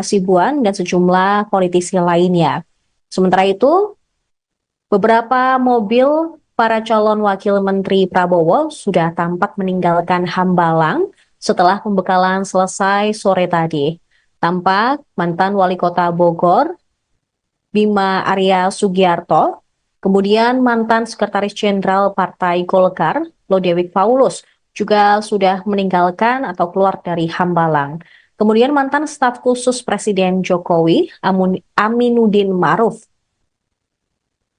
Hasibuan dan sejumlah politisi lainnya. Sementara itu, beberapa mobil para calon wakil Menteri Prabowo sudah tampak meninggalkan Hambalang setelah pembekalan selesai sore tadi. Tampak mantan Wali Kota Bogor, Bima Arya Sugiarto, kemudian mantan Sekretaris Jenderal Partai Golkar, Lodewijk Paulus, juga sudah meninggalkan atau keluar dari Hambalang. Kemudian mantan staf khusus Presiden Jokowi, Aminuddin Ma'ruf.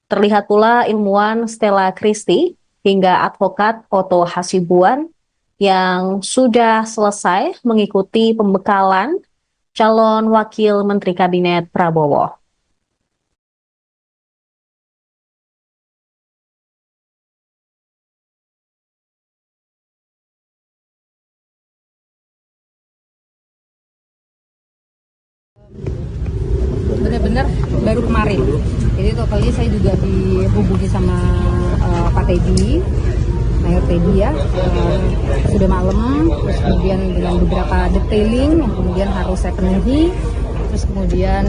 Terlihat pula ilmuwan Stella Christie hingga advokat Otto Hasibuan yang sudah selesai mengikuti pembekalan calon wakil Menteri Kabinet Prabowo. Benar-benar baru kemarin. Jadi totalnya saya juga dihubungi sama Pak Teddy, Mayor Teddy ya, sudah malam, terus kemudian dengan beberapa detailing yang kemudian harus saya penuhi, terus kemudian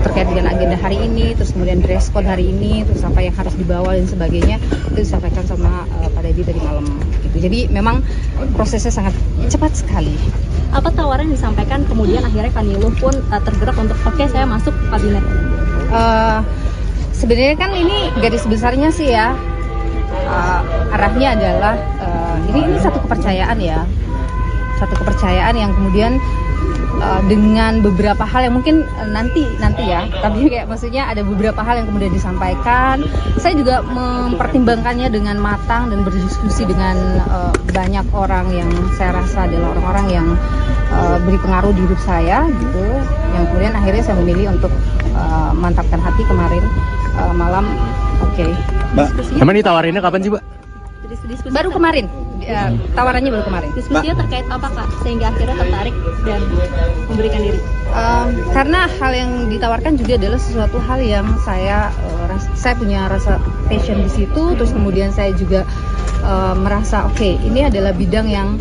terkait dengan agenda hari ini, terus kemudian dress code hari ini, terus apa yang harus dibawa dan sebagainya, itu disampaikan sama Pak Teddy tadi malam. Gitu. Jadi memang prosesnya sangat cepat sekali. Apa tawaran yang disampaikan kemudian akhirnya Kaniluh pun tergerak untuk oke, saya masuk kabinet? Sebenarnya kan ini garis besarnya sih ya, arahnya adalah ini satu kepercayaan ya, satu kepercayaan yang kemudian dengan beberapa hal yang mungkin nanti ya, tapi kayak maksudnya ada beberapa hal yang kemudian disampaikan. Saya juga mempertimbangkannya dengan matang dan berdiskusi dengan banyak orang yang saya rasa adalah orang-orang yang beri pengaruh di hidup saya gitu, yang kemudian akhirnya saya memilih untuk mantapkan hati kemarin malam. Oke. Mbak, emang ini tawarinnya kapan sih, Mbak? Baru kemarin, tawarannya baru kemarin. Diskusinya terkait apa Kak, sehingga akhirnya tertarik dan memberikan diri? Karena hal yang ditawarkan juga adalah sesuatu hal yang saya punya rasa passion di situ, terus kemudian saya juga merasa oke, ini adalah bidang yang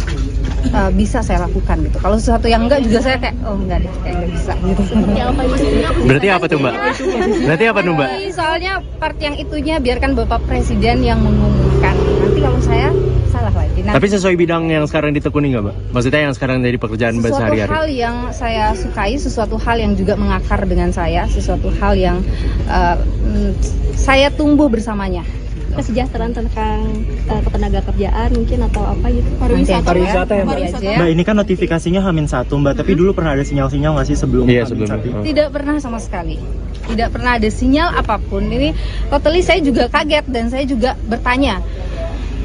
bisa saya lakukan gitu. Kalau sesuatu yang enggak juga saya kayak enggak deh, kayak enggak bisa gitu. Berarti apa tuh, Mbak? Berarti apa tuh, Mbak? Soalnya part yang itunya biarkan Bapak Presiden yang mengumumkan. Nanti kalau saya salah lagi. Nanti, tapi sesuai bidang yang sekarang ditekuni nggak, Mbak? Maksudnya yang sekarang jadi pekerjaan Mbak sehari-hari? Sesuatu hal yang saya sukai, sesuatu hal yang juga mengakar dengan saya, sesuatu hal yang saya tumbuh bersamanya. Kesejahteraan tentang ketenaga kerjaan mungkin atau apa gitu, pariwisata ya, Mbak, ini kan notifikasinya H-1 Mbak, tapi dulu pernah ada sinyal-sinyal nggak sih sebelum H-1? Tidak pernah sama sekali, tidak pernah ada sinyal apapun. Ini totally saya juga kaget dan saya juga bertanya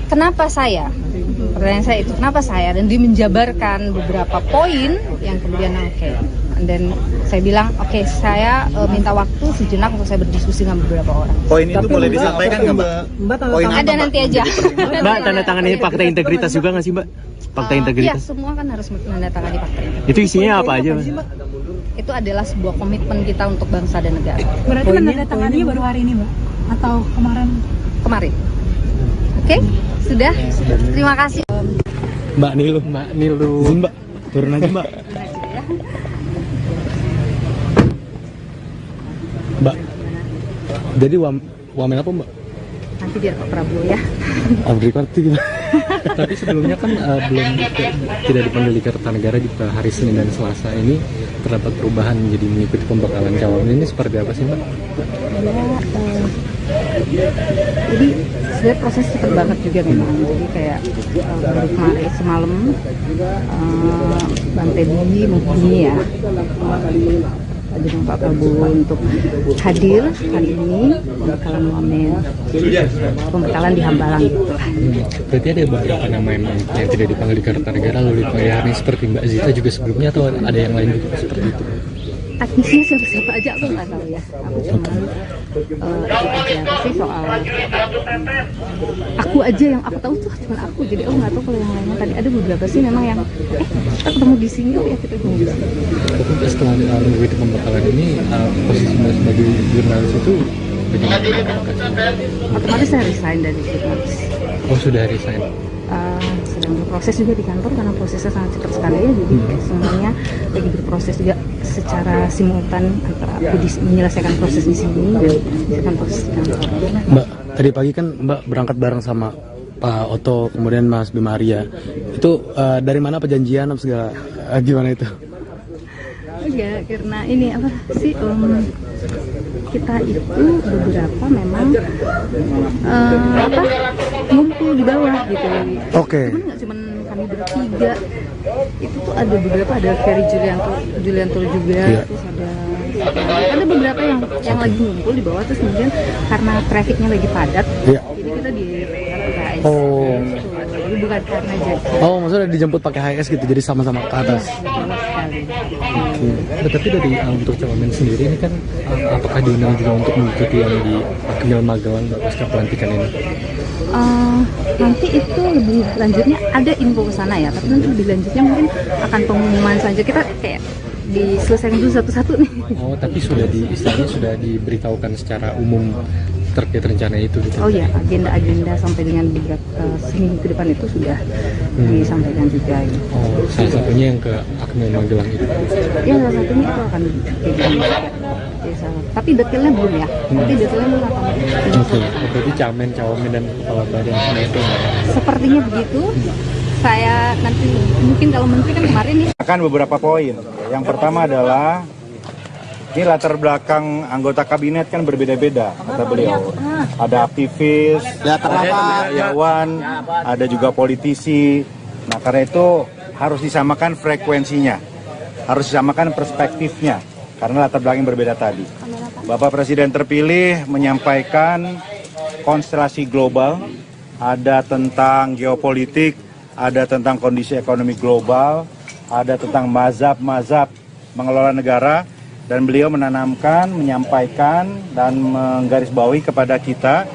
kenapa saya, pertanyaan saya itu kenapa saya, dan dia menjabarkan beberapa poin yang kemudian oke. Dan saya bilang oke, saya minta waktu sejenak untuk saya berdiskusi dengan beberapa orang. Poin itu boleh disampaikan nggak, Mbak? Poin ada nanti aja. Mbak, tanda tangan ini fakta integritas juga nggak sih, Mbak? Fakta integritas? Iya, semua kan harus menandatangani fakta integritas. Itu isinya apa aja, Mbak? Itu adalah sebuah komitmen kita untuk bangsa dan negara. Berarti menandatanganinya baru hari ini, Mbak? Atau kemarin? Kemarin. Oke, sudah. Terima kasih. Mbak Nilu. Mbak, turun aja, Mbak. Mbak, jadi wamen apa, Mbak? Nanti biar Pak Prabowo ya. Abdurrahman. Tapi sebelumnya kan tidak dipanggil di Kertanegara di hari Senin dan Selasa ini terdapat perubahan menjadi mengikuti pembekalan calon. Ini seperti apa sih, Mbak? Jadi sebenarnya proses cepat banget juga memang. Jadi kayak baru kemarin semalam Bang Teddy menghubungi ya dengan Pak Prabowo untuk hadir hari ini pembekalan di Hambalang gitu lah. Berarti ada beberapa nama yang tidak dipanggil di Kertanegara lalu dipanggil hari ini seperti Mbak Zita juga sebelumnya, atau ada yang lain juga seperti itu? Teknisnya siapa aja aku nggak tahu ya. Aku cuma aja sih soal aku aja yang aku tahu tuh cuma aku, jadi aku nggak tahu kalau yang lainnya. Tadi ada beberapa sih memang yang kita ketemu di sini, ya kita ketemu di sini. Setelah mengikuti pembekalan ini, posisi Mbak sebagai jurnalis itu bagaimana? Otomatis saya resign dari jurnalis. Oh, sudah resign. Sedang berproses juga di kantor karena prosesnya sangat cepat sekali ya, jadi semuanya lagi berproses juga. secara simultan antara menyelesaikan proses di sini dan menyelesaikan proses di kantor. Mbak, tadi pagi kan Mbak berangkat bareng sama Pak Oto, kemudian Mas Bima Arya. Itu dari mana perjanjian apa segala? Gimana itu? Ya, karena ini apa sih, kita itu beberapa memang ngumpul di bawah gitu. Oke. Cuman nggak cuman kami bertiga, itu tuh ada beberapa, ada Ferry Julianto juga, Iya. terus ada beberapa yang lagi ngumpul di bawah, terus kemudian karena trafficnya lagi padat, Iya. jadi kita di HIS. Oh. Jadi bukan karena jadi. Oh, maksudnya dimjemput pakai HIS gitu, jadi sama-sama ke atas. Betul sekali. Tapi dari untuk Cawamen sendiri ini kan apakah diundang juga untuk mengikuti yang di Akmil Magelang pasca pelantikan ini? Nanti itu lebih lanjutnya ada info ke sana ya, tapi nanti lebih lanjutnya mungkin akan pengumuman saja, kita kayak diselesaikan dulu satu-satu nih. Oh, tapi istilahnya sudah diberitahukan secara umum terkait rencana itu gitu. Oh ya, agenda-agenda sampai dengan beberapa seminggu ke depan itu sudah disampaikan juga. Gitu. Oh, salah satunya yang ke Akmil Magelang itu. Ya, salah satunya itu akan disampaikan. Tapi detailnya belum ya. Nanti detailnya belum akan. Oke, berarti Cawamen dan Kepala Badan semua itu. Sepertinya begitu. Saya nanti mungkin kalau menteri kan kemarin nih. Akan beberapa poin. Yang pertama adalah ini latar belakang anggota kabinet kan berbeda-beda, kata beliau. Ada aktivis, ada karyawan, ada juga politisi. Nah, karena itu harus disamakan frekuensinya, harus disamakan perspektifnya, karena latar belakang yang berbeda tadi. Bapak Presiden terpilih menyampaikan konstelasi global, ada tentang geopolitik, ada tentang kondisi ekonomi global, ada tentang mazhab-mazhab mengelola negara, dan beliau menanamkan, menyampaikan, dan menggarisbawahi kepada kita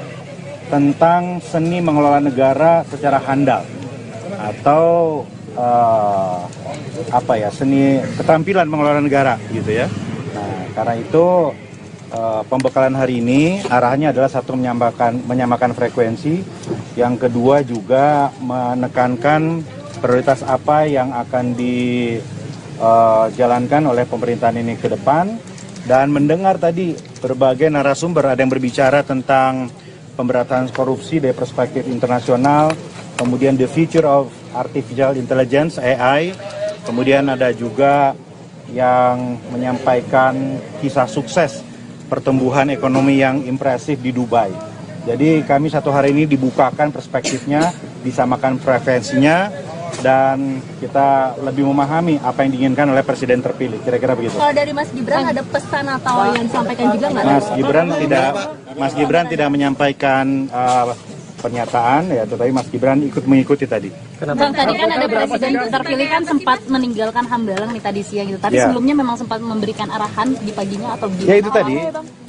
tentang seni mengelola negara secara handal atau seni keterampilan mengelola negara gitu ya. Nah, karena itu pembekalan hari ini arahnya adalah satu menyamakan frekuensi, yang kedua juga menekankan prioritas apa yang akan dijalankan oleh pemerintahan ini ke depan, dan mendengar tadi berbagai narasumber, ada yang berbicara tentang pemberantasan korupsi dari perspektif internasional, kemudian the future of artificial intelligence AI, kemudian ada juga yang menyampaikan kisah sukses pertumbuhan ekonomi yang impresif di Dubai. Jadi kami satu hari ini dibukakan perspektifnya, disamakan frekuensinya, dan kita lebih memahami apa yang diinginkan oleh Presiden terpilih. Kira-kira begitu. Kalau dari Mas Gibran ada pesan atau yang disampaikan juga nggak? Mas Gibran tidak menyampaikan pernyataan ya, tetapi Mas Gibran ikut mengikuti tadi. Bang, tadi kan ada Presiden terpilih kan sempat meninggalkan Hambalang nih tadi siang gitu. Tapi sebelumnya memang sempat memberikan arahan di paginya atau gimana? Ya itu tadi.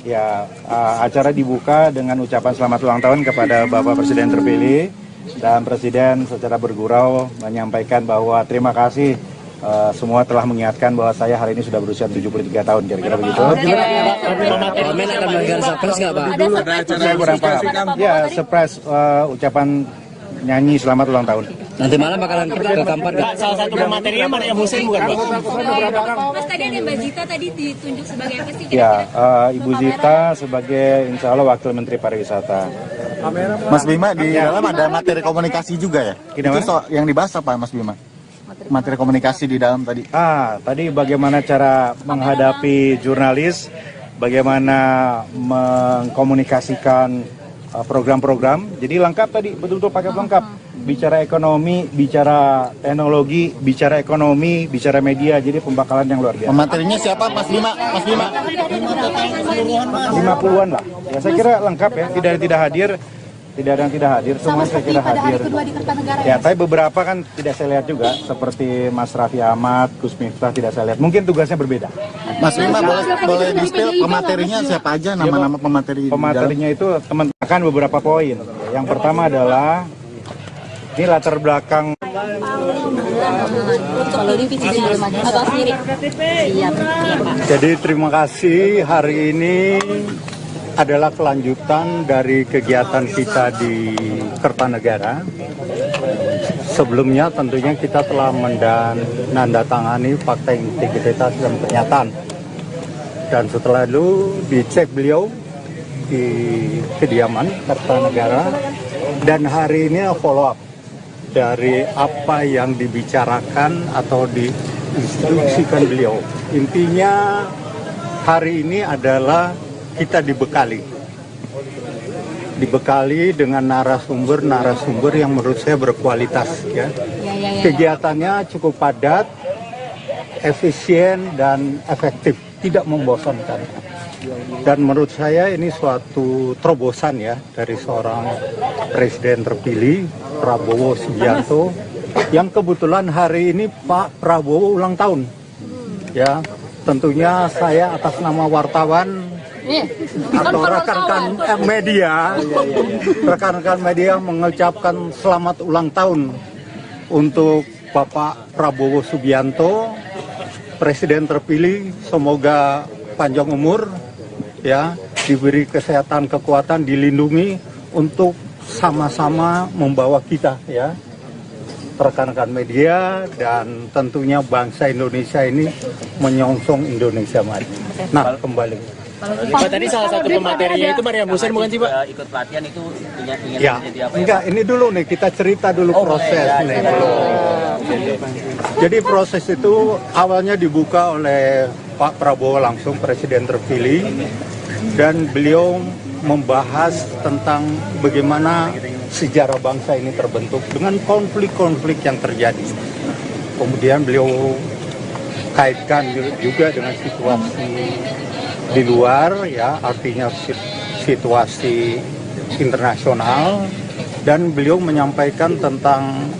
Ya, acara dibuka dengan ucapan selamat ulang tahun kepada Bapak Presiden terpilih, dan Presiden secara bergurau menyampaikan bahwa terima kasih semua telah mengingatkan bahwa saya hari ini sudah berusia 73 tahun, kira-kira begitu. Cawamen akan menggelar surprise nggak, Pak? Saya kurang paham. Ya, surprise ucapan nyanyi selamat ulang tahun. Nanti malam bakalan ke Kampar nggak? Salah satu pematerinya Maria Hussein bukan, Pak? Mas, tadi ada Mbak Zita tadi ditunjuk sebagai apa sih? Ya, Ibu Zita sebagai insya Allah Wakil Menteri Pariwisata. Mas Bima, di dalam ada materi komunikasi juga ya? Gimana? Itu yang dibahas apa, Mas Bima? Materi komunikasi di dalam tadi. Tadi bagaimana cara menghadapi jurnalis, bagaimana mengkomunikasikan program-program. Jadi lengkap tadi, betul-betul paket lengkap. Bicara ekonomi, bicara teknologi, bicara ekonomi, bicara media. Jadi pembakalan yang luar biasa. Materinya siapa, Mas Bima? Mas Bima? 50-an lah. Ya, saya kira lengkap ya. Tidak ada yang tidak hadir. Tidak ada yang tidak hadir, semua saya kira hadir. Ya, tapi beberapa kan tidak saya lihat juga, seperti Mas Raffi Ahmad, Gus Miftah tidak saya lihat. Mungkin tugasnya berbeda. Mas Bima, boleh di-spill pematerinya siapa aja, nama-nama pemateri? Pematerinya itu teman-teman beberapa poin. Yang pertama adalah ini latar belakang Jadi terima kasih, hari ini adalah kelanjutan dari kegiatan kita di Kertanegara. Sebelumnya tentunya kita telah menandatangani fakta integritas dan pernyataan. Dan setelah itu dicek beliau di kediaman Kertanegara, dan hari ini follow up dari apa yang dibicarakan atau diinstruksikan beliau. Intinya hari ini adalah kita dibekali dengan narasumber yang menurut saya berkualitas ya. Kegiatannya cukup padat, efisien dan efektif, tidak membosankan. Dan menurut saya ini suatu terobosan ya dari seorang presiden terpilih Prabowo Subianto, yang kebetulan hari ini Pak Prabowo ulang tahun. Ya, tentunya saya atas nama wartawan atau rekan-rekan media mengucapkan selamat ulang tahun untuk Bapak Prabowo Subianto, presiden terpilih. Semoga panjang umur ya, diberi kesehatan, kekuatan, dilindungi untuk sama-sama membawa kita ya, rekan-rekan media, dan tentunya bangsa Indonesia ini menyongsong Indonesia maju. Nah, kembali. Pak, tadi salah satu pematerinya itu Maria Musen bukan sih, Pak? Ikut pelatihan itu ingin Ya, menjadi apa? enggak, ini dulu nih, kita cerita dulu proses nih belum. Jadi proses itu awalnya dibuka oleh Pak Prabowo langsung, presiden terpilih, dan beliau membahas tentang bagaimana sejarah bangsa ini terbentuk dengan konflik-konflik yang terjadi. Kemudian beliau kaitkan juga dengan situasi di luar ya, artinya situasi internasional, dan beliau menyampaikan tentang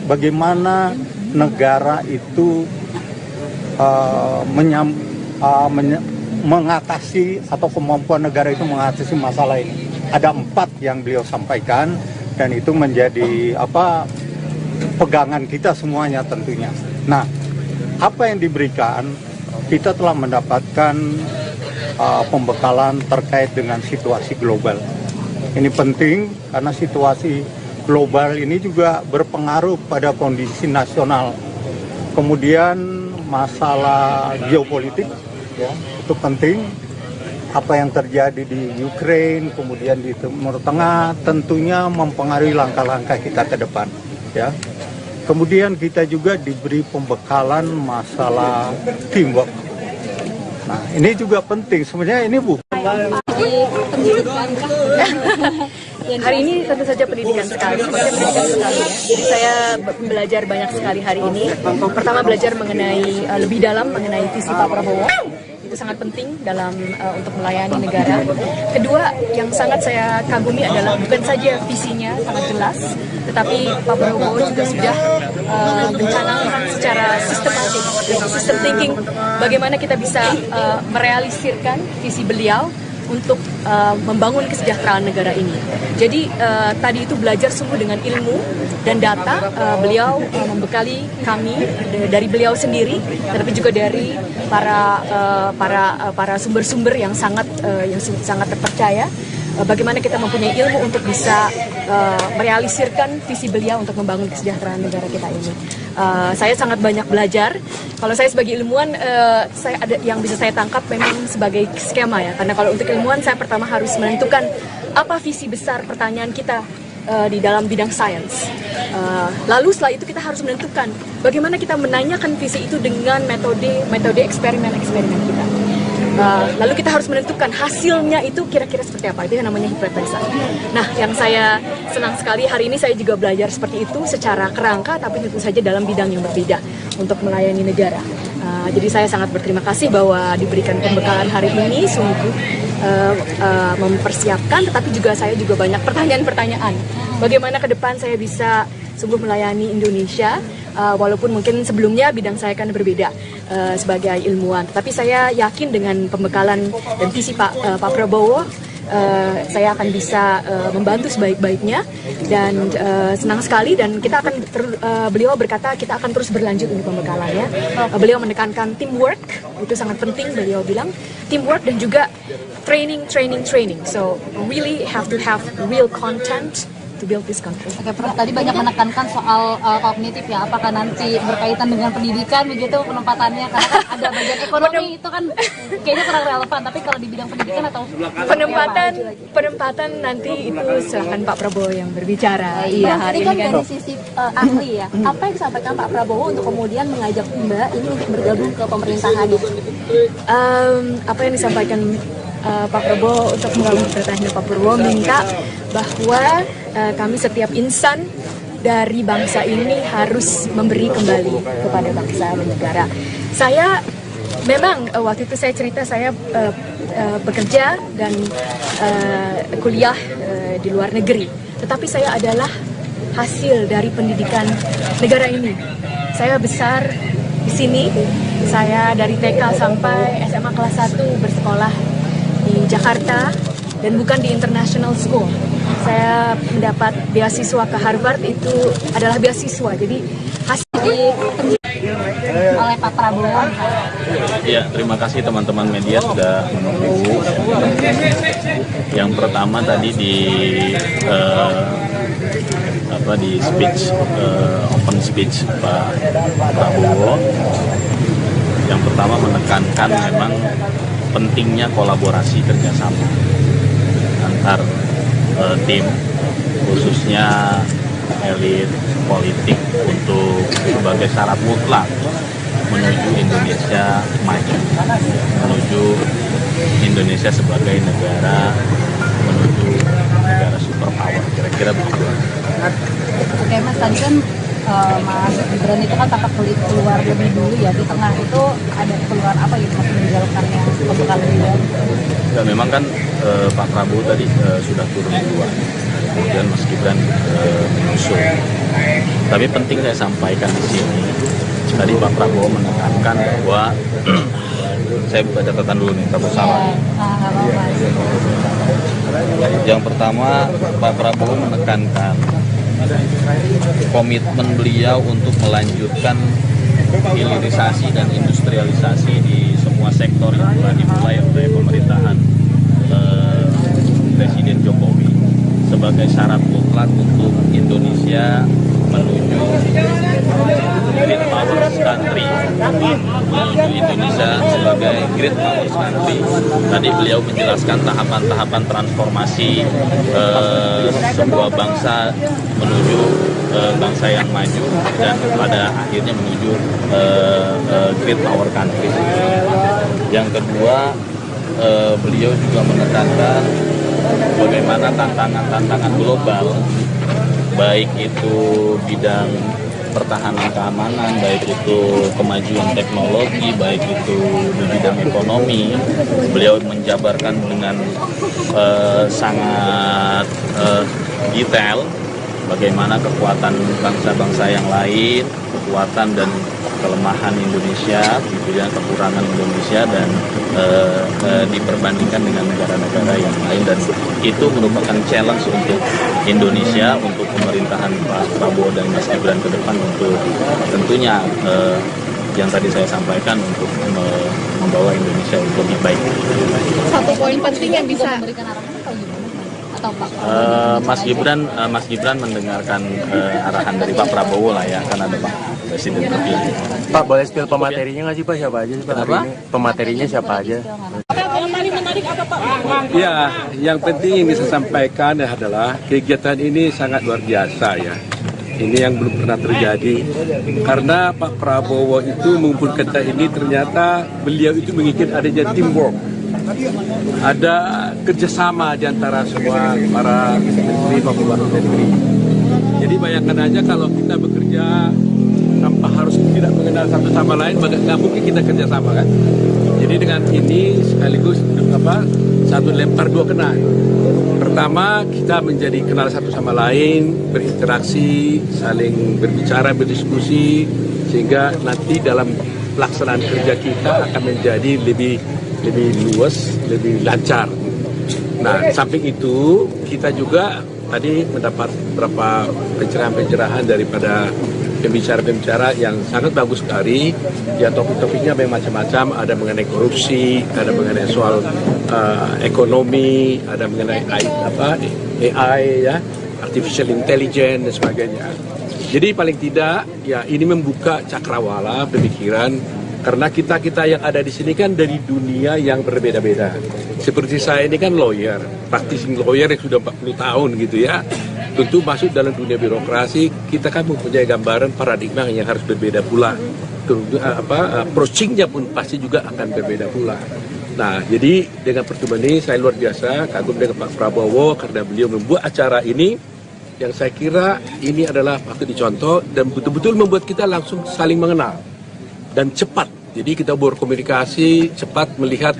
bagaimana negara itu mengatasi, atau kemampuan negara itu mengatasi masalah ini. Ada 4 yang beliau sampaikan, dan itu menjadi pegangan kita semuanya tentunya. Nah, apa yang diberikan, kita telah mendapatkan pembekalan terkait dengan situasi global. Ini penting karena situasi global ini juga berpengaruh pada kondisi nasional. Kemudian masalah geopolitik ya, itu penting. Apa yang terjadi di Ukraina, kemudian di Timur Tengah, tentunya mempengaruhi langkah-langkah kita ke depan ya. Kemudian kita juga diberi pembekalan masalah teamwork. Nah, ini juga penting. Sebenarnya ini bukan hari ini tentu saja pendidikan sekali ya. Jadi saya belajar banyak sekali hari ini. Pertama, belajar mengenai lebih dalam mengenai visi Pak Prabowo. Itu sangat penting dalam untuk melayani negara. Kedua, yang sangat saya kagumi adalah bukan saja visinya sangat jelas, tetapi Pak Prabowo juga sudah mencanangkan secara sistematik, system thinking, bagaimana kita bisa merealisirkan visi beliau untuk membangun kesejahteraan negara ini. Jadi tadi itu belajar sungguh dengan ilmu dan data. Beliau membekali kami dari beliau sendiri, tapi juga dari para sumber-sumber yang sangat terpercaya. Bagaimana kita mempunyai ilmu untuk bisa merealisirkan visi beliau untuk membangun kesejahteraan negara kita ini. Saya sangat banyak belajar. Kalau saya sebagai ilmuwan, saya ada yang bisa saya tangkap memang sebagai skema ya. Karena kalau untuk ilmuwan, saya pertama harus menentukan apa visi besar pertanyaan kita di dalam bidang sains. Lalu setelah itu kita harus menentukan bagaimana kita menanyakan visi itu dengan metode eksperimen kita. Lalu kita harus menentukan hasilnya itu kira-kira seperti apa. Itu yang namanya hipotesa. Nah, yang saya senang sekali hari ini saya juga belajar seperti itu secara kerangka, tapi tentu saja dalam bidang yang berbeda untuk melayani negara. Jadi saya sangat berterima kasih bahwa diberikan pembekalan hari ini, sungguh mempersiapkan, tetapi juga saya juga banyak pertanyaan-pertanyaan. Bagaimana ke depan saya bisa sungguh melayani Indonesia, walaupun mungkin sebelumnya bidang saya kan berbeda sebagai ilmuwan. Tetapi saya yakin dengan pembekalan dan visi Pak Prabowo, saya akan bisa membantu sebaik-baiknya, dan senang sekali. Dan kita akan beliau berkata kita akan terus berlanjut untuk pembekalannya. Beliau menekankan teamwork, itu sangat penting. Beliau bilang teamwork dan juga training. So really have to have real content to build this country. Oke, Prof, tadi banyak menekankan soal kognitif ya, apakah nanti berkaitan dengan pendidikan begitu penempatannya, karena kan ada bagian ekonomi itu kan kayaknya kurang relevan, tapi kalau di bidang pendidikan atau penempatan nanti itu silakan Pak Prabowo yang berbicara. Iya, hari ini kan dari sisi ahli ya, apa yang disampaikan Pak Prabowo untuk kemudian mengajak Mbak ini untuk bergabung ke pemerintahan? Apa yang disampaikan Pak Prabowo untuk menggabung pemerintahan, Pak Prabowo minta bahwa kami setiap insan dari bangsa ini harus memberi kembali kepada bangsa dan negara. Saya memang waktu itu saya cerita saya bekerja dan kuliah di luar negeri, tetapi saya adalah hasil dari pendidikan negara ini. Saya besar di sini, saya dari TK sampai SMA kelas 1 bersekolah di Jakarta dan bukan di international school. Saya mendapat beasiswa ke Harvard, itu adalah beasiswa, jadi hasil oleh Pak Prabowo. Ya, terima kasih teman-teman media sudah menunggu. Yang pertama tadi di speech, open speech Pak Prabowo. Yang pertama menekankan memang pentingnya kolaborasi kerjasama antar tim, khususnya elit politik, untuk sebagai syarat mutlak menuju Indonesia maju, menuju Indonesia sebagai negara, menuju negara superpower, kira-kira begitu. Oke Mas, tadi kan Mas Gibran itu kan tampak keluar lebih dulu ya, di tengah itu ada keluar apa gitu Mas meninggalkannya pembekalan beliau? Ya, memang kan Pak Prabowo tadi sudah turun duluan, kemudian Mas Gibran menyusul. Tapi penting saya sampaikan di sini, tadi Pak Prabowo menekankan bahwa saya buka catatan dulu nih, takut salah. Yang pertama, Pak Prabowo menekankan komitmen beliau untuk melanjutkan hilirisasi dan industrialisasi di semua sektor yang telah dimulai oleh pemerintahan Presiden Jokowi sebagai syarat mutlak untuk Indonesia menuju Great Powers Country, menuju Indonesia sebagai Great Powers Country. Tadi beliau menjelaskan tahapan-tahapan transformasi sebuah bangsa menuju bangsa yang maju dan pada akhirnya menuju Great Power Country. Yang kedua, beliau juga menekankan bagaimana tantangan-tantangan global, baik itu bidang pertahanan keamanan, baik itu kemajuan teknologi, baik itu di bidang ekonomi. Beliau menjabarkan dengan sangat detail bagaimana kekuatan bangsa-bangsa yang lain, kekuatan dan kelemahan Indonesia, gitu ya, kekurangan Indonesia, dan diperbandingkan dengan negara-negara yang lain, dan itu merupakan challenge untuk Indonesia, untuk pemerintahan Pak Prabowo dan Mas Gibran ke depan, untuk tentunya yang tadi saya sampaikan, untuk membawa Indonesia lebih baik. Satu poin penting yang bisa memberikan arahan atau gimana? Atau Pak Mas Gibran mendengarkan arahan dari Pak Prabowo lah ya, karena ada Pak Presiden terpilih. Pak, boleh spill pematerinya nggak sih Pak? Siapa aja sih Pak? Hari ini pematerinya siapa aja? Ya, yang penting yang bisa sampaikan adalah kegiatan ini sangat luar biasa ya. Ini yang belum pernah terjadi, karena Pak Prabowo itu mengumpulkan kita ini, ternyata beliau itu menginginkan adanya teamwork, ada kerjasama di antara semua para menteri maupun wakil menteri. Jadi bayangkan aja kalau kita bekerja tanpa harus tidak mengenal satu sama lain, nggak mungkin kita kerjasama kan. Jadi dengan ini sekaligus satu lempar dua kena. Pertama, kita menjadi kenal satu sama lain, berinteraksi, saling berbicara, berdiskusi, sehingga nanti dalam pelaksanaan kerja kita akan menjadi lebih luas, lebih lancar. Nah, samping itu kita juga tadi mendapat beberapa pencerahan-pencerahan daripada pembicara-pembicara yang sangat bagus sekali. Ya, topik-topiknya memang macam-macam, ada mengenai korupsi, ada mengenai soal ekonomi, ada mengenai AI ya, artificial intelligence dan sebagainya. Jadi paling tidak ya ini membuka cakrawala pemikiran karena kita yang ada di sini kan dari dunia yang berbeda-beda. Seperti saya ini kan lawyer, practicing lawyer yang sudah 40 tahun gitu ya. Tentu masuk dalam dunia birokrasi kita kan mempunyai gambaran paradigma yang harus berbeda pula. Approaching-nya pun pasti juga akan berbeda pula. Nah, jadi dengan pertemuan ini saya luar biasa kagum dengan Pak Prabowo karena beliau membuat acara ini yang saya kira ini adalah patut dicontoh dan betul-betul membuat kita langsung saling mengenal dan cepat. Jadi kita berkomunikasi cepat melihat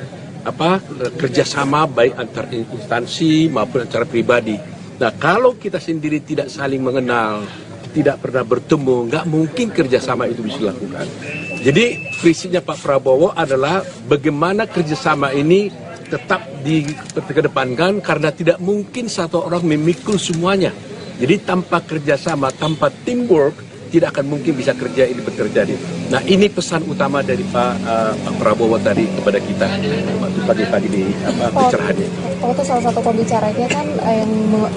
kerjasama baik antar instansi maupun antar pribadi. Nah, kalau kita sendiri tidak saling mengenal, tidak pernah bertemu, nggak mungkin kerjasama itu bisa dilakukan. Jadi visinya Pak Prabowo adalah bagaimana kerjasama ini tetap dikedepankan karena tidak mungkin satu orang memikul semuanya. Jadi tanpa kerjasama, tanpa teamwork, tidak akan mungkin bisa kerja ini terjadi. Nah ini pesan utama dari Pak Prabowo tadi kepada kita waktu pagi-pagi di pencerahannya. Oh, itu salah satu pembicaranya kan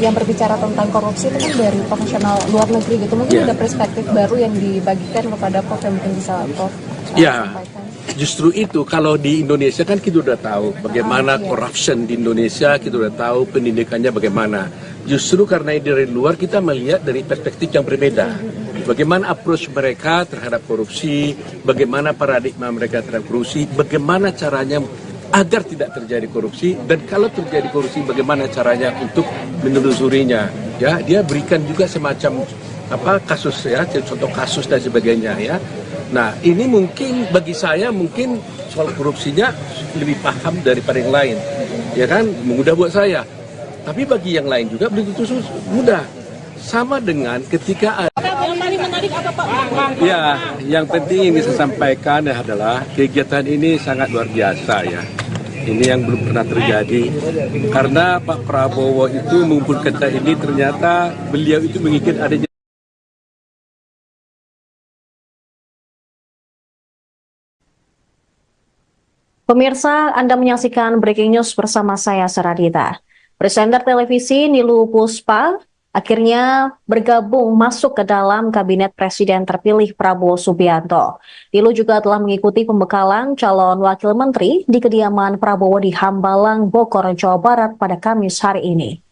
yang berbicara tentang korupsi itu kan dari profesional luar negeri gitu. Mungkin ada perspektif baru yang dibagikan kepada Prof yang mungkin bisa Prof sampaikan. Justru itu kalau di Indonesia kan kita udah tahu bagaimana corruption di Indonesia, kita udah tahu pendidikannya bagaimana. Justru karena dari luar kita melihat dari perspektif yang berbeda. Bagaimana approach mereka terhadap korupsi, bagaimana paradigma mereka terhadap korupsi, bagaimana caranya agar tidak terjadi korupsi, dan kalau terjadi korupsi bagaimana caranya untuk menelusurinya. Ya, dia berikan juga semacam kasus ya, contoh kasus dan sebagainya ya. Nah, ini mungkin bagi saya mungkin soal korupsinya lebih paham daripada yang lain. Ya kan, mudah buat saya. Tapi bagi yang lain juga belum tentu mudah. Sama dengan ketika ya, yang penting yang saya sampaikan adalah kegiatan ini sangat luar biasa ya. Ini yang belum pernah terjadi. Karena Pak Prabowo itu mengumpulkan kita ini ternyata beliau itu menginginkan adanya. Pemirsa, Anda menyaksikan Breaking News bersama saya, Saradita. Presenter televisi Nilu Puspa akhirnya bergabung masuk ke dalam Kabinet Presiden terpilih Prabowo Subianto. Nilu juga telah mengikuti pembekalan calon wakil menteri di kediaman Prabowo di Hambalang, Bogor, Jawa Barat pada Kamis hari ini.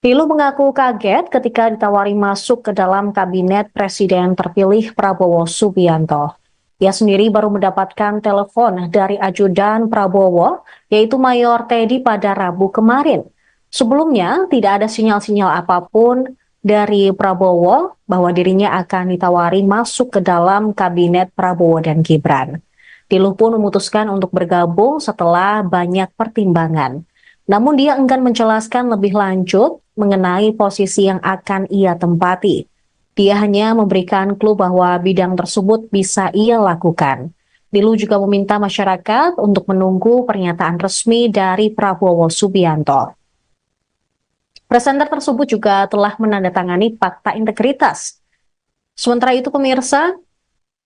Nilu mengaku kaget ketika ditawari masuk ke dalam Kabinet Presiden terpilih Prabowo Subianto. Ia sendiri baru mendapatkan telepon dari ajudan Prabowo, yaitu Mayor Teddy pada Rabu kemarin. Sebelumnya, tidak ada sinyal-sinyal apapun dari Prabowo bahwa dirinya akan ditawari masuk ke dalam Kabinet Prabowo dan Gibran. Nilu pun memutuskan untuk bergabung setelah banyak pertimbangan. Namun dia enggan menjelaskan lebih lanjut mengenai posisi yang akan ia tempati. Dia hanya memberikan clue bahwa bidang tersebut bisa ia lakukan. Nilu juga meminta masyarakat untuk menunggu pernyataan resmi dari Prabowo Subianto. Presenter tersebut juga telah menandatangani fakta integritas. Sementara itu pemirsa,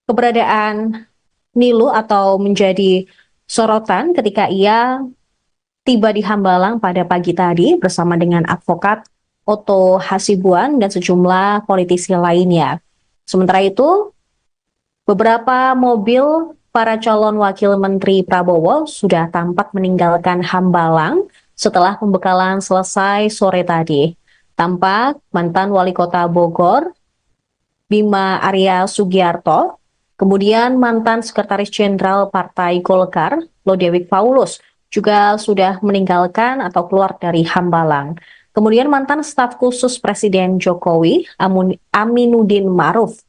keberadaan Nilu atau menjadi sorotan ketika ia tiba di Hambalang pada pagi tadi bersama dengan advokat Otto Hasibuan dan sejumlah politisi lainnya. Sementara itu, beberapa mobil para calon wakil menteri Prabowo sudah tampak meninggalkan Hambalang setelah pembekalan selesai sore tadi. Tampak mantan wali kota Bogor, Bima Arya Sugiarto, kemudian mantan sekretaris jenderal Partai Golkar, Lodewijk Paulus, juga sudah meninggalkan atau keluar dari Hambalang. Kemudian mantan staf khusus Presiden Jokowi, Aminuddin Ma'ruf.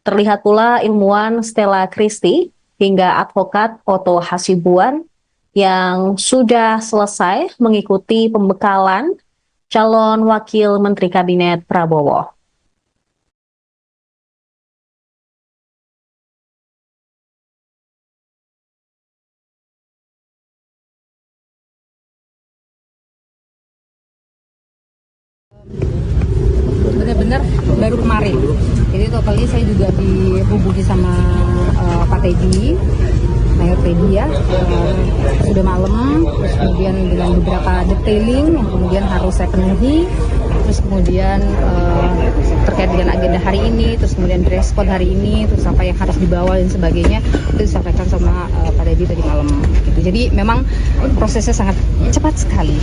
Terlihat pula ilmuwan Stella Christie hingga advokat Otto Hasibuan yang sudah selesai mengikuti pembekalan calon wakil menteri kabinet Prabowo. Benar-benar baru kemarin. Jadi totalnya saya juga dihubungi sama Pak Teddy, Mayor partai dia sudah malam, terus kemudian dengan beberapa detailing yang kemudian harus saya penuhi, terus kemudian terkait dengan agenda hari ini, terus kemudian dress code hari ini, terus apa yang harus dibawa dan sebagainya itu disampaikan sama Pak Deddy tadi malam gitu. Jadi memang prosesnya sangat cepat sekali.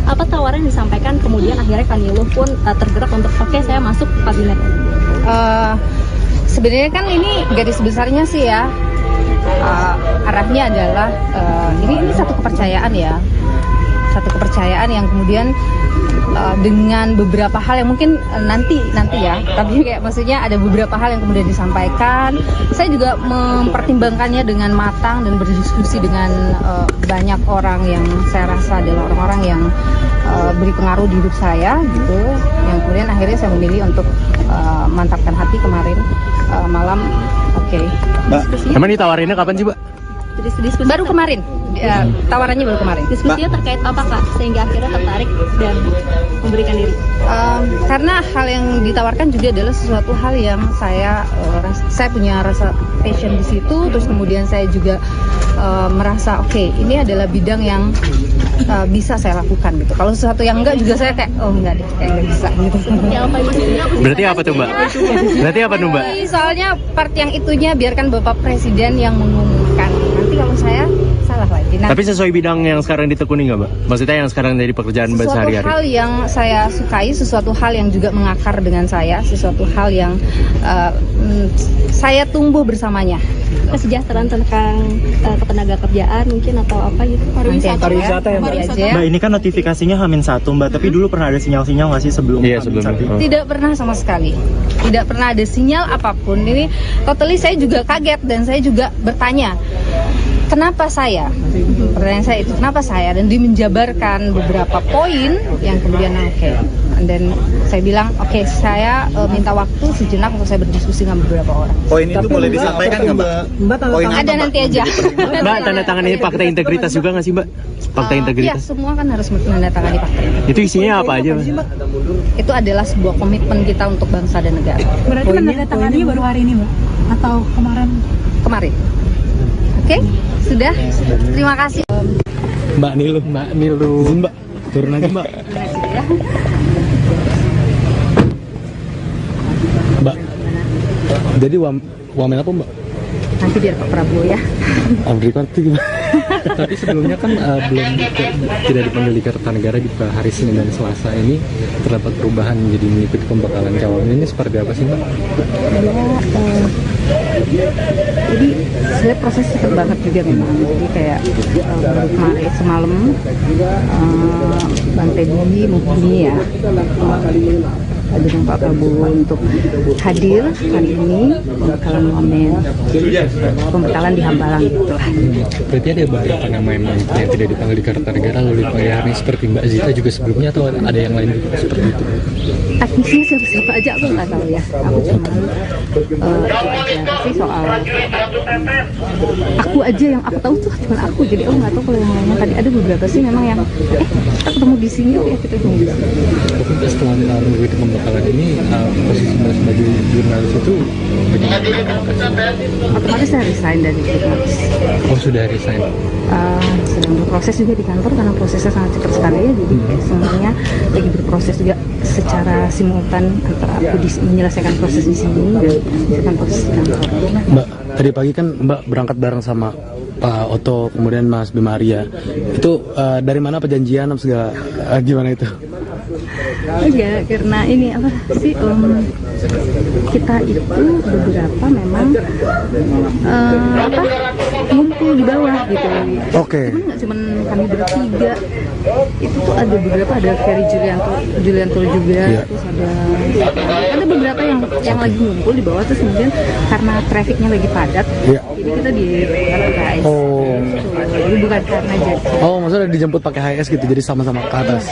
Apa tawaran yang disampaikan kemudian akhirnya Kaniluh pun tergerak untuk oke, saya masuk kabinet? Sebenarnya kan ini garis besarnya sih ya, arahnya adalah ini satu kepercayaan ya, satu kepercayaan yang kemudian dengan beberapa hal yang mungkin nanti ya, tapi kayak maksudnya ada beberapa hal yang kemudian disampaikan. Saya juga mempertimbangkannya dengan matang dan berdiskusi dengan banyak orang yang saya rasa adalah orang-orang yang beri pengaruh di hidup saya gitu, yang kemudian akhirnya saya memilih untuk mantapkan hati kemarin malam. Oke. Mbak, emang ditawarinnya kapan sih, Mbak? Diskusi baru kemarin, tawarannya baru kemarin. Diskusinya terkait apa Kak, sehingga akhirnya tertarik dan memberikan diri? Karena hal yang ditawarkan juga adalah sesuatu hal yang saya punya rasa passion di situ, terus kemudian saya juga merasa oke, ini adalah bidang yang bisa saya lakukan gitu. Kalau sesuatu yang enggak juga saya kayak enggak deh, kayak enggak bisa gitu. Berarti apa tuh, Mbak? Berarti apa tuh, Mbak? Soalnya part yang itunya biarkan Bapak Presiden yang mengumumkan. Nanti kalau saya salah lagi. Nah, tapi sesuai bidang yang sekarang ditekuni nggak, Mbak? Maksudnya yang sekarang dari pekerjaan Mbak sehari-hari? Sesuatu hal yang saya sukai, sesuatu hal yang juga mengakar dengan saya, sesuatu hal yang saya tumbuh bersamanya. Kesejahteraan tentang ketenaga kerjaan mungkin atau apa gitu? Pariwisata ya, Mbak? Mbak, ini kan notifikasinya H-1, Mbak. Tapi dulu pernah ada sinyal-sinyal nggak sih sebelum H-1? Tidak pernah sama sekali. Tidak pernah ada sinyal apapun. Ini totally saya juga kaget dan saya juga bertanya, kenapa saya? Pertanyaan saya itu, kenapa saya? Dan dia menjabarkan beberapa poin yang kemudian oke. Dan saya bilang, oke, saya minta waktu sejenak untuk saya berdiskusi dengan beberapa orang. Poin itu boleh disampaikan nggak, Mbak? Ada nanti aja. Mbak, tanda tangan ini fakta integritas juga nggak sih, Mbak? Fakta integritas? Iya, semua kan harus menandatangani fakta integritas. Itu isinya apa aja, Mbak? Itu adalah sebuah komitmen kita untuk bangsa dan negara. Berarti menandatangani baru hari ini, Mbak? Atau kemarin? Kemarin. Oke, sudah. Terima kasih. Mbak Niluh. Izin, Mbak. Turun aja, Mbak. Mbak, jadi wamen apa, Mbak? Nanti biar Pak Prabowo ya. Amerika itu gimana? Tapi sebelumnya kan tidak dipanggil di Kertanegara di hari Senin dan Selasa ini terdapat perubahan menjadi mengikuti pembekalan calon. Ini seperti apa sih, Mbak? Jadi sebenarnya proses cepet banget juga memang. Jadi kayak kemarin semalam Bang Teddy menghubungi ya dengan Pak Prabowo untuk hadir hari ini pembekalan wamen, pembekalan di Hambalang gitu lah. Berarti ada beberapa nama yang tidak dipanggil di Kertanegara lalu dipanggil hari ini seperti Mbak Zita juga sebelumnya, atau ada yang lain juga seperti itu? Teknisnya siapa aja aku nggak tahu ya. Aku cuma sih soal aku aja yang aku tahu tuh cuma aku. Jadi aku nggak tahu kalau yang lainnya. Tadi ada beberapa sih memang yang kita ketemu di sini, kita ketemu di sini. Tapi setelah mengikuti pembekalan ini posisi Mbak sebagai jurnalis itu otomatis saya resign dari jurnalis. Oh, sudah resign? Sedang berproses juga di kantor karena prosesnya sangat cepat sekali ya. Jadi semuanya lagi berproses juga secara simultan antara aku menyelesaikan proses di sini dan menyelesaikan proses di kantor. Mbak, tadi pagi kan Mbak berangkat bareng sama Pak Oto, kemudian Mas Bima Arya. Itu dari mana perjanjian segala gimana itu? Enggak, karena ini apa sih kita itu beberapa memang ngumpul di bawah gitu. Oke. Cuman nggak cuman kami bertiga, itu tuh ada beberapa, ada Ferry Julianto juga, terus ada beberapa yang lagi ngumpul di bawah, terus kemudian karena trafiknya lagi padat, jadi kita di HKS. Jadi bukan karena jadi. Oh, maksudnya dijemput pakai HKS gitu, jadi sama-sama ke atas.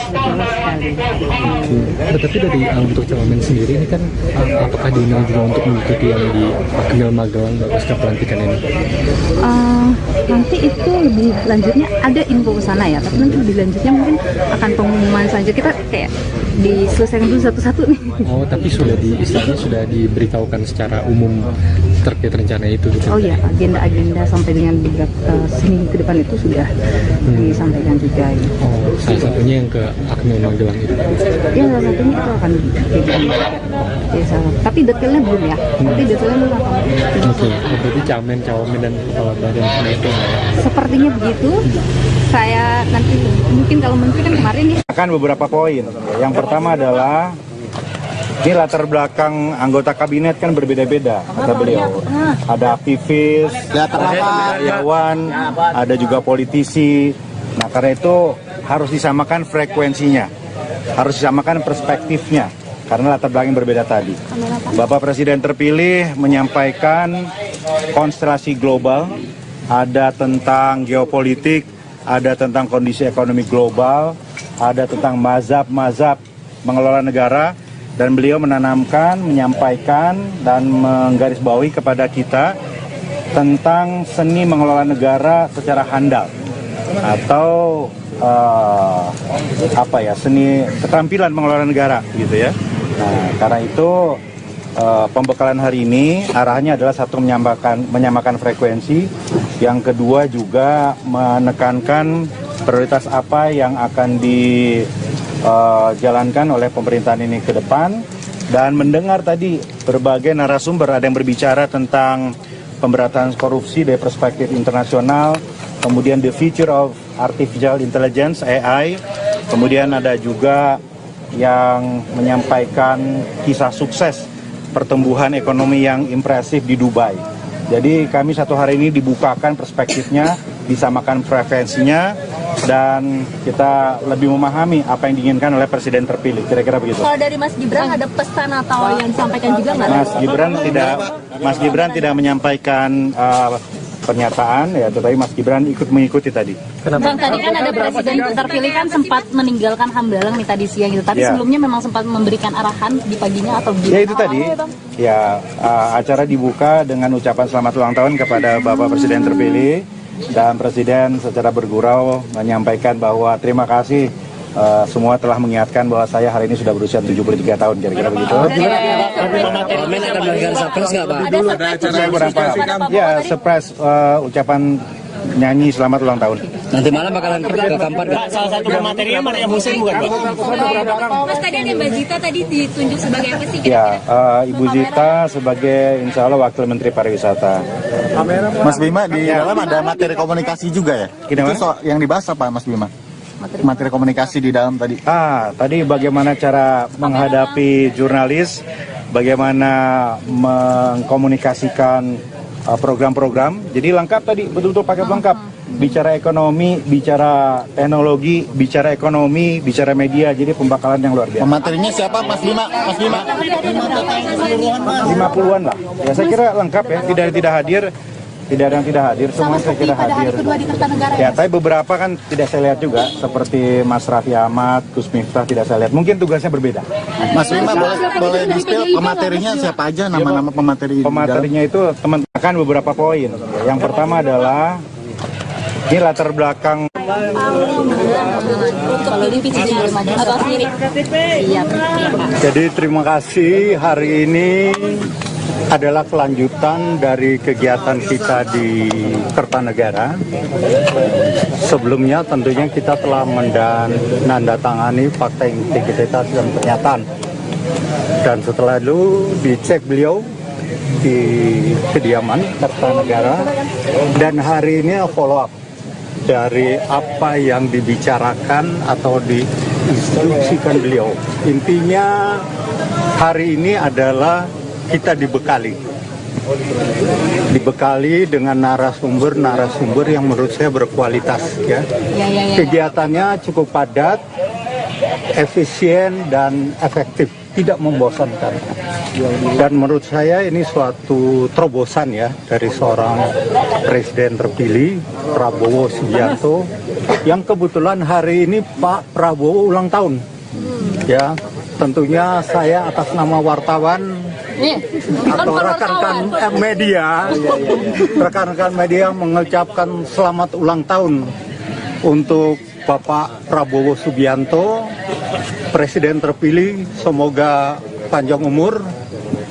Tapi dari untuk Cawapres sendiri ini kan apakah diundang juga untuk mengikuti yang di Akmil Magelang pasca pelantikan ini? Nanti itu lebih lanjutnya ada info ke sana ya, tapi nanti lebih lanjutnya mungkin akan pengumuman saja. Kita kayak diselesaikan dulu satu-satu nih. Oh, tapi istilahnya sudah diberitahukan secara umum terkait rencana itu gitu. Oh iya, agenda-agenda sampai dengan seminggu ke depan itu sudah disampaikan juga. Ya. Oh, salah satunya yang ke Akmil Magelang itu. Ya, salah satunya itu akan tapi detailnya belum ya. Tapi detailnya belum akan. Oke, berarti cawamen dan kepala badan itu. Sepertinya begitu. Saya nanti mungkin kalau menteri kan kemarin ya. Akan beberapa poin. Yang pertama adalah ini latar belakang anggota kabinet kan berbeda-beda, kata beliau. Ada aktivis, ada karyawan, ada juga politisi. Nah, karena itu harus disamakan frekuensinya, harus disamakan perspektifnya, karena latar belakang berbeda tadi. Bapak Presiden terpilih menyampaikan konstelasi global, ada tentang geopolitik, ada tentang kondisi ekonomi global, ada tentang mazhab-mazhab mengelola negara, dan beliau menyampaikan dan menggarisbawahi kepada kita tentang seni mengelola negara secara handal atau seni keterampilan mengelola negara gitu ya. Nah, karena itu pembekalan hari ini arahnya adalah satu menyamakan frekuensi, yang kedua juga menekankan prioritas apa yang akan dijalankan oleh pemerintahan ini ke depan, dan mendengar tadi berbagai narasumber, ada yang berbicara tentang pemberantasan korupsi dari perspektif internasional, kemudian the future of artificial intelligence AI, kemudian ada juga yang menyampaikan kisah sukses pertumbuhan ekonomi yang impresif di Dubai. Jadi kami satu hari ini dibukakan perspektifnya, disamakan frekuensinya, dan kita lebih memahami apa yang diinginkan oleh Presiden terpilih. Kira-kira begitu. Kalau dari Mas Gibran ada pesan atau yang disampaikan juga nggak? Mas Gibran tidak menyampaikan pernyataan, ya, tetapi Mas Gibran ikut mengikuti tadi. Bang, tadi kan ada Presiden terpilih kan sempat meninggalkan Hambalang nih tadi siang gitu. Tapi sebelumnya memang sempat memberikan arahan di paginya atau gimana? Ya itu tadi. Acara dibuka dengan ucapan selamat ulang tahun kepada Bapak Presiden terpilih, dan Presiden secara bergurau menyampaikan bahwa terima kasih semua telah mengingatkan bahwa saya hari ini sudah berusia 73 tahun, kira-kira begitu. Ya, surprise ucapan nyanyi selamat ulang tahun. Nanti malam bakalan ke Kampar. Salah satu materinya Maria Muslim bukan, Pak? Mas, tadi ada Mbak Zita tadi ditunjuk sebagai apa sih? Ya, Ibu Zita sebagai insya Allah Wakil Menteri Pariwisata. Mas Bima, di dalam ada materi komunikasi juga ya? Itu yang dibahas apa, Mas Bima? Materi komunikasi di dalam tadi. Tadi bagaimana cara menghadapi jurnalis, bagaimana mengkomunikasikan program-program. Jadi lengkap tadi, betul-betul paket lengkap. Bicara ekonomi, bicara teknologi, bicara ekonomi, bicara media. Jadi pembakalan yang luar biasa. Materinya siapa, Mas Bima? Mas Bima? 50-an lah. Ya, saya kira lengkap ya. Tidak hadir. Tidak ada yang tidak hadir, semua saya kira hadir. Ya, tapi beberapa kan tidak saya lihat juga, seperti Mas Raffi Ahmad, Gus Miftah tidak saya lihat. Mungkin tugasnya berbeda. Mas Bima, boleh di-spill pematerinya siapa aja, nama-nama pemateri? Pematerinya itu teman-teman beberapa poin. Yang pertama adalah ini latar belakang untuk pilih PCJ atau sendiri. Iya, Pak. Jadi terima kasih, hari ini adalah kelanjutan dari kegiatan kita di Kertanegara. Sebelumnya tentunya kita telah menandatangani fakta integritas dan pernyataan. Dan setelah itu dicek beliau di kediaman Kertanegara, dan hari ini follow up dari apa yang dibicarakan atau diinstruksikan beliau. Intinya hari ini adalah kita dibekali dengan narasumber yang menurut saya berkualitas ya. Kegiatannya cukup padat, efisien dan efektif, tidak membosankan. Dan menurut saya ini suatu terobosan ya dari seorang presiden terpilih Prabowo Subianto, yang kebetulan hari ini Pak Prabowo ulang tahun. Ya, tentunya saya atas nama wartawan atau rekan-rekan media mengucapkan selamat ulang tahun untuk Bapak Prabowo Subianto Presiden terpilih, semoga panjang umur,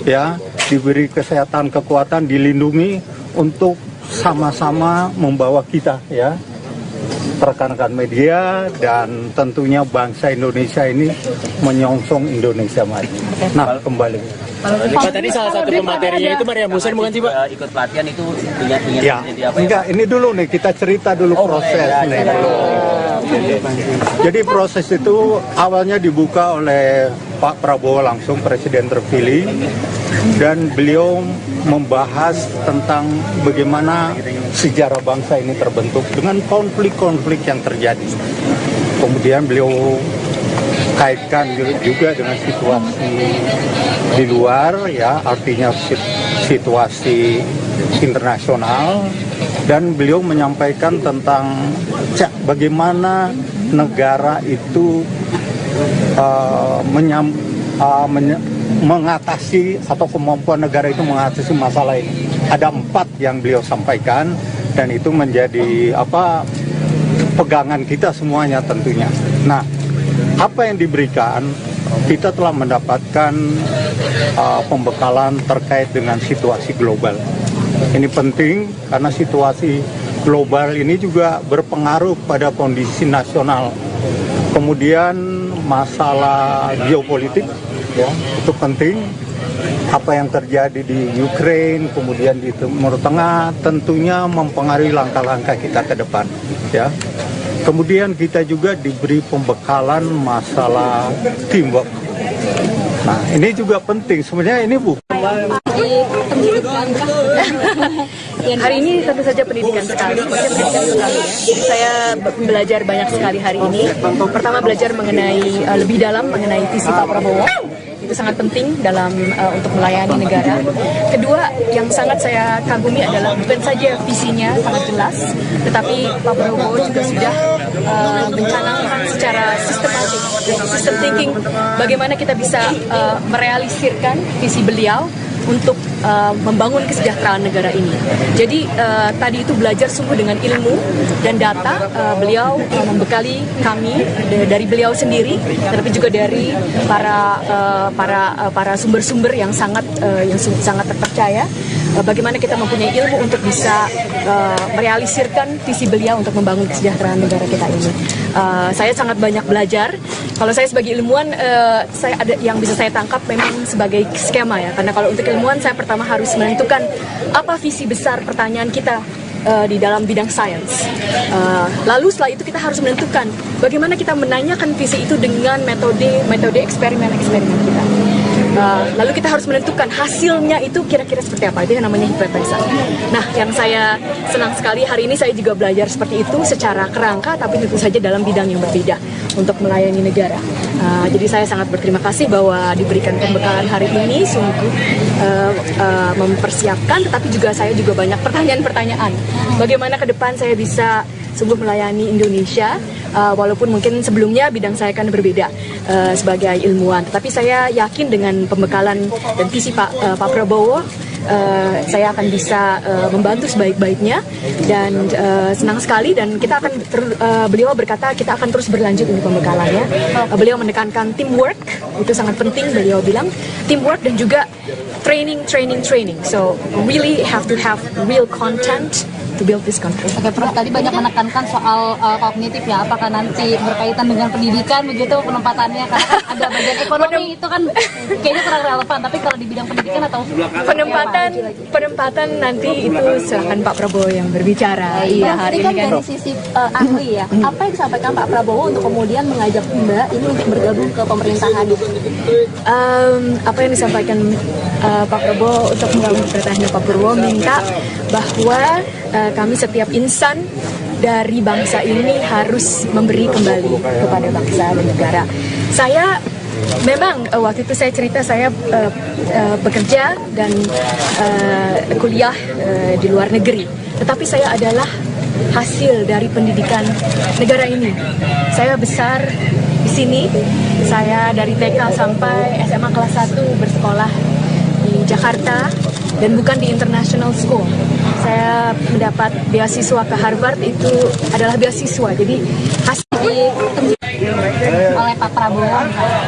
ya, diberi kesehatan, kekuatan, dilindungi untuk sama-sama membawa kita, ya, rekan-rekan media dan tentunya bangsa Indonesia ini menyongsong Indonesia maju. Nah, kembali. Pak, tadi salah satu pematerinya itu Maria Musen bukan sih, Pak? Ikut pelatihan itu ingin Ya, jadi apa? enggak, ini dulu nih, kita cerita dulu proses nih. Jadi proses itu awalnya dibuka oleh Pak Prabowo langsung, Presiden terpilih, dan beliau membahas tentang bagaimana sejarah bangsa ini terbentuk dengan konflik-konflik yang terjadi. Kemudian beliau kaitkan juga dengan situasi di luar, ya, artinya situasi internasional, dan beliau menyampaikan tentang bagaimana negara itu mengatasi atau kemampuan negara itu mengatasi masalah ini. Ada 4 yang beliau sampaikan dan itu menjadi pegangan kita semuanya tentunya. Nah, apa yang diberikan, kita telah mendapatkan pembekalan terkait dengan situasi global. Ini penting karena situasi global ini juga berpengaruh pada kondisi nasional. Kemudian masalah geopolitik, ya, itu penting. Apa yang terjadi di Ukraina, kemudian di Timur Tengah, tentunya mempengaruhi langkah-langkah kita ke depan, ya. Kemudian kita juga diberi pembekalan masalah teamwork. Nah, ini juga penting. Sebenarnya ini bukan hari ini tentu saja pendidikan sekali, ya. Jadi saya belajar banyak sekali hari ini. Pertama, belajar mengenai lebih dalam mengenai visi Pak Prabowo. Itu sangat penting dalam untuk melayani negara. Kedua, yang sangat saya kagumi adalah bukan saja visinya sangat jelas, tetapi Pak Prabowo juga sudah mencanangkan secara sistematik, system thinking, bagaimana kita bisa merealisirkan visi beliau untuk membangun kesejahteraan negara ini. Jadi tadi itu belajar sungguh dengan ilmu dan data. Beliau membekali kami dari beliau sendiri, tapi juga dari para sumber-sumber yang sangat terpercaya. Bagaimana kita mempunyai ilmu untuk bisa merealisirkan visi beliau untuk membangun kesejahteraan negara kita ini. Saya sangat banyak belajar. Kalau saya sebagai ilmuwan, saya ada yang bisa saya tangkap memang sebagai skema, ya. Karena kalau untuk ilmuwan, saya pertama harus menentukan apa visi besar pertanyaan kita di dalam bidang sains. Lalu setelah itu kita harus menentukan bagaimana kita menanyakan visi itu dengan metode eksperimen kita. Lalu kita harus menentukan hasilnya itu kira-kira seperti apa. Itu yang namanya hipotesa. Nah, yang saya senang sekali hari ini saya juga belajar seperti itu secara kerangka, tapi tentu saja dalam bidang yang berbeda untuk melayani negara. Jadi saya sangat berterima kasih bahwa diberikan pembekalan hari ini, sungguh mempersiapkan, tetapi juga saya juga banyak pertanyaan-pertanyaan. Bagaimana ke depan saya bisa sungguh melayani Indonesia, walaupun mungkin sebelumnya bidang saya kan berbeda sebagai ilmuwan. Tetapi saya yakin dengan pembekalan dan visi Pak Prabowo, saya akan bisa membantu sebaik-baiknya, dan senang sekali. Dan kita akan beliau berkata kita akan terus berlanjut ini pembekalannya. Beliau menekankan teamwork, itu sangat penting. Beliau bilang teamwork dan juga training. So really have to have real content to build this country. Oke, Prof, tadi banyak menekankan soal kognitif, ya, apakah nanti berkaitan dengan pendidikan begitu penempatannya, karena kan ada bagian ekonomi itu kan kayaknya kurang relevan, tapi kalau di bidang pendidikan atau penempatan nanti itu silahkan Pak Prabowo yang berbicara. Iya, hari ini kan dari sisi ahli, ya, apa yang disampaikan Pak Prabowo untuk kemudian mengajak Mbak ini untuk bergabung ke pemerintahan? Apa yang disampaikan Pak Prabowo untuk menggabung pemerintahan Pak Prabowo minta bahwa kami setiap insan dari bangsa ini harus memberi kembali kepada bangsa dan negara. Saya memang waktu itu saya cerita saya bekerja dan kuliah di luar negeri, tetapi saya adalah hasil dari pendidikan negara ini. Saya besar di sini, saya dari TK sampai SMA kelas 1 bersekolah di Jakarta dan bukan di international school. Saya mendapat beasiswa ke Harvard, itu adalah beasiswa. Jadi hasil oleh Pak Prabowo misalnya?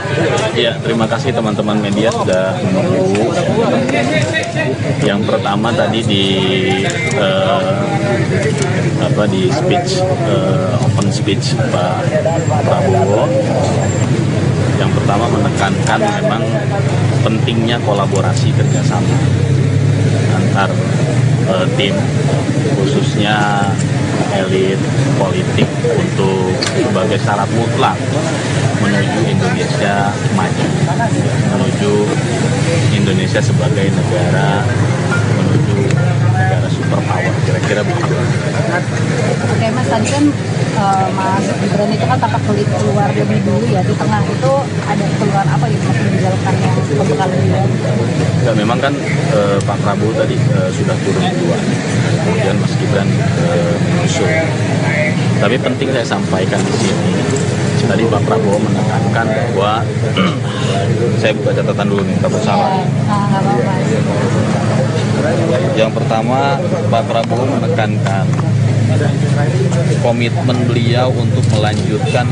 Ya, terima kasih teman-teman media sudah menunggu. Yang pertama tadi di speech open speech Pak Prabowo. Yang pertama menekankan memang pentingnya kolaborasi kerjasama antar tim, khususnya elit politik untuk sebagai syarat mutlak menuju Indonesia maju, menuju Indonesia sebagai negara, menuju negara superpower, kira-kira begitu. Oke Mas, tadi kan Mas Gibran itu kan tampak pelit keluar lebih dulu ya, di tengah itu ada keluar apa yang masih menjalankan yang pembekalan dia? Ya, memang kan Pak Prabowo tadi sudah turun duluan, kemudian Mas Gibran menyusul. Tapi penting saya sampaikan di sini, tadi Pak Prabowo menekankan bahwa saya buka catatan dulu nih, takut salah. Yang pertama, Pak Prabowo menekankan komitmen beliau untuk melanjutkan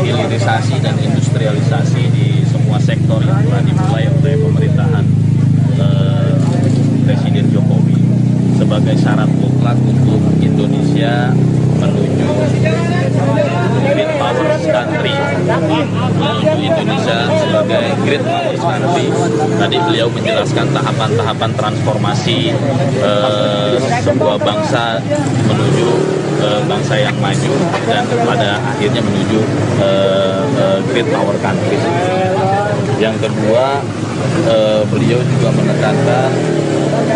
hilirisasi dan industrialisasi di semua sektor yang telah dimulai oleh pemerintahan Presiden Jokowi sebagai syarat mutlak untuk Indonesia menuju great powers country, menuju Indonesia sebagai great powers country. Tadi beliau menjelaskan tahapan-tahapan transformasi sebuah bangsa menuju bangsa yang maju dan pada akhirnya menuju great power country. Yang kedua, beliau juga menekankan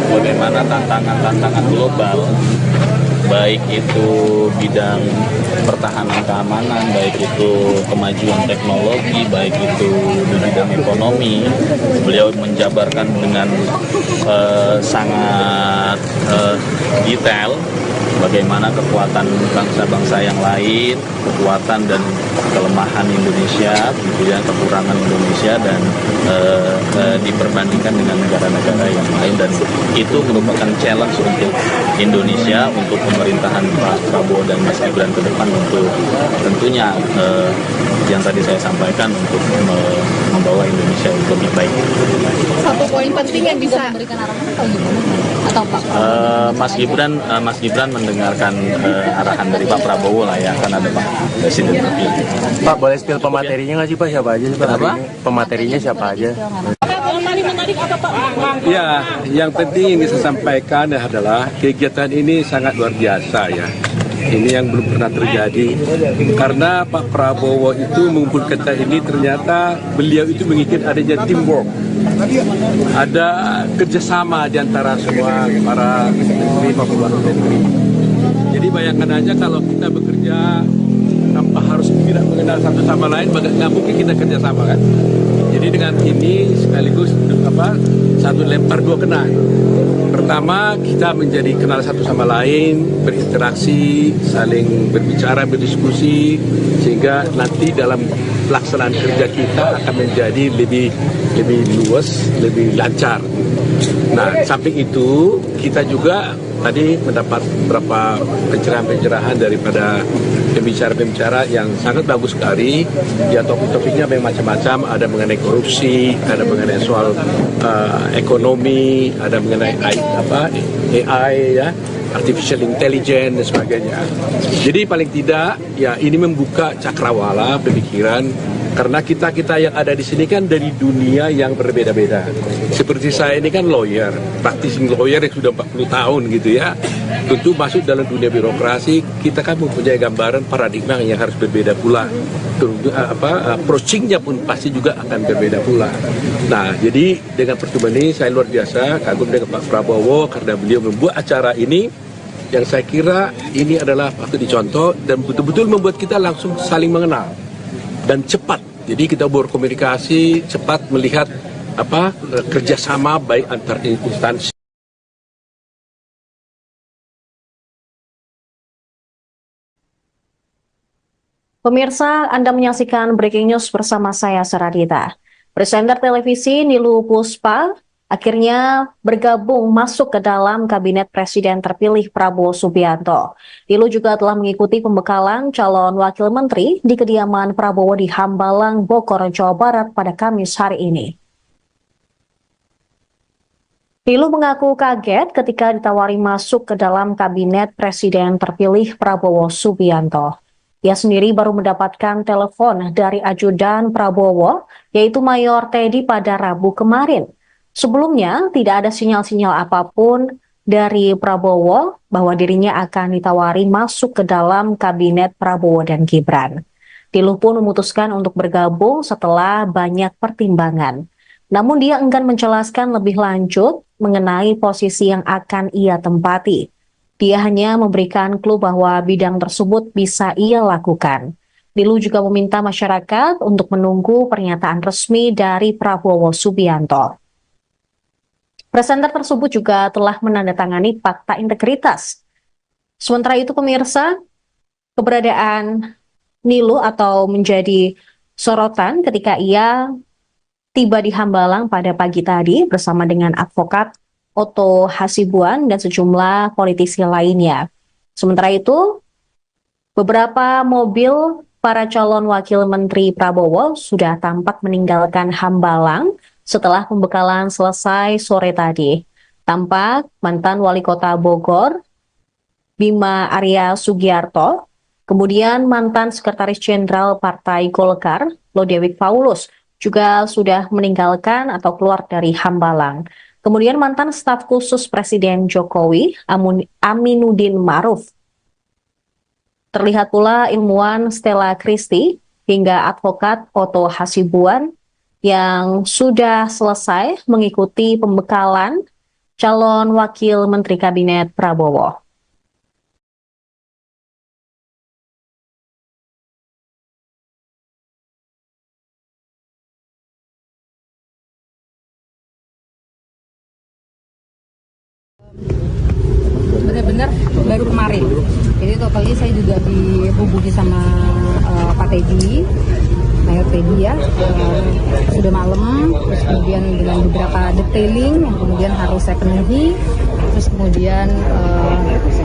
bagaimana tantangan-tantangan global, baik itu bidang pertahanan keamanan, baik itu kemajuan teknologi, baik itu di bidang ekonomi. Beliau menjabarkan dengan sangat detail bagaimana kekuatan bangsa-bangsa yang lain, kekuatan dan kelemahan Indonesia, kemudian kekurangan Indonesia dan diperbandingkan dengan negara-negara yang lain, dan itu merupakan challenge untuk Indonesia, untuk pemerintahan Pak Prabowo dan Mas Gibran ke depan untuk tentunya yang tadi saya sampaikan untuk membawa Indonesia lebih baik. Satu poin penting yang bisa memberikan arahan atau gimana? Atau Pak? Mas Gibran mendengarkan arahan dari Pak Prabowo lah ya, kan ada Pak Presiden terpilih. Pak, boleh spill pematerinya nggak sih Pak? Siapa aja sih Pak? Kenapa? Pematerinya siapa aja? Ya, yang penting yang bisa sampaikan adalah kegiatan ini sangat luar biasa ya. Ini yang belum pernah terjadi, karena Pak Prabowo itu mengumpulkan kita ini, ternyata beliau itu menginginkan adanya teamwork, ada kerjasama di antara semua para menteri, pembantu menteri. Jadi bayangkan aja kalau kita bekerja tanpa harus tidak mengenal satu sama lain, nggak mungkin kita kerjasama kan. Jadi dengan ini sekaligus satu lempar dua kena. Pertama, kita menjadi kenal satu sama lain, berinteraksi, saling berbicara, berdiskusi, sehingga nanti dalam pelaksanaan kerja kita akan menjadi lebih luas, lebih lancar. Nah, samping itu kita juga tadi mendapat beberapa pencerahan-pencerahan daripada pembicara-pembicara yang sangat bagus sekali. Ya, topik-topiknya memang macam-macam, ada mengenai korupsi, ada mengenai soal ekonomi, ada mengenai AI ya, artificial intelligence dan sebagainya. Jadi paling tidak ya ini membuka cakrawala pemikiran, karena kita yang ada di sini kan dari dunia yang berbeda-beda. Seperti saya ini kan lawyer, practicing lawyer yang sudah 40 tahun gitu ya. Tentu masuk dalam dunia birokrasi, kita kan mempunyai gambaran paradigma yang harus berbeda pula. Approaching-nya pun pasti juga akan berbeda pula. Nah, jadi dengan pertemuan ini saya luar biasa kagum dengan Pak Prabowo, karena beliau membuat acara ini yang saya kira ini adalah patut dicontoh dan betul-betul membuat kita langsung saling mengenal dan cepat. Jadi kita berkomunikasi cepat, melihat kerjasama baik antar instansi. Pemirsa, Anda menyaksikan Breaking News bersama saya, Saradita. Presenter televisi Nilu Puspa akhirnya bergabung masuk ke dalam Kabinet Presiden terpilih Prabowo Subianto. Niluh juga telah mengikuti pembekalan calon wakil menteri di kediaman Prabowo di Hambalang, Bogor, Jawa Barat pada Kamis hari ini. Niluh mengaku kaget ketika ditawari masuk ke dalam Kabinet Presiden terpilih Prabowo Subianto. Ia sendiri baru mendapatkan telepon dari ajudan Prabowo, yaitu Mayor Teddy pada Rabu kemarin. Sebelumnya, tidak ada sinyal-sinyal apapun dari Prabowo bahwa dirinya akan ditawari masuk ke dalam Kabinet Prabowo dan Gibran. Niluh pun memutuskan untuk bergabung setelah banyak pertimbangan. Namun dia enggan menjelaskan lebih lanjut mengenai posisi yang akan ia tempati. Dia hanya memberikan clue bahwa bidang tersebut bisa ia lakukan. Niluh juga meminta masyarakat untuk menunggu pernyataan resmi dari Prabowo Subianto. Presenter tersebut juga telah menandatangani fakta integritas. Sementara itu pemirsa, keberadaan Niluh atau menjadi sorotan ketika ia tiba di Hambalang pada pagi tadi bersama dengan advokat Otto Hasibuan dan sejumlah politisi lainnya. Sementara itu, beberapa mobil para calon wakil menteri Prabowo sudah tampak meninggalkan Hambalang setelah pembekalan selesai sore tadi. Tampak mantan wali kota Bogor, Bima Arya Sugiarto, kemudian mantan sekretaris jenderal Partai Golkar, Lodewijk Paulus, juga sudah meninggalkan atau keluar dari Hambalang. Kemudian mantan staf khusus Presiden Jokowi, Aminuddin Ma'ruf. Terlihat pula ilmuwan Stella Christie hingga advokat Otto Hasibuan yang sudah selesai mengikuti pembekalan calon wakil menteri kabinet Prabowo. Benar-benar baru kemarin. Jadi totalnya saya juga dihubungi sama Pak Teddy, Mayor Teddy ya, sudah malam, terus kemudian dengan beberapa detailing yang kemudian harus saya penuhi, terus kemudian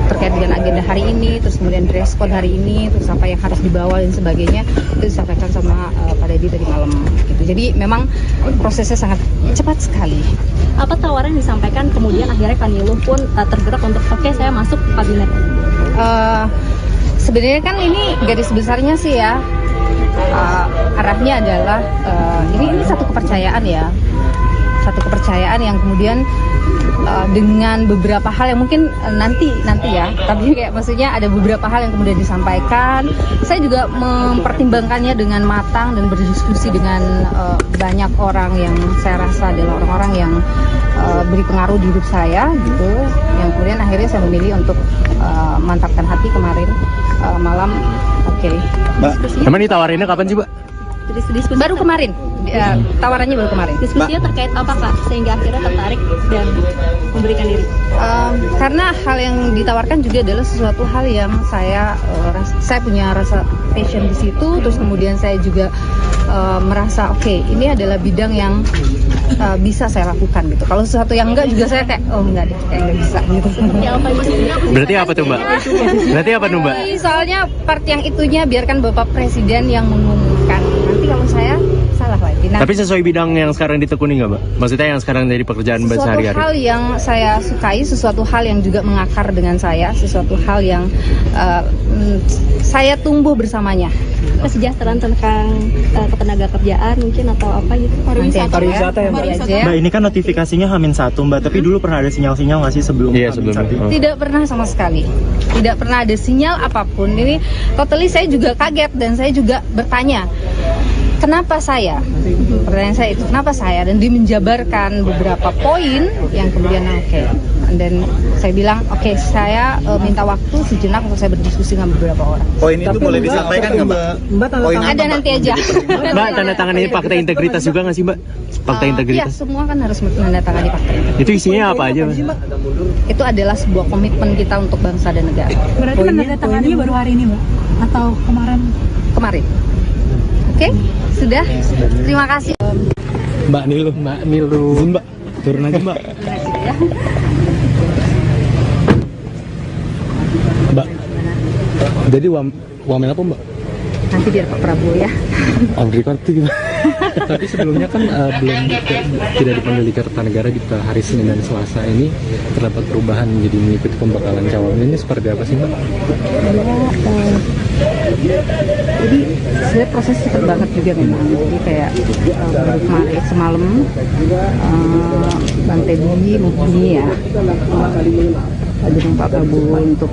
terkait dengan agenda hari ini, terus kemudian dress code hari ini, terus apa yang harus dibawa dan sebagainya, itu disampaikan sama Pak Teddy tadi malam. Gitu. Jadi memang prosesnya sangat cepat sekali. Apa tawaran yang disampaikan kemudian akhirnya Niluh pun tergerak untuk oke saya masuk kabinet? Sebenarnya kan ini garis besarnya sih ya, arahnya adalah ini satu kepercayaan ya, satu kepercayaan yang kemudian dengan beberapa hal yang mungkin nanti ya, tapi kayak maksudnya ada beberapa hal yang kemudian disampaikan. Saya juga mempertimbangkannya dengan matang dan berdiskusi dengan banyak orang yang saya rasa adalah orang-orang yang beri pengaruh di hidup saya gitu, yang kemudian akhirnya saya memilih untuk mantapkan hati kemarin malam. Oke. Mbak, emang ditawarinnya kapan sih, Mbak? Baru kemarin, tawarannya baru kemarin. Diskusinya terkait apa Kak, sehingga akhirnya tertarik dan memberikan diri? Karena hal yang ditawarkan juga adalah sesuatu hal yang saya punya rasa passion di situ, terus kemudian saya juga merasa oke, ini adalah bidang yang bisa saya lakukan gitu. Kalau sesuatu yang enggak juga saya kayak enggak deh, kayak enggak bisa gitu. Berarti apa tuh Mbak? Berarti apa tuh Mbak? Soalnya part yang itunya biarkan Bapak Presiden yang mengumumkan. Nanti kalau saya salah lagi. Nah, tapi sesuai bidang yang sekarang ditekuni nggak Mbak? Maksudnya yang sekarang jadi pekerjaan Mbak sehari-hari? Sesuatu hal yang saya sukai, sesuatu hal yang juga mengakar dengan saya, sesuatu hal yang saya tumbuh bersamanya. Kesejahteraan tentang ketenaga kerjaan mungkin atau apa gitu? Pariwisata ya Mbak? Mbak, ini kan notifikasinya H-1 Mbak, tapi dulu pernah ada sinyal-sinyal nggak sih sebelum H-1? Tidak pernah sama sekali. Tidak pernah ada sinyal apapun. Ini totally saya juga kaget dan saya juga bertanya, kenapa saya? Pertanyaan saya itu, kenapa saya? Dan dia menjabarkan beberapa poin yang kemudian oke. Dan saya bilang, oke, saya minta waktu sejenak untuk saya berdiskusi dengan beberapa orang. Poin itu boleh disampaikan nggak Mbak? Poin ada nanti aja. Mbak, tanda tangan ini fakta integritas juga nggak sih Mbak? Fakta integritas? Iya, semua kan harus menandatangani fakta integritas. Itu isinya apa aja Mbak? Itu adalah sebuah komitmen kita untuk bangsa dan negara. Berarti menandatanganinya baru hari ini Mbak? Atau kemarin? Kemarin. Oke, sudah. Terima kasih. Mbak Niluh. Turun aja Mbak. Mbak, jadi wamen apa Mbak? Nanti biar Pak Prabowo ya. On record itu gimana? Tapi sebelumnya kan tidak dipanggil di Kertanegara di hari Senin dan Selasa ini terdapat perubahan jadi mengikuti pembekalan cawamin ini seperti apa sih Mbak? Jadi sebenarnya proses cepat banget juga memang. Jadi kayak baru kemarin semalam Bang Teddy menghubungi ya dengan Pak Prabowo untuk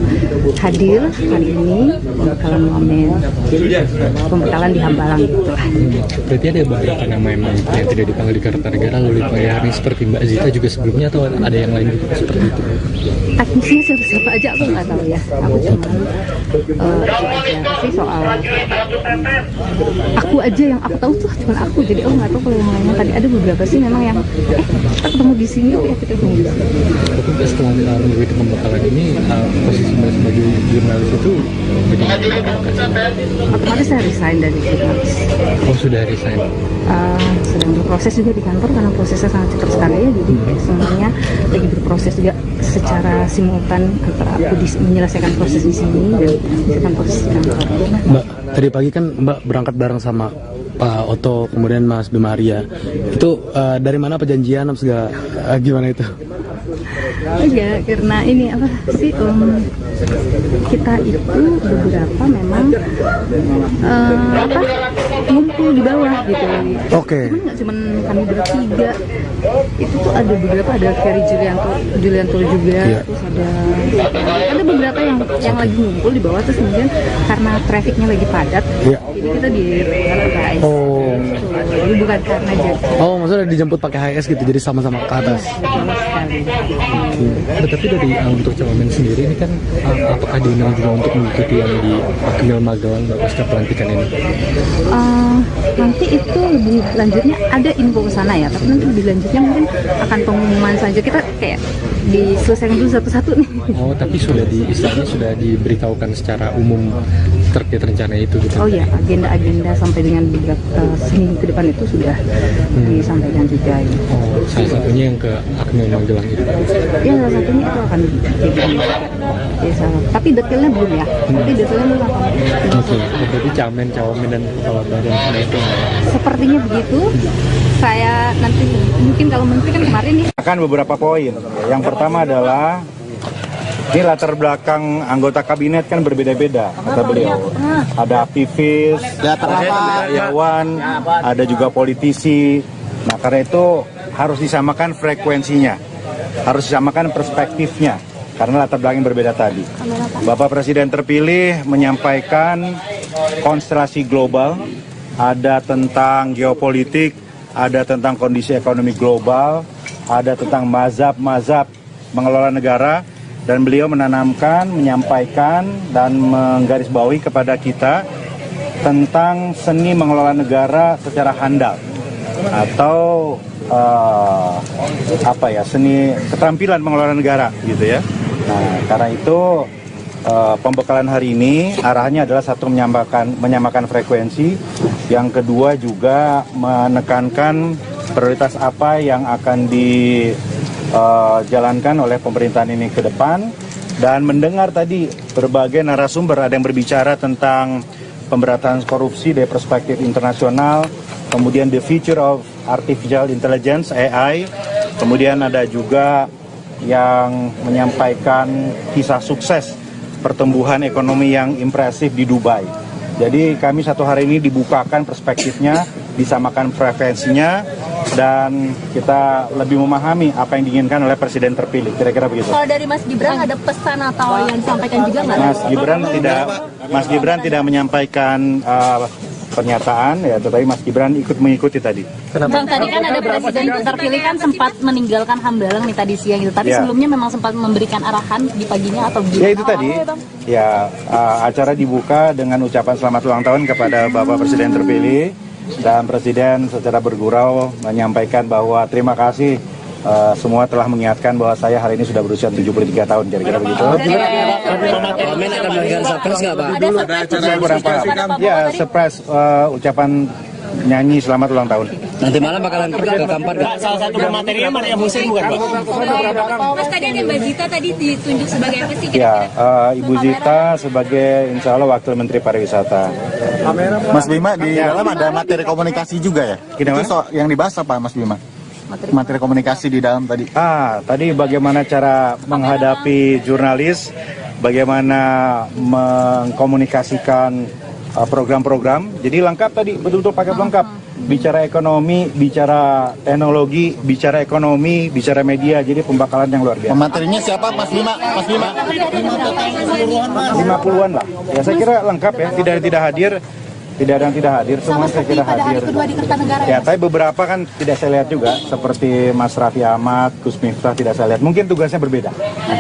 hadir hari ini pembekalan di Hambalang gitu lah. Berarti ada beberapa nama yang tidak dipanggil di Kertanegara lalu dipanggil hari ini seperti Mbak Zita juga sebelumnya atau ada yang lain juga seperti itu? Teknisnya siapa aja aku nggak tahu ya. Aku cuma sih soal aku aja yang aku tahu tuh cuma aku, jadi aku nggak tahu kalau yang lainnya. Tadi ada beberapa sih memang yang kita ketemu di sini ya kita ketemu di sini. Tapi setelah mengikuti pembekalan ini posisi Mbak sebagai jurnalis itu otomatis saya resign dari jurnalis. Oh sudah resign? Sedang berproses juga di kantor karena prosesnya sangat cepat sekali ya, jadi semuanya lagi berproses juga secara simultan antara aku menyelesaikan proses di sini dan menyelesaikan proses di kantor. Mbak, tadi pagi kan Mbak berangkat bareng sama Pak Oto, kemudian Mas Bima Arya. Itu dari mana perjanjian segala gimana itu? Enggak, karena ini apa sih kita itu beberapa memang ngumpul di bawah gitu. Oke. Cuman nggak cuman kami bertiga, itu tuh ada beberapa, ada Ferry Julianto juga, iya. Terus ada beberapa yang lagi ngumpul di bawah, terus kemudian karena trafiknya lagi padat, iya. Jadi kita di HIS. Oh. Jadi bukan karena jadi. Oh, maksudnya dijemput pakai HIS gitu, jadi sama-sama ke atas. Betul sekali. Tapi dari untuk cawamin sendiri ini kan apakah diundang juga untuk mengikuti yang di Akmil Magelang pasca pelantikan ini? Nanti itu lebih lanjutnya ada info ke sana ya, tapi nanti lebih lanjutnya mungkin akan pengumuman saja, kita kayak diselesaikan dulu satu-satu nih. Oh, tapi istilahnya sudah diberitahukan secara umum terkait rencana itu gitu? Oh ya, agenda-agenda sampai dengan beberapa seminggu ke depan itu sudah disampaikan juga. Ya. Oh, salah satunya yang ke Akmil Magelang itu? Ya, salah satunya itu akan jadi tapi detailnya belum ya. Tapi detailnya belum akan. Oke, berarti cawamin dan kepala badan itu. Sepertinya begitu. Saya nanti mungkin kalau menteri kan kemarin ya. Akan beberapa poin. Yang pertama adalah ini latar belakang anggota kabinet kan berbeda-beda, kata beliau. Ada aktivis, ada karyawan, ada juga politisi. Nah, karena itu harus disamakan frekuensinya, harus disamakan perspektifnya, karena latar belakang yang berbeda tadi. Bapak Presiden terpilih menyampaikan konstelasi global, ada tentang geopolitik, ada tentang kondisi ekonomi global, ada tentang mazhab-mazhab mengelola negara, dan beliau menanamkan, menyampaikan, dan menggarisbawahi kepada kita tentang seni mengelola negara secara handal atau seni keterampilan mengelola negara gitu ya. Nah, karena itu pembekalan hari ini arahnya adalah satu menyamakan frekuensi, yang kedua juga menekankan prioritas apa yang akan dijalankan oleh pemerintahan ini ke depan, dan mendengar tadi berbagai narasumber, ada yang berbicara tentang pemberantasan korupsi dari perspektif internasional, kemudian the future of artificial intelligence AI, kemudian ada juga yang menyampaikan kisah sukses pertumbuhan ekonomi yang impresif di Dubai. Jadi kami satu hari ini dibukakan perspektifnya, disamakan frekuensinya, dan kita lebih memahami apa yang diinginkan oleh Presiden terpilih. Kira-kira begitu. Kalau dari Mas Gibran ada pesan atau yang disampaikan juga nggak? Mas Gibran tidak menyampaikan pernyataan ya, tetapi Mas Gibran ikut mengikuti tadi. Bang, tadi kan ada Presiden terpilih kan sempat meninggalkan Hambalang nih tadi siang itu, tapi sebelumnya memang sempat memberikan arahan di paginya atau gimana? Ya itu tadi, acara dibuka dengan ucapan selamat ulang tahun kepada Bapak Presiden terpilih, dan Presiden secara bergurau menyampaikan bahwa terima kasih semua telah mengingatkan bahwa saya hari ini sudah berusia 73 tahun, kira-kira begitu. Ya, surprise ucapan nyanyi selamat ulang tahun. Nanti malam bakalan ke Kampar nggak? Salah satu pematerinya Maria Musin bukan Pak? Mas, tadi ada Mbak Zita tadi ditunjuk sebagai apa sih? Ya, Ibu Zita sebagai insya Allah Wakil Menteri Pariwisata. Mas Bima, di dalam ada materi komunikasi juga ya? Itu yang dibahas apa Mas Bima? Materi komunikasi di dalam tadi? Tadi bagaimana cara menghadapi jurnalis, bagaimana mengkomunikasikan program-program. Jadi lengkap tadi, betul-betul paket lengkap. Bicara ekonomi, bicara teknologi, bicara ekonomi, bicara media. Jadi pembakalan yang luar biasa. Materinya siapa Mas Bima? Mas Bima? 50-an lah. Ya saya kira lengkap ya, tidak hadir. Tidak ada yang tidak hadir, semua saya kira hadir. Ya, tapi beberapa kan tidak saya lihat juga, seperti Mas Raffi Ahmad, Gus Miftah tidak saya lihat. Mungkin tugasnya berbeda.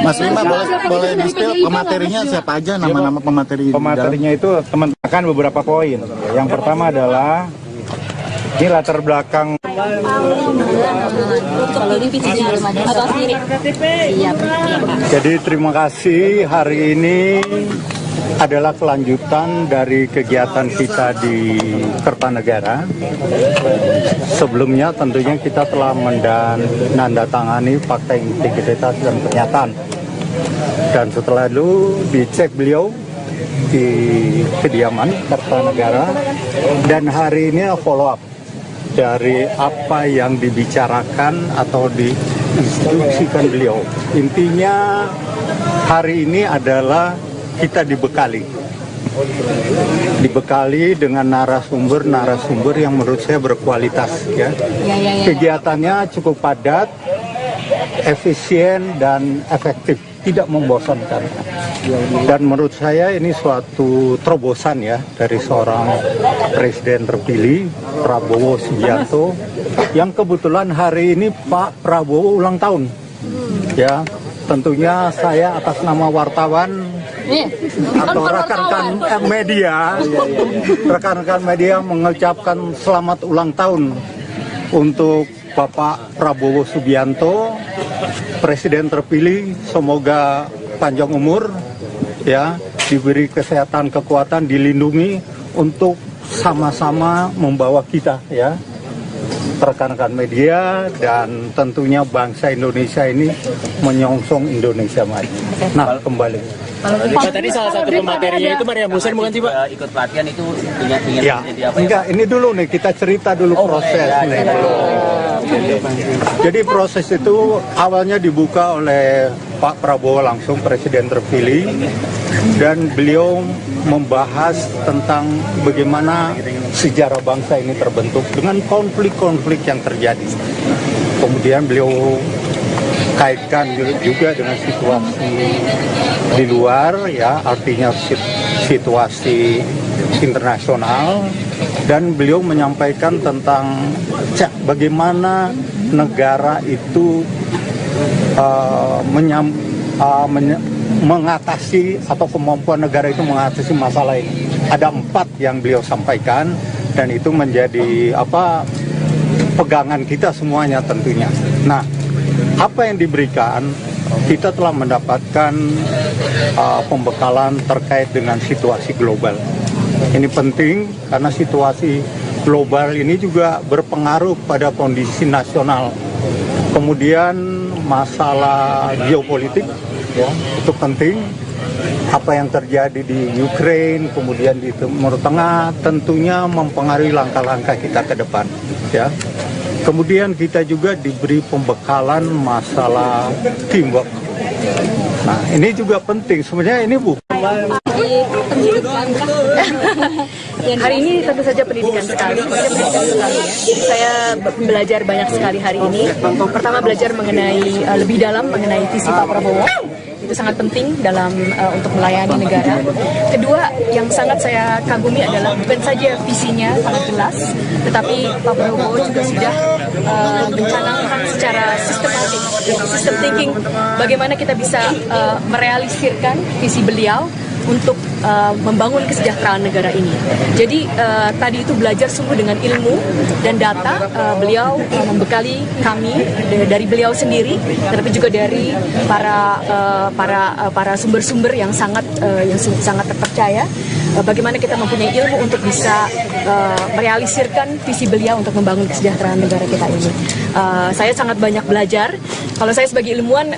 Mas Bima boleh di-spill pematerinya siapa aja, nama-nama pemateri? Pematerinya itu teman-teman beberapa poin. Yang pertama adalah ini latar belakang Jadi terima kasih, hari ini adalah kelanjutan dari kegiatan kita di Kertanegara. Sebelumnya tentunya kita telah menandatangani fakta integritas dan pernyataan. Dan setelah itu dicek beliau di kediaman Kertanegara, dan hari ini follow up dari apa yang dibicarakan atau diinstruksikan beliau. Intinya hari ini adalah kita dibekali dengan narasumber yang menurut saya berkualitas ya. Kegiatannya cukup padat, efisien dan efektif, tidak membosankan. Dan menurut saya ini suatu terobosan ya dari seorang presiden terpilih Prabowo Subianto, yang kebetulan hari ini Pak Prabowo ulang tahun. Ya, tentunya saya atas nama wartawan atau rekan-rekan media mengucapkan selamat ulang tahun untuk Bapak Prabowo Subianto, Presiden terpilih. Semoga panjang umur, ya, diberi kesehatan, kekuatan, dilindungi untuk sama-sama membawa kita, ya, rekan-rekan media dan tentunya bangsa Indonesia ini menyongsong Indonesia maju. Nah, kembali. Pak, tadi salah satu pematerinya itu Maria Musin bukan sih Pak? Ikut pelatihan itu ingin Ya, jadi apa? enggak, ini dulu nih kita cerita dulu proses nih. Jadi proses itu awalnya dibuka oleh Pak Prabowo langsung, Presiden terpilih, dan beliau membahas tentang bagaimana sejarah bangsa ini terbentuk dengan konflik-konflik yang terjadi. Kemudian beliau kaitkan juga dengan situasi di luar, ya, artinya situasi internasional, dan beliau menyampaikan tentang bagaimana negara itu mengatasi atau kemampuan negara itu mengatasi masalah ini. Ada 4 yang beliau sampaikan, dan itu menjadi pegangan kita semuanya tentunya. Nah, apa yang diberikan, kita telah mendapatkan pembekalan terkait dengan situasi global. Ini penting karena situasi global ini juga berpengaruh pada kondisi nasional. Kemudian masalah geopolitik, ya, itu penting. Apa yang terjadi di Ukraina, kemudian di Timur Tengah, tentunya mempengaruhi langkah-langkah kita ke depan, ya. Kemudian kita juga diberi pembekalan masalah teamwork. Nah, ini juga penting. Sebenarnya ini bukan. Hari ini tentu saja pendidikan sekali ya. Saya belajar banyak sekali hari ini. Pertama, belajar mengenai lebih dalam mengenai visi Pak Prabowo. Itu sangat penting dalam untuk melayani negara. Kedua, yang sangat saya kagumi adalah bukan saja visinya sangat jelas, tetapi Pak Prabowo juga sudah mencanangkan secara sistematik, system thinking, bagaimana kita bisa merealisirkan visi beliau untuk membangun kesejahteraan negara ini. Jadi tadi itu belajar sungguh dengan ilmu dan data. Beliau membekali kami dari beliau sendiri, tetapi juga dari para sumber-sumber yang sangat terpercaya. Bagaimana kita mempunyai ilmu untuk bisa merealisirkan visi beliau untuk membangun kesejahteraan negara kita ini. Saya sangat banyak belajar. Kalau saya sebagai ilmuwan,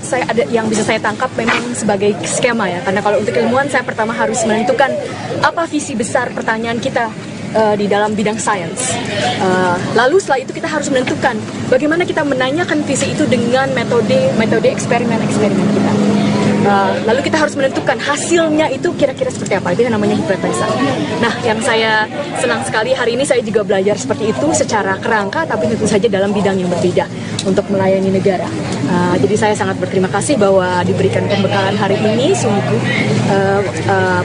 saya ada yang bisa saya tangkap memang sebagai skema ya. Karena kalau untuk ilmuwan, saya pertama harus menentukan apa visi besar pertanyaan kita di dalam bidang sains. Lalu setelah itu kita harus menentukan bagaimana kita menanyakan visi itu dengan metode eksperimen kita. Lalu kita harus menentukan hasilnya itu kira-kira seperti apa. Itu yang namanya hipotesa. Nah, yang saya senang sekali hari ini saya juga belajar seperti itu secara kerangka, tapi tentu saja dalam bidang yang berbeda untuk melayani negara. Jadi saya sangat berterima kasih bahwa diberikan pembekalan hari ini, sungguh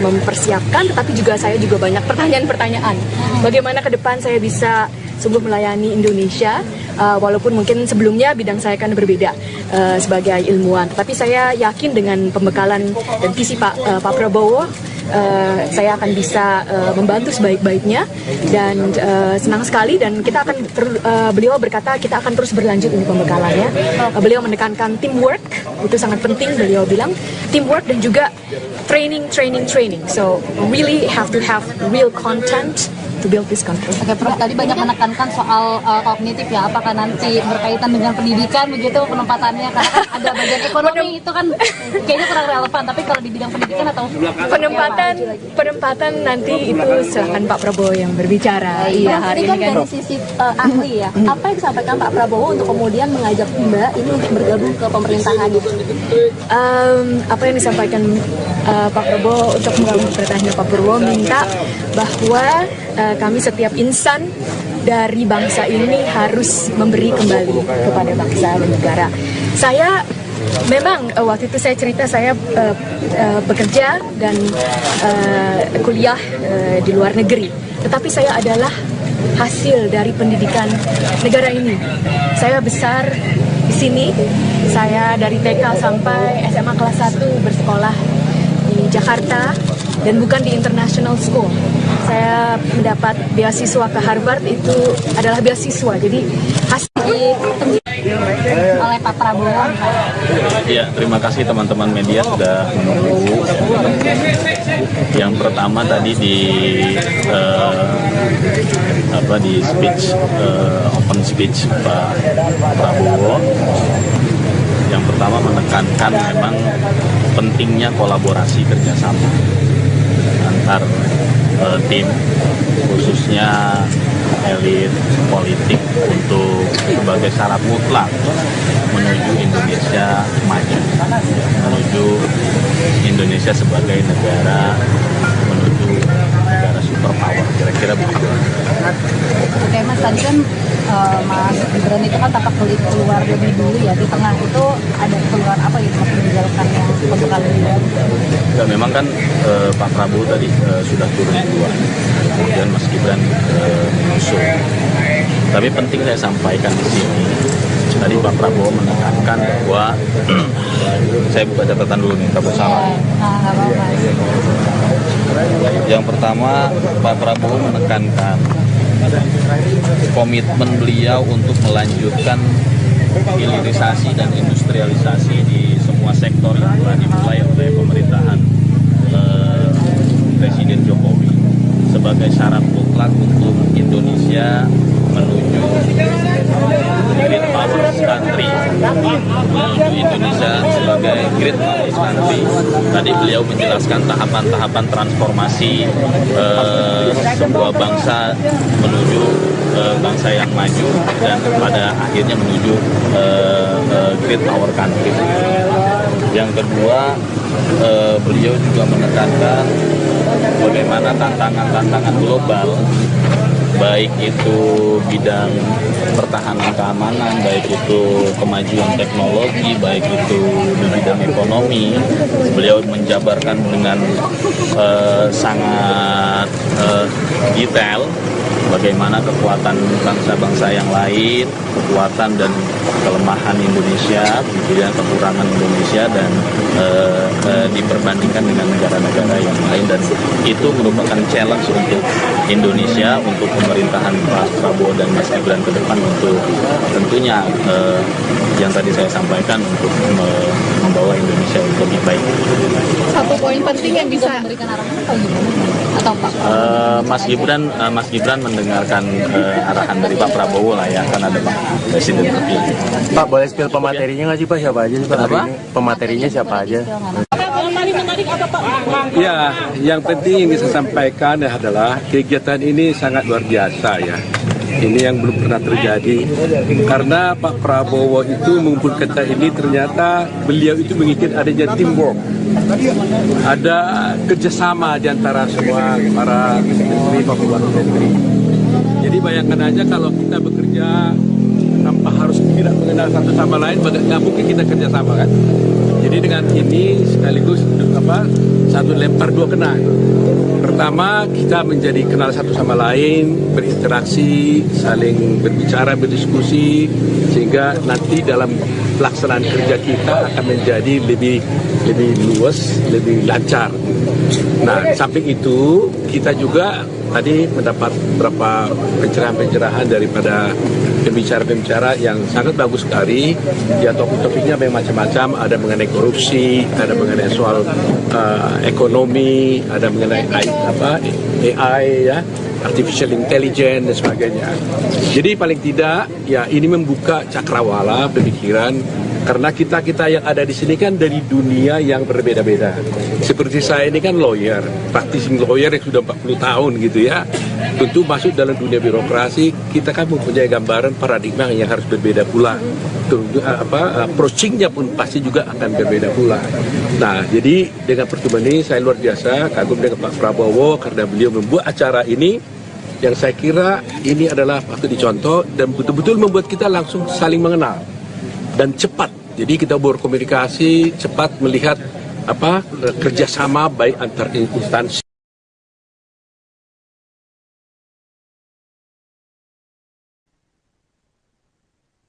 mempersiapkan, tetapi juga saya juga banyak pertanyaan-pertanyaan. Bagaimana ke depan saya bisa sungguh melayani Indonesia, walaupun mungkin sebelumnya bidang saya kan berbeda sebagai ilmuwan. Tapi saya yakin dengan pembekalan dan visi Pak Prabowo, saya akan bisa membantu sebaik-baiknya, dan senang sekali. Dan kita akan beliau berkata kita akan terus berlanjut ini pembekalannya. Beliau menekankan teamwork, itu sangat penting. Beliau bilang teamwork dan juga training. So really have to have real content to build this country. Oke, Prof, tadi banyak menekankan soal kognitif ya, apakah nanti berkaitan dengan pendidikan begitu penempatannya, karena kan ada bagian ekonomi itu kan kayaknya kurang relevan, tapi kalau di bidang pendidikan atau penempatan nanti itu silakan Pak Prabowo yang berbicara. Iya, hari ini kan dari sisi ahli ya, apa yang disampaikan Pak Prabowo untuk kemudian mengajak Mbak ini untuk bergabung ke pemerintahan? Apa yang disampaikan Pak Prabowo untuk menggabung pemerintahannya? Pak Prabowo minta bahwa kami setiap insan dari bangsa ini harus memberi kembali kepada bangsa dan negara. Saya memang waktu itu saya cerita saya bekerja dan kuliah di luar negeri, tetapi saya adalah hasil dari pendidikan negara ini. Saya besar di sini, saya dari TK sampai SMA kelas 1 bersekolah di Jakarta dan bukan di international school. Saya mendapat beasiswa ke Harvard, itu adalah beasiswa. Jadi hasil oleh Pak Prabowo. Ya, terima kasih teman-teman media sudah menunggu. Yang pertama tadi di speech open speech Pak Prabowo. Yang pertama menekankan memang pentingnya kolaborasi kerjasama antar tim, khususnya elit politik, untuk sebagai syarat mutlak menuju Indonesia maju, menuju Indonesia sebagai negara, menuju negara superpower, kira-kira begitu. Oke Mas, tadi kan Mas Gibran itu kan tampak keluar lebih dulu ya, di tengah itu ada keluar apa gitu Mas menjalankan yang pembekalan ini? Ya, memang kan Pak Prabowo tadi sudah turun duluan, kemudian Mas Gibran menyusul. Tapi penting saya sampaikan di sini, tadi Pak Prabowo menekankan bahwa saya buka catatan dulu nih, takut salah. Yang pertama, Pak Prabowo menekankan komitmen beliau untuk melanjutkan hilirisasi dan industrialisasi di semua sektor yang telah dimulai oleh pemerintahan Presiden Jokowi sebagai syarat mutlak untuk Indonesia menuju Great Power Country, menuju Indonesia sebagai Great Power Country. Tadi beliau menjelaskan tahapan-tahapan transformasi sebuah bangsa menuju bangsa yang maju dan pada akhirnya menuju Great Power Country. Yang kedua, beliau juga menekankan bagaimana tantangan-tantangan global baik itu bidang pertahanan keamanan, baik itu kemajuan teknologi, baik itu di bidang ekonomi. Beliau menjabarkan dengan sangat detail bagaimana kekuatan bangsa-bangsa yang lain, kekuatan dan kelemahan Indonesia, kemudian kekurangan Indonesia, dan diperbandingkan dengan negara-negara yang lain, dan itu merupakan challenge untuk Indonesia, untuk pemerintahan Pak Prabowo dan Mas Gibran ke depan, untuk tentunya yang tadi saya sampaikan, untuk membawa Indonesia lebih baik. Satu poin penting yang bisa memberikan arahan apa gimana? Atau Pak? Mas Gibran mendengarkan arahan dari Pak Prabowo lah ya, kan ada Pak Presiden terpilih. Pak, boleh spill pematerinya nggak sih Pak? Siapa aja sih Pak? Hari ini? Pematerinya siapa aja? Ya, yang penting yang bisa sampaikan adalah kegiatan ini sangat luar biasa ya. Ini yang belum pernah terjadi, karena Pak Prabowo itu mengumpulkan kita ini, ternyata beliau itu menginginkan adanya teamwork, ada kerjasama di antara semua para menteri, pembuat menteri. Jadi bayangkan aja kalau kita bekerja tanpa harus tidak mengenal satu sama lain, nggak mungkin kita kerjasama kan. Jadi dengan ini sekaligus satu lempar dua kena. Pertama, kita menjadi kenal satu sama lain, berinteraksi, saling berbicara, berdiskusi, sehingga nanti dalam pelaksanaan kerja kita akan menjadi lebih luas, lebih lancar. Nah, samping itu kita juga tadi mendapat beberapa pencerahan-pencerahan daripada pembicara-pembicara yang sangat bagus sekali. Ya, topik-topiknya macam-macam, ada mengenai korupsi, ada mengenai soal ekonomi, ada mengenai AI ya, artificial intelligence dan sebagainya. Jadi paling tidak ya ini membuka cakrawala pemikiran, karena kita yang ada di sini kan dari dunia yang berbeda-beda. Seperti saya ini kan lawyer, practicing lawyer yang sudah 40 tahun gitu ya. Tentu masuk dalam dunia birokrasi, kita kan mempunyai gambaran paradigma yang harus berbeda pula. Approaching-nya pun pasti juga akan berbeda pula. Nah, jadi dengan pertemuan ini saya luar biasa kagum dengan Pak Prabowo, karena beliau membuat acara ini yang saya kira ini adalah patut dicontoh dan betul-betul membuat kita langsung saling mengenal dan cepat. Jadi kita berkomunikasi cepat, melihat kerjasama baik antar instansi.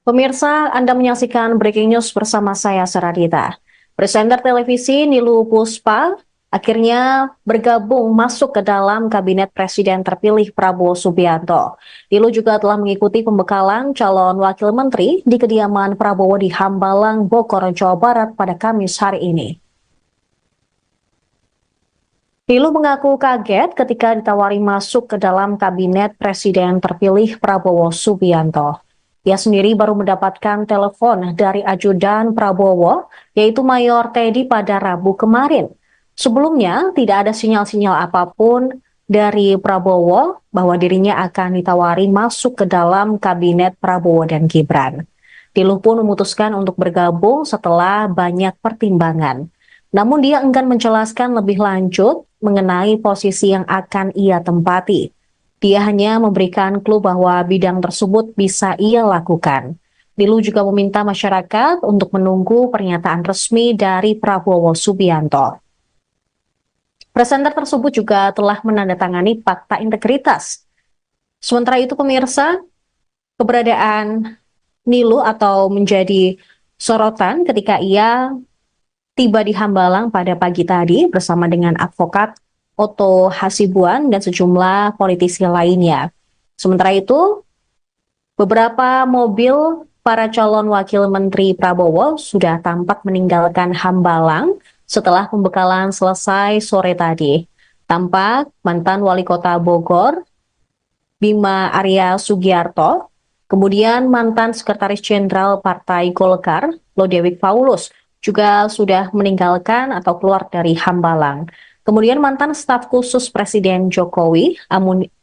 Pemirsa, Anda menyaksikan Breaking News bersama saya, Saradita. Presenter televisi Nilu Puspa akhirnya bergabung masuk ke dalam Kabinet Presiden terpilih Prabowo Subianto. Nilu juga telah mengikuti pembekalan calon wakil menteri di kediaman Prabowo di Hambalang, Bogor, Jawa Barat pada Kamis hari ini. Nilu mengaku kaget ketika ditawari masuk ke dalam Kabinet Presiden terpilih Prabowo Subianto. Ia sendiri baru mendapatkan telepon dari ajudan Prabowo, yaitu Mayor Teddy pada Rabu kemarin. Sebelumnya, tidak ada sinyal-sinyal apapun dari Prabowo bahwa dirinya akan ditawari masuk ke dalam Kabinet Prabowo dan Gibran. Nilu pun memutuskan untuk bergabung setelah banyak pertimbangan. Namun dia enggan menjelaskan lebih lanjut mengenai posisi yang akan ia tempati. Dia hanya memberikan clue bahwa bidang tersebut bisa ia lakukan. Nilu juga meminta masyarakat untuk menunggu pernyataan resmi dari Prabowo Subianto. Presenter tersebut juga telah menandatangani fakta integritas. Sementara itu pemirsa, keberadaan Nilu atau menjadi sorotan ketika ia tiba di Hambalang pada pagi tadi bersama dengan advokat Oto Hasibuan dan sejumlah politisi lainnya. Sementara itu, beberapa mobil para calon wakil menteri Prabowo sudah tampak meninggalkan Hambalang setelah pembekalan selesai sore tadi. Tampak mantan wali kota Bogor, Bima Arya Sugiarto, kemudian mantan sekretaris jenderal Partai Golkar, Lodewijk Paulus, juga sudah meninggalkan atau keluar dari Hambalang. Kemudian mantan staf khusus Presiden Jokowi,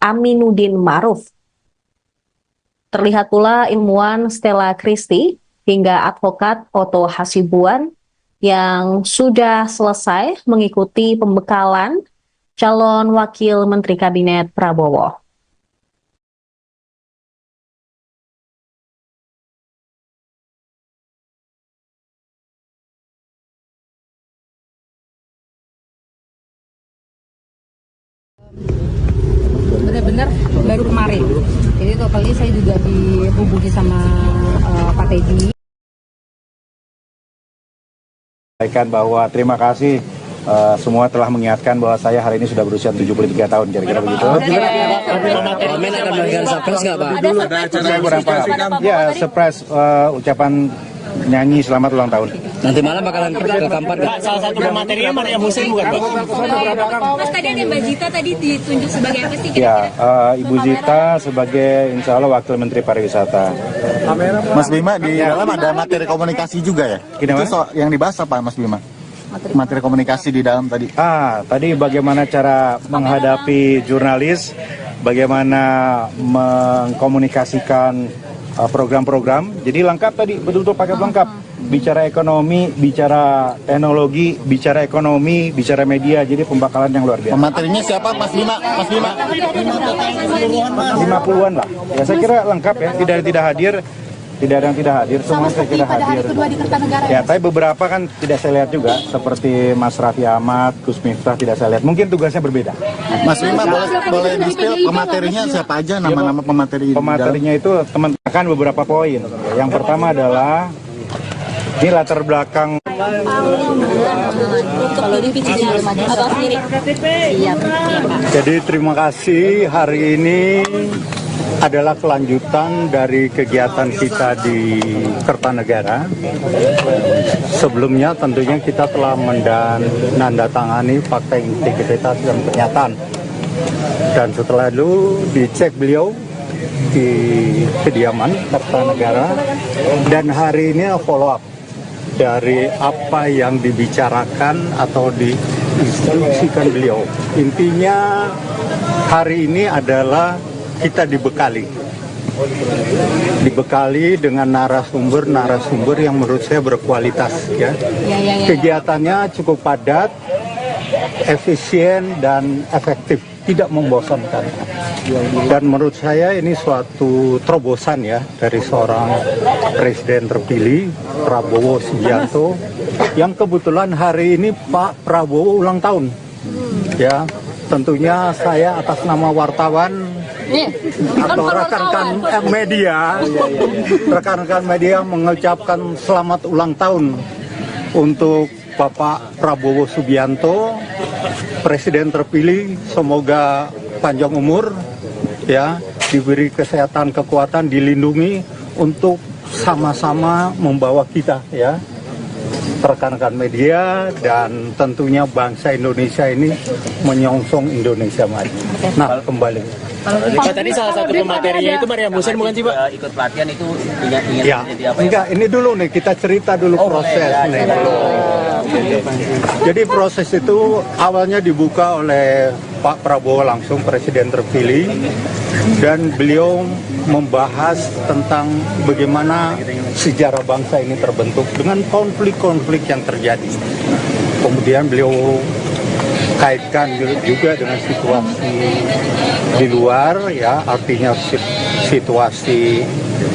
Aminuddin Ma'ruf. Terlihat pula ilmuwan Stella Christie hingga advokat Oto Hasibuan yang sudah selesai mengikuti pembekalan calon wakil menteri kabinet Prabowo. Benar-benar baru kemarin. Jadi totally saya juga dihubungi sama Pak Teddy. Sampaikan bahwa terima kasih semua telah mengingatkan bahwa saya hari ini sudah berusia 73 tahun, kira-kira begitu. Wamen akan melakukan surprise nggak Pak? Saya kurang paham. Ya, surprise ucapan nyanyi selamat ulang tahun. Nanti malam bakalan ke Kampar nggak? Salah satu pematerinya Maria Musin bukan Pak? Mas, tadi ada Mbak Zita tadi ditunjuk sebagai apa sih? Ya, Ibu Zita sebagai insya Allah Wakil Menteri Pariwisata. Mas Bima, di dalam ada materi komunikasi juga ya? Itu yang dibahas apa Mas Bima? Materi komunikasi di dalam tadi? Tadi bagaimana cara menghadapi jurnalis, bagaimana mengkomunikasikan program-program. Jadi lengkap tadi, betul-betul paket lengkap. Bicara ekonomi, bicara teknologi, bicara ekonomi, bicara media. Jadi pembakalan yang luar biasa. Materinya siapa Mas Bima? Mas Bima? 50-an lah. Ya saya kira lengkap ya, tidak hadir. Tidak ada yang tidak hadir, semua saya kira hadir. Ya, tapi beberapa kan tidak saya lihat juga, seperti Mas Raffi Ahmad, Gus Miftah tidak saya lihat. Mungkin tugasnya berbeda. Mas Bima, boleh di-spill pematerinya siapa aja, nama-nama pemateri? Pematerinya itu teman-teman beberapa poin. Yang pertama adalah ini latar belakang. Jadi terima kasih, hari ini adalah kelanjutan dari kegiatan kita di Kertanegara. Sebelumnya tentunya kita telah menandatangani fakta integritas dan pernyataan. Dan setelah itu dicek beliau di kediaman Kertanegara, dan hari ini follow up dari apa yang dibicarakan atau diinstruksikan beliau. Intinya hari ini adalah kita dibekali dengan narasumber yang menurut saya berkualitas ya. Kegiatannya cukup padat, efisien dan efektif, tidak membosankan. Dan menurut saya ini suatu terobosan ya dari seorang presiden terpilih Prabowo Subianto, yang kebetulan hari ini Pak Prabowo ulang tahun. Ya, tentunya saya atas nama wartawan atau rekan-rekan media mengucapkan selamat ulang tahun untuk Bapak Prabowo Subianto, Presiden terpilih. Semoga panjang umur, ya, diberi kesehatan, kekuatan, dilindungi untuk sama-sama membawa kita, ya, rekan-rekan media dan tentunya bangsa Indonesia ini menyongsong Indonesia maju. Nah, kembali. Pak, tadi salah satu pematerinya itu Maria Musin bukan sih Pak? Ikut pelatihan itu ingin Ya, jadi apa? enggak, ini dulu nih kita cerita dulu proses nih. Jadi proses itu awalnya dibuka oleh Pak Prabowo langsung, Presiden terpilih, dan beliau membahas tentang bagaimana sejarah bangsa ini terbentuk dengan konflik-konflik yang terjadi. Kemudian beliau kaitkan juga dengan situasi di luar, ya, artinya situasi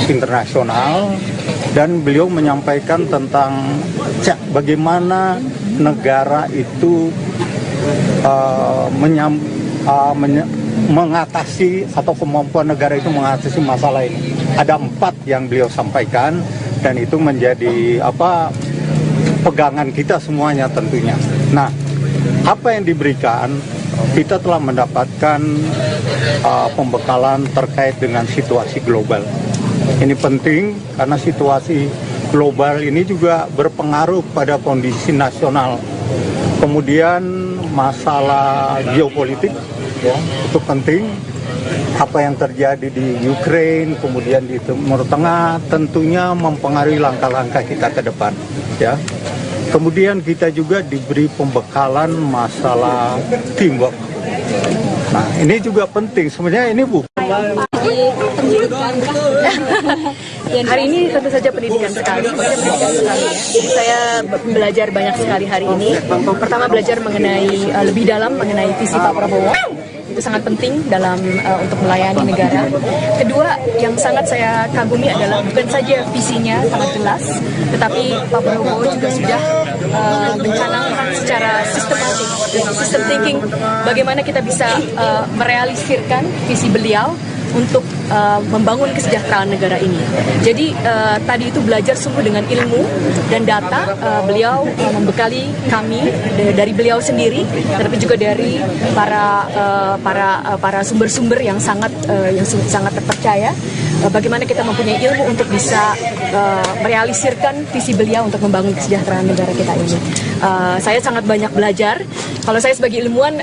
internasional, dan beliau menyampaikan tentang bagaimana negara itu mengatasi atau kemampuan negara itu mengatasi masalah ini. Ada 4 yang beliau sampaikan, dan itu menjadi pegangan kita semuanya tentunya. Nah, apa yang diberikan, kita telah mendapatkan pembekalan terkait dengan situasi global. Ini penting karena situasi global ini juga berpengaruh pada kondisi nasional. Kemudian masalah geopolitik, ya, itu penting. Apa yang terjadi di Ukraina, kemudian di Timur Tengah, tentunya mempengaruhi langkah-langkah kita ke depan, ya. Kemudian kita juga diberi pembekalan masalah teamwork. Nah, ini juga penting. Sebenarnya ini bukan Hari ini tentu saja pendidikan sekali, ya. Jadi saya belajar banyak sekali hari ini. Pertama, belajar mengenai lebih dalam mengenai visi Pak Prabowo. itu sangat penting dalam untuk melayani negara. Kedua, yang sangat saya kagumi adalah bukan saja visinya sangat jelas, tetapi Pak Prabowo juga sudah mencanangkan secara sistematik, system thinking, bagaimana kita bisa merealisirkan visi beliau untuk membangun kesejahteraan negara ini. Jadi tadi itu belajar sungguh dengan ilmu dan data. Beliau membekali kami dari beliau sendiri, tapi juga dari para sumber-sumber yang sangat terpercaya. Bagaimana kita mempunyai ilmu untuk bisa merealisirkan visi beliau untuk membangun kesejahteraan negara kita ini. Saya sangat banyak belajar. Kalau saya sebagai ilmuwan,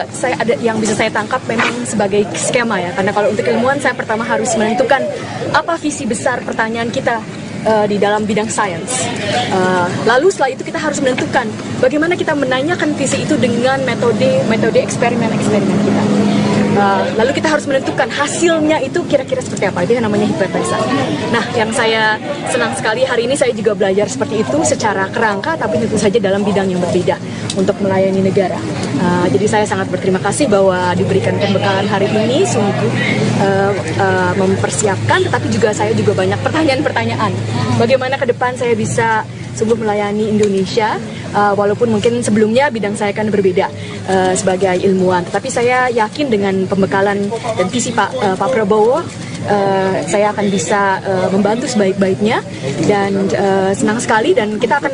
saya ada yang bisa saya tangkap memang sebagai skema ya. Karena kalau untuk ilmuwan, saya pertama harus menentukan apa visi besar pertanyaan kita di dalam bidang sains. Lalu setelah itu kita harus menentukan bagaimana kita menanyakan visi itu dengan metode eksperimen kita. Lalu kita harus menentukan hasilnya itu kira-kira seperti apa. Itu yang namanya hipotesa. Nah, yang saya senang sekali hari ini saya juga belajar seperti itu secara kerangka, tapi tentu saja dalam bidang yang berbeda untuk melayani negara. Jadi saya sangat berterima kasih bahwa diberikan pembekalan hari ini, sungguh mempersiapkan, tetapi juga saya juga banyak pertanyaan-pertanyaan. Bagaimana ke depan saya bisa sungguh melayani Indonesia, walaupun mungkin sebelumnya bidang saya kan berbeda sebagai ilmuwan, tetapi saya yakin dengan pembekalan dan visi Pak Prabowo, saya akan bisa membantu sebaik-baiknya, dan senang sekali. Dan kita akan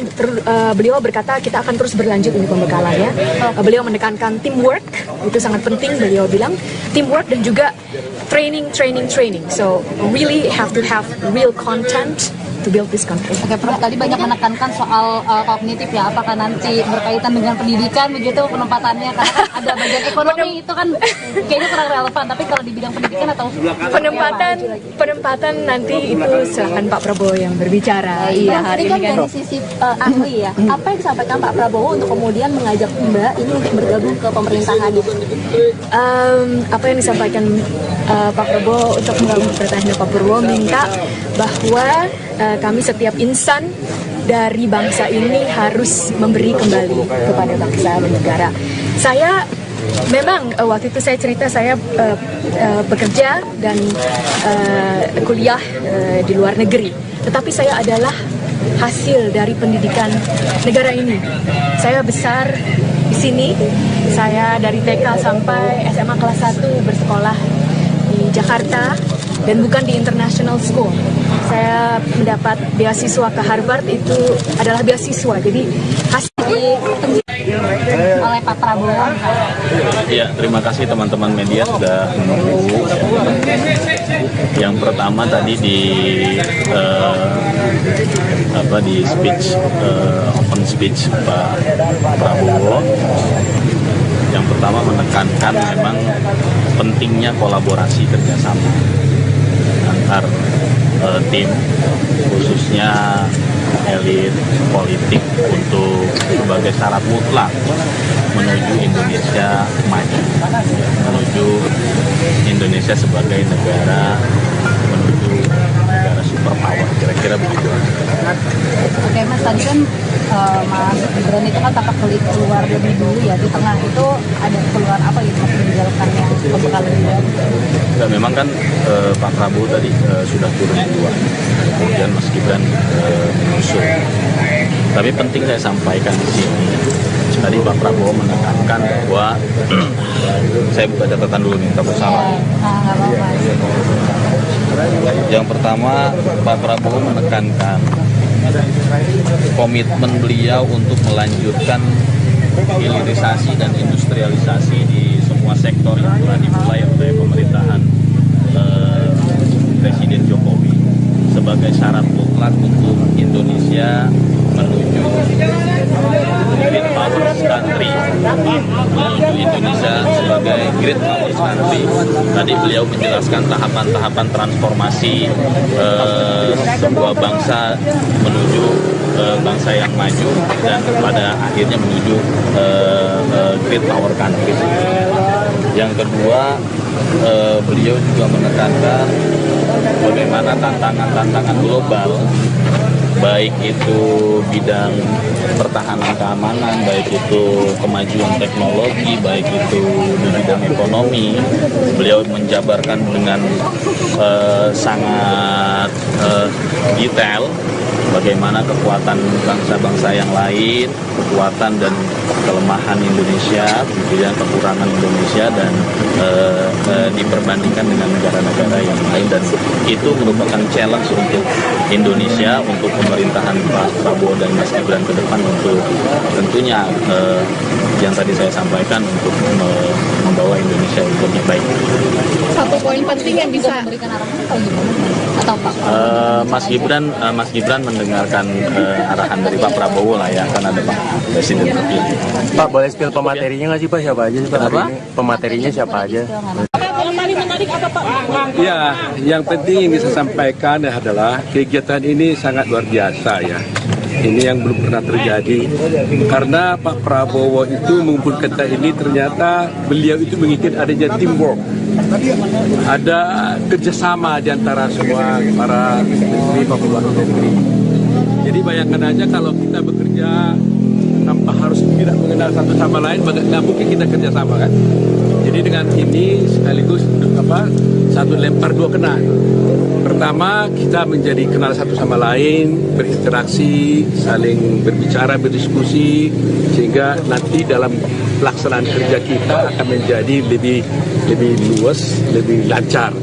beliau berkata kita akan terus berlanjut ini pembekalannya. Beliau menekankan teamwork, itu sangat penting. Beliau bilang teamwork dan juga training. So really have to have real content to build this country. Oke, Prof, tadi banyak menekankan soal kognitif ya, apakah nanti berkaitan dengan pendidikan begitu penempatannya, karena kan ada bagian ekonomi itu kan kayaknya kurang relevan, tapi kalau di bidang pendidikan atau penempatan nanti itu silakan Pak Prabowo yang berbicara. Iya, hari ini kan dari sisi ahli ya, apa yang disampaikan Pak Prabowo untuk kemudian mengajak Mbak ini untuk bergabung ke pemerintahan? Apa yang disampaikan Pak Prabowo untuk menggabung pemerintahan? Pak Prabowo minta bahwa kami setiap insan dari bangsa ini harus memberi kembali kepada bangsa dan negara. Saya memang waktu itu saya cerita saya bekerja dan kuliah di luar negeri, tetapi saya adalah hasil dari pendidikan negara ini. Saya besar di sini, saya dari TK sampai SMA kelas 1 bersekolah di Jakarta dan bukan di international school. Saya mendapat beasiswa ke Harvard, itu adalah beasiswa, jadi hasil oleh Pak Prabowo. Ya, terima kasih teman-teman media sudah menunggu. Yang pertama tadi di speech open speech Pak Prabowo, yang pertama menekankan memang pentingnya kolaborasi kerjasama antar tim, khususnya elit politik, untuk sebagai syarat mutlak menuju Indonesia maju, menuju Indonesia sebagai negara, menuju negara superpower, kira-kira begitu. Oke Mas, tadi kan Mas Gibran itu kan tampak keluar lebih dulu ya, di tengah itu ada keluar apa gitu Mas menjalankan yang pembekalan dia? Nah, memang kan Pak Prabowo tadi sudah turun duluan, kemudian Mas Gibran menyusul. Tapi penting saya sampaikan di sini, tadi Pak Prabowo menekankan bahwa saya buka catatan dulu nih, takut salah. Yang pertama, Pak Prabowo menekankan komitmen beliau untuk melanjutkan hilirisasi dan industrialisasi di semua sektor yang telah dimulai oleh pemerintahan Presiden Jokowi sebagai syarat mutlak untuk Indonesia menuju Great Powers Country, menuju Indonesia sebagai Great Powers Country. Tadi beliau menjelaskan tahapan-tahapan transformasi sebuah bangsa menuju bangsa yang maju dan pada akhirnya menuju Great Power Country. Yang kedua, beliau juga menekankan bagaimana tantangan-tantangan global, baik itu bidang pertahanan keamanan, baik itu kemajuan teknologi, baik itu bidang ekonomi, beliau menjabarkan dengan sangat detail bagaimana kekuatan bangsa-bangsa yang lain, kekuatan dan kelemahan Indonesia, kemudian kekurangan Indonesia, dan diperbandingkan dengan negara-negara yang lain, dan itu merupakan challenge untuk Indonesia, untuk pemerintahan Pak Prabowo dan Mas Gibran ke depan, untuk tentunya yang tadi saya sampaikan, untuk membawa Indonesia yang lebih baik. Satu poin penting yang bisa memberikan arahan atau gimana? Atau Pak? Mas Gibran mendengarkan arahan dari Pak Prabowo lah ya, kan ada Pak Presiden terpilih. Pak, boleh spill pematerinya nggak sih Pak? Siapa aja sih Pak? Hari ini? Pematerinya siapa aja? Ya, yang penting yang bisa sampaikan adalah kegiatan ini sangat luar biasa ya. Ini yang belum pernah terjadi, karena Pak Prabowo itu mengumpulkan kita ini, ternyata beliau itu menginginkan adanya teamwork, ada kerjasama di antara semua para menteri maupun luar negeri. Jadi bayangkan aja kalau kita bekerja tanpa harus tidak mengenal satu sama lain, nggak mungkin kita kerjasama kan. Jadi dengan ini sekaligus satu lempar dua kena. Pertama, kita menjadi kenal satu sama lain, berinteraksi, saling berbicara, berdiskusi, sehingga nanti dalam pelaksanaan kerja kita akan menjadi lebih luas, lebih lancar.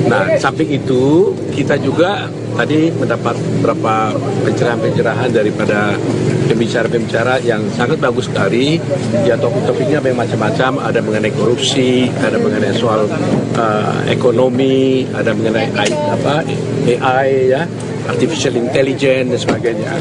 Nah, samping itu kita juga tadi mendapat beberapa pencerahan-pencerahan daripada pembicara-pembicara yang sangat bagus sekali. Ya, topik-topiknya memang macam-macam, ada mengenai korupsi, ada mengenai soal ekonomi, ada mengenai AI ya, artificial intelligence dan sebagainya.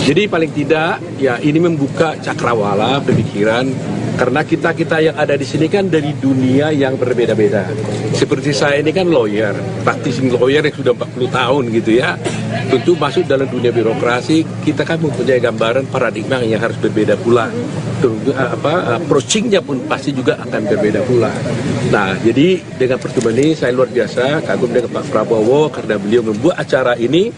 Jadi paling tidak ya ini membuka cakrawala pemikiran, karena kita yang ada di sini kan dari dunia yang berbeda-beda. Seperti saya ini kan lawyer, practicing lawyer yang sudah 40 tahun gitu ya. Tentu masuk dalam dunia birokrasi, kita kan mempunyai gambaran paradigma yang harus berbeda pula. Approaching-nya pun pasti juga akan berbeda pula. Nah, jadi dengan pertemuan ini saya luar biasa kagum dengan Pak Prabowo, karena beliau membuat acara ini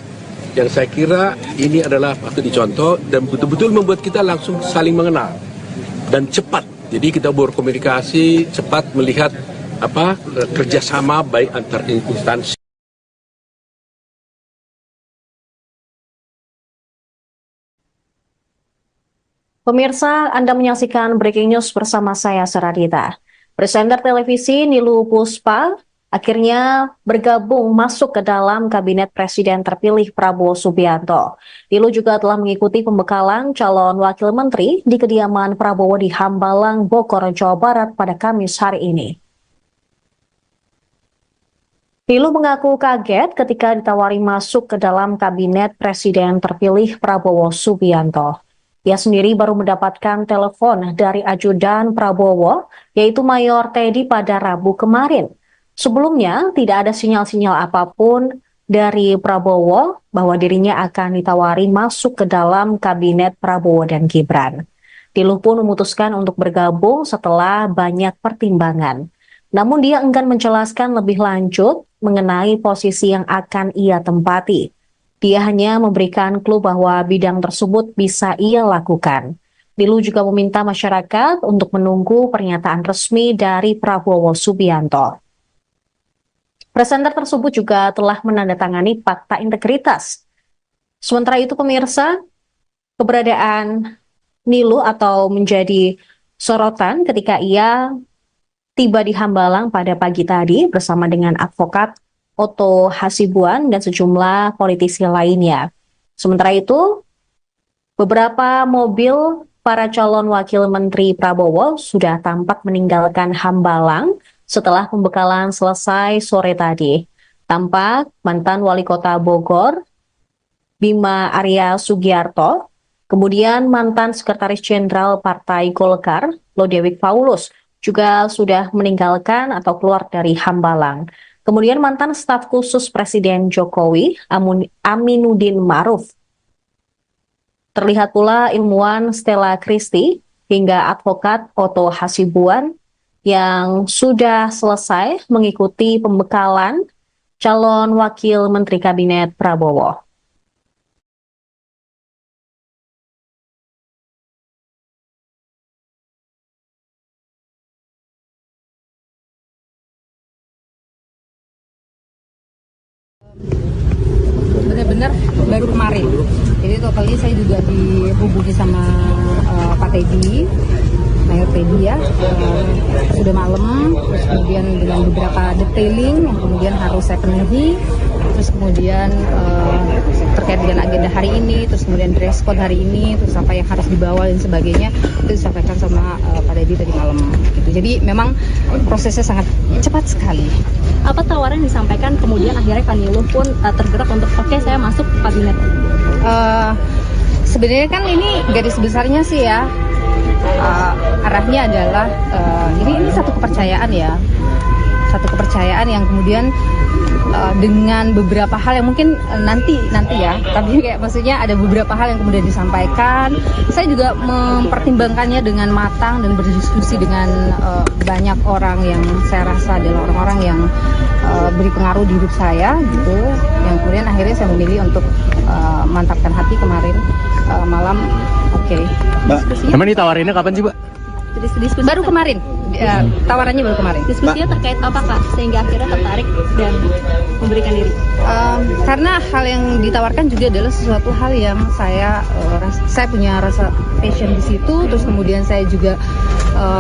yang saya kira ini adalah patut dicontoh dan betul-betul membuat kita langsung saling mengenal dan cepat. Jadi kita berkomunikasi cepat, melihat kerjasama baik antar instansi. Pemirsa, Anda menyaksikan Breaking News bersama saya, Saradita. Presenter televisi Nilu Puspa akhirnya bergabung masuk ke dalam Kabinet Presiden terpilih Prabowo Subianto. Nilu juga telah mengikuti pembekalan calon wakil menteri di kediaman Prabowo di Hambalang, Bogor, Jawa Barat pada Kamis hari ini. Nilu mengaku kaget ketika ditawari masuk ke dalam Kabinet Presiden terpilih Prabowo Subianto. Ia sendiri baru mendapatkan telepon dari ajudan Prabowo, yaitu Mayor Teddy pada Rabu kemarin. Sebelumnya, tidak ada sinyal-sinyal apapun dari Prabowo bahwa dirinya akan ditawari masuk ke dalam Kabinet Prabowo dan Gibran. Nilu pun memutuskan untuk bergabung setelah banyak pertimbangan. Namun dia enggan menjelaskan lebih lanjut mengenai posisi yang akan ia tempati. Dia hanya memberikan clue bahwa bidang tersebut bisa ia lakukan. Nilu juga meminta masyarakat untuk menunggu pernyataan resmi dari Prabowo Subianto. Presenter tersebut juga telah menandatangani fakta integritas. Sementara itu pemirsa, keberadaan Nilu atau menjadi sorotan ketika ia tiba di Hambalang pada pagi tadi bersama dengan advokat Oto Hasibuan dan sejumlah politisi lainnya. Sementara itu, beberapa mobil para calon wakil menteri Prabowo sudah tampak meninggalkan Hambalang setelah pembekalan selesai sore tadi. Tampak mantan wali kota Bogor, Bima Arya Sugiarto, kemudian mantan sekretaris jenderal Partai Golkar, Lodewijk Paulus, juga sudah meninggalkan atau keluar dari Hambalang. Kemudian mantan staf khusus Presiden Jokowi, Aminuddin Ma'ruf. Terlihat pula ilmuwan Stella Christie hingga advokat Oto Hasibuan yang sudah selesai mengikuti pembekalan calon wakil menteri kabinet Prabowo. benar-benar baru kemarin. Jadi totally saya juga dihubungi sama Pak Teddy, Mayor Teddy ya, sudah malam, terus kemudian dengan beberapa detailing yang kemudian harus saya penuhi, terus kemudian terkait dengan agenda hari ini, terus kemudian dress code hari ini, terus apa yang harus dibawa dan sebagainya, itu disampaikan sama Pak Teddy tadi malam. Gitu. Jadi memang prosesnya sangat cepat sekali. Apa tawaran yang disampaikan kemudian akhirnya Kaniluh pun tergerak untuk oke, saya masuk kabinet? Sebenarnya kan ini garis besarnya sih ya, arahnya adalah ini satu kepercayaan ya, satu kepercayaan yang kemudian dengan beberapa hal yang mungkin nanti ya, tapi kayak maksudnya ada beberapa hal yang kemudian disampaikan. Saya juga mempertimbangkannya dengan matang dan berdiskusi dengan banyak orang yang saya rasa adalah orang-orang yang beri pengaruh di hidup saya gitu, yang kemudian akhirnya saya memilih untuk mantapkan hati kemarin malam. Oke. Mbak, emang ditawarinnya kapan sih, Mbak? Baru kemarin, tawarannya baru kemarin. Diskusinya terkait apa Kak, sehingga akhirnya tertarik dan memberikan diri? Karena hal yang ditawarkan juga adalah sesuatu hal yang saya punya rasa passion di situ, terus kemudian saya juga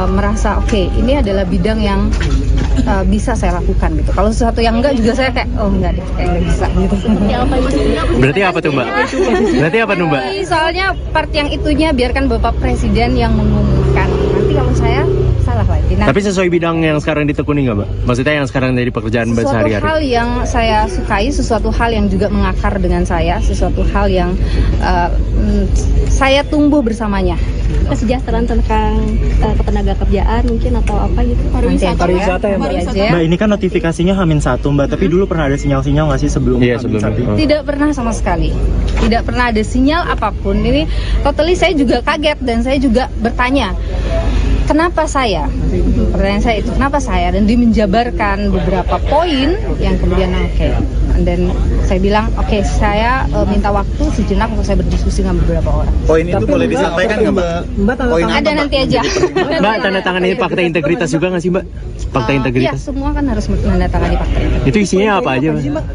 merasa oke, ini adalah bidang yang bisa saya lakukan gitu. Kalau sesuatu yang enggak juga saya kayak enggak deh, kayak enggak bisa gitu. Berarti apa tuh, Mbak? Berarti apa tuh, Mbak? Soalnya part yang itunya biarkan Bapak Presiden yang mengumumkan. Nanti kalau saya salah lagi. Nah, tapi sesuai bidang yang sekarang ditekuni nggak, Mbak? Maksudnya yang sekarang jadi pekerjaan Mbak sehari-hari? Sesuatu hal yang saya sukai, sesuatu hal yang juga mengakar dengan saya, sesuatu hal yang saya tumbuh bersamanya. Kesejahteraan tentang ketenaga kerjaan mungkin atau apa gitu? Pariwisata ya, Mbak. Mbak, ini kan notifikasinya H-1 Mbak, tapi dulu pernah ada sinyal-sinyal nggak sih sebelum H-1? Tidak pernah sama sekali. Tidak pernah ada sinyal apapun. Ini totally saya juga kaget dan saya juga bertanya, kenapa saya? Pertanyaan saya itu, kenapa saya? Dan dia menjabarkan beberapa poin yang kemudian oke. Dan saya bilang, oke, saya minta waktu sejenak untuk saya berdiskusi dengan beberapa orang. Poin itu boleh disampaikan nggak, Mbak? Poin ada nanti aja. Mbak, tanda tangan ini fakta integritas juga nggak sih, Mbak? Fakta integritas? Iya, semua kan harus menandatangani fakta integritas. Itu isinya apa aja, Mbak?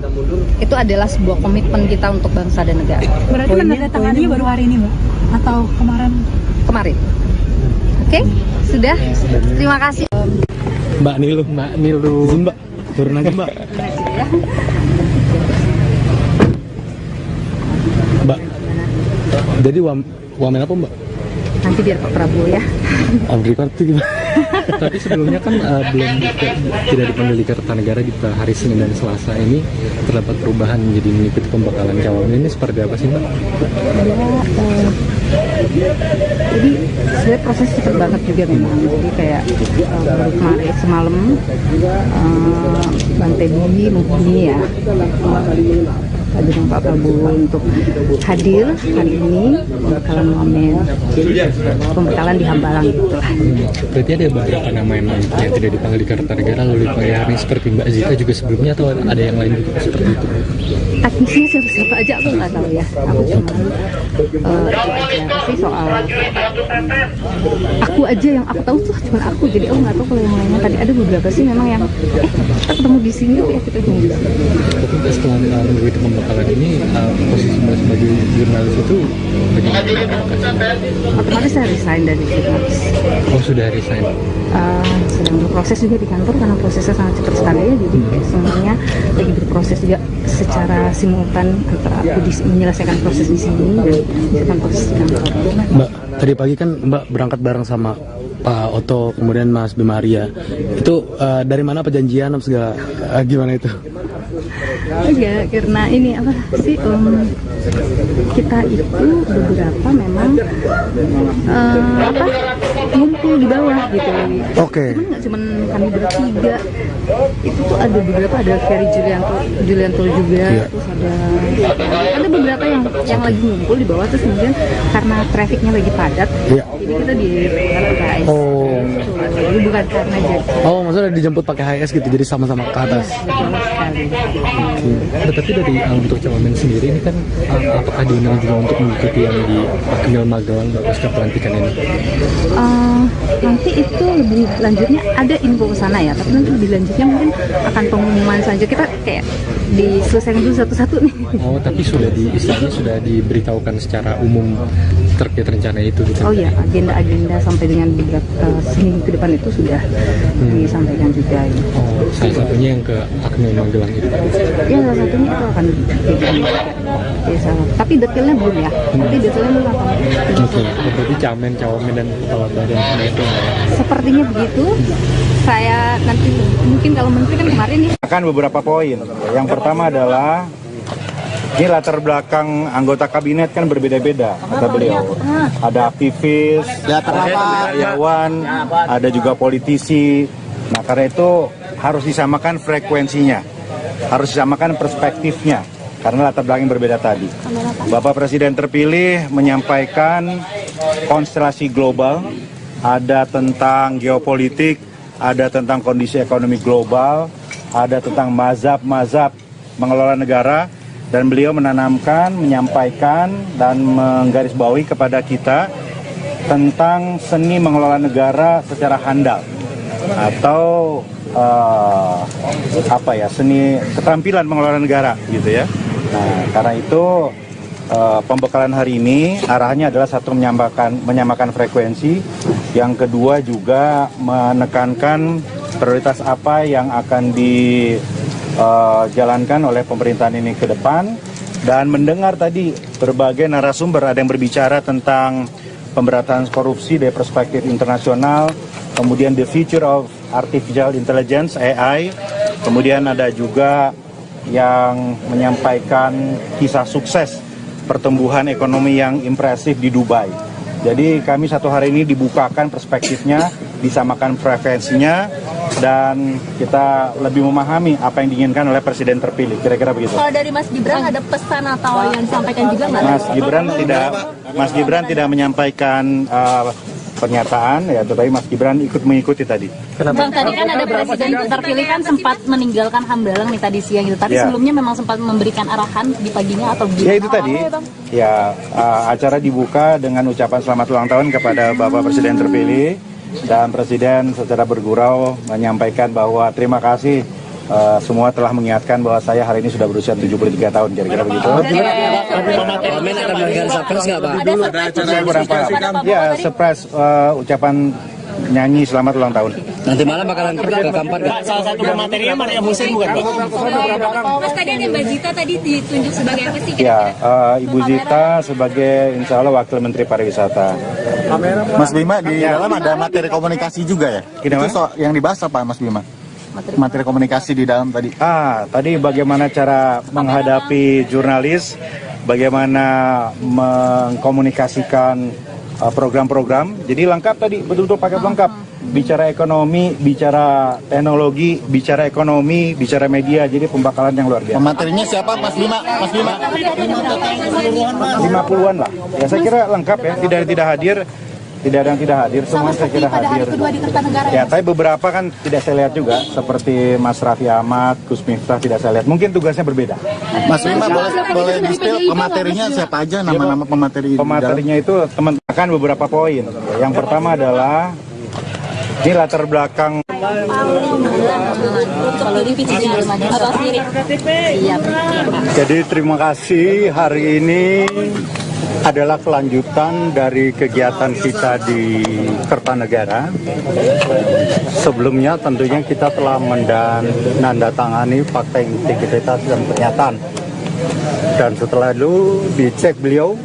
Itu adalah sebuah komitmen kita untuk bangsa dan negara. Berarti menandatanganinya baru hari ini, Mbak? Atau kemarin? Kemarin. Oke, sudah. Terima kasih. Mbak Niluh. Mbak, turun aja, Mbak. Mbak, jadi wamen apa, Mbak? Nanti biar Pak Prabowo ya. Amerika itu gimana? Tapi sebelumnya kan tidak dipanggil di Kertanegara di hari Senin dan Selasa ini terdapat perubahan menjadi mengikuti pembekalan cawamen. Ini seperti apa sih, Mbak? Jadi sebenarnya proses cepat banget juga memang. Jadi kayak baru kemarin semalam Bang Teddy menghubungi ya dengan Pak Prabowo untuk hadir hari ini pembekalan di Hambalang itulah. Berarti ada beberapa nama yang tidak dipanggil di Kertanegara lalu dipanggil hari ini seperti Mbak Zita juga sebelumnya, atau ada yang lain juga seperti itu? Teknisnya siapa aja aku nggak tahu ya. Aku cuma sih soal aku aja yang aku tahu tuh cuma aku, jadi aku nggak tahu kalau yang lainnya. Tadi ada beberapa sih memang yang kita ketemu di sini ya, kita ketemu di sini. Tapi setelah mengikuti pembekalan ini posisi Mbak sebagai jurnalis itu bagaimana? Otomatis saya resign dari jurnalis. Oh, sudah resign. Sedang berproses juga di kantor karena prosesnya sangat cepat sekali ya, jadi semuanya lagi berproses juga secara simultan antara aku menyelesaikan proses di sini dan menyelesaikan proses di kantor. Mbak, tadi pagi kan Mbak berangkat bareng sama Pak Oto, kemudian Mas Bima Arya. Itu dari mana perjanjian segala gimana itu? Ya, karena ini apa sih kita itu beberapa memang ngumpul di bawah gitu. Oke. Cuman nggak cuman kami bertiga, itu tuh ada beberapa, ada Ferry Julianto juga, yeah. Terus ada beberapa yang lagi ngumpul di bawah, terus kemudian karena trafiknya lagi padat, yeah. Jadi kita di HIS. Oh. Jadi bukan karena jadi. Oh, maksudnya dijemput pakai HIS gitu, jadi sama-sama ke atas. Tapi dari untuk cawamen sendiri ini kan apakah diundang juga untuk mengikuti yang di Akmil Magelang pasca pelantikan ini? nanti itu lebih lanjutnya ada info ke sana ya, tapi nanti lebih lanjutnya mungkin akan pengumuman selanjutnya, kita kayak diselesaikan dulu satu-satu nih. Oh, tapi istilahnya sudah diberitahukan secara umum terkait rencana itu gitu. Oh ya, agenda-agenda sampai dengan beberapa seminggu ke depan itu sudah disampaikan juga. Ya. Oh, salah satunya yang ke Akmil Magelang itu. Ya, salah satunya itu akan tapi detailnya belum ya. Tapi detailnya belum akan. Oke, berarti cawamen dan kepala badan itu. Sepertinya begitu. Saya nanti mungkin kalau menteri kan kemarin ya. Akan beberapa poin. Yang pertama adalah ini latar belakang anggota kabinet kan berbeda-beda, kata beliau. Ada aktivis, ada karyawan, ada juga politisi. Nah, karena itu harus disamakan frekuensinya, harus disamakan perspektifnya, karena latar belakang yang berbeda tadi. Bapak Presiden terpilih menyampaikan konstelasi global, ada tentang geopolitik, ada tentang kondisi ekonomi global, ada tentang mazhab-mazhab mengelola negara, dan beliau menanamkan, menyampaikan, dan menggarisbawahi kepada kita tentang seni mengelola negara secara handal, atau seni keterampilan mengelola negara gitu ya. Nah, karena itu pembekalan hari ini arahnya adalah satu menyamakan frekuensi, yang kedua juga menekankan prioritas apa yang akan dijalankan oleh pemerintahan ini ke depan, dan mendengar tadi berbagai narasumber, ada yang berbicara tentang pemberantasan korupsi dari perspektif internasional, kemudian the future of artificial intelligence AI, kemudian ada juga yang menyampaikan kisah sukses pertumbuhan ekonomi yang impresif di Dubai. Jadi kami satu hari ini dibukakan perspektifnya, disamakan frekuensinya, dan kita lebih memahami apa yang diinginkan oleh Presiden terpilih. Kira-kira begitu. Kalau dari Mas Gibran ada pesan atau yang disampaikan juga nggak? Mas Gibran tidak menyampaikan pernyataan, ya, tetapi Mas Gibran ikut mengikuti tadi. Bang, tadi kan ada Presiden terpilih kan sempat meninggalkan Hambalang nih tadi siang gitu. Tapi sebelumnya memang sempat memberikan arahan di paginya atau gimana? Ya itu tadi. Ya, acara dibuka dengan ucapan selamat ulang tahun kepada Bapak Presiden terpilih, dan Presiden secara bergurau menyampaikan bahwa terima kasih semua telah mengingatkan bahwa saya hari ini sudah berusia 73 tahun, kira-kira begitu. Wamen akan mengadakan surprise nggak, Pak? Saya kurang paham. Ya, surprise ucapan nyanyi selamat ulang tahun. Nanti malam bakalan ke Kampar nggak? Salah satu materinya Maria Musin bukan, Pak? Mas, tadi ada Mbak Zita tadi ditunjuk sebagai apa sih? Ya, Ibu Zita sebagai insya Allah Wakil Menteri Pariwisata. Mas Bima, di dalam ada materi komunikasi juga ya? Itu yang dibahas apa, Mas Bima? Materi komunikasi di dalam tadi. Tadi bagaimana cara menghadapi jurnalis, bagaimana mengkomunikasikan program-program. Jadi lengkap tadi, betul-betul paket lengkap. Bicara ekonomi, bicara teknologi, bicara ekonomi, bicara media. Jadi pembakalan yang luar biasa. Materinya siapa, Mas Bima? Mas Bima? 50-an lah. Ya, saya kira lengkap ya. Tidak hadir. Tidak ada yang tidak hadir, semua saya kira hadir. Ya, tapi beberapa kan tidak saya lihat juga, seperti Mas Raffi Ahmad, Gus Miftah tidak saya lihat. Mungkin tugasnya berbeda. Mas Bima, boleh di-spill pematerinya siapa aja, nama-nama pemateri? Pematerinya itu teman-teman beberapa poin. Yang pertama adalah ini latar belakang. Jadi terima kasih, hari ini adalah kelanjutan dari kegiatan kita di Kertanegara. Sebelumnya tentunya kita telah menandatangani fakta integritas dan pernyataan. Dan setelah itu dicek beliau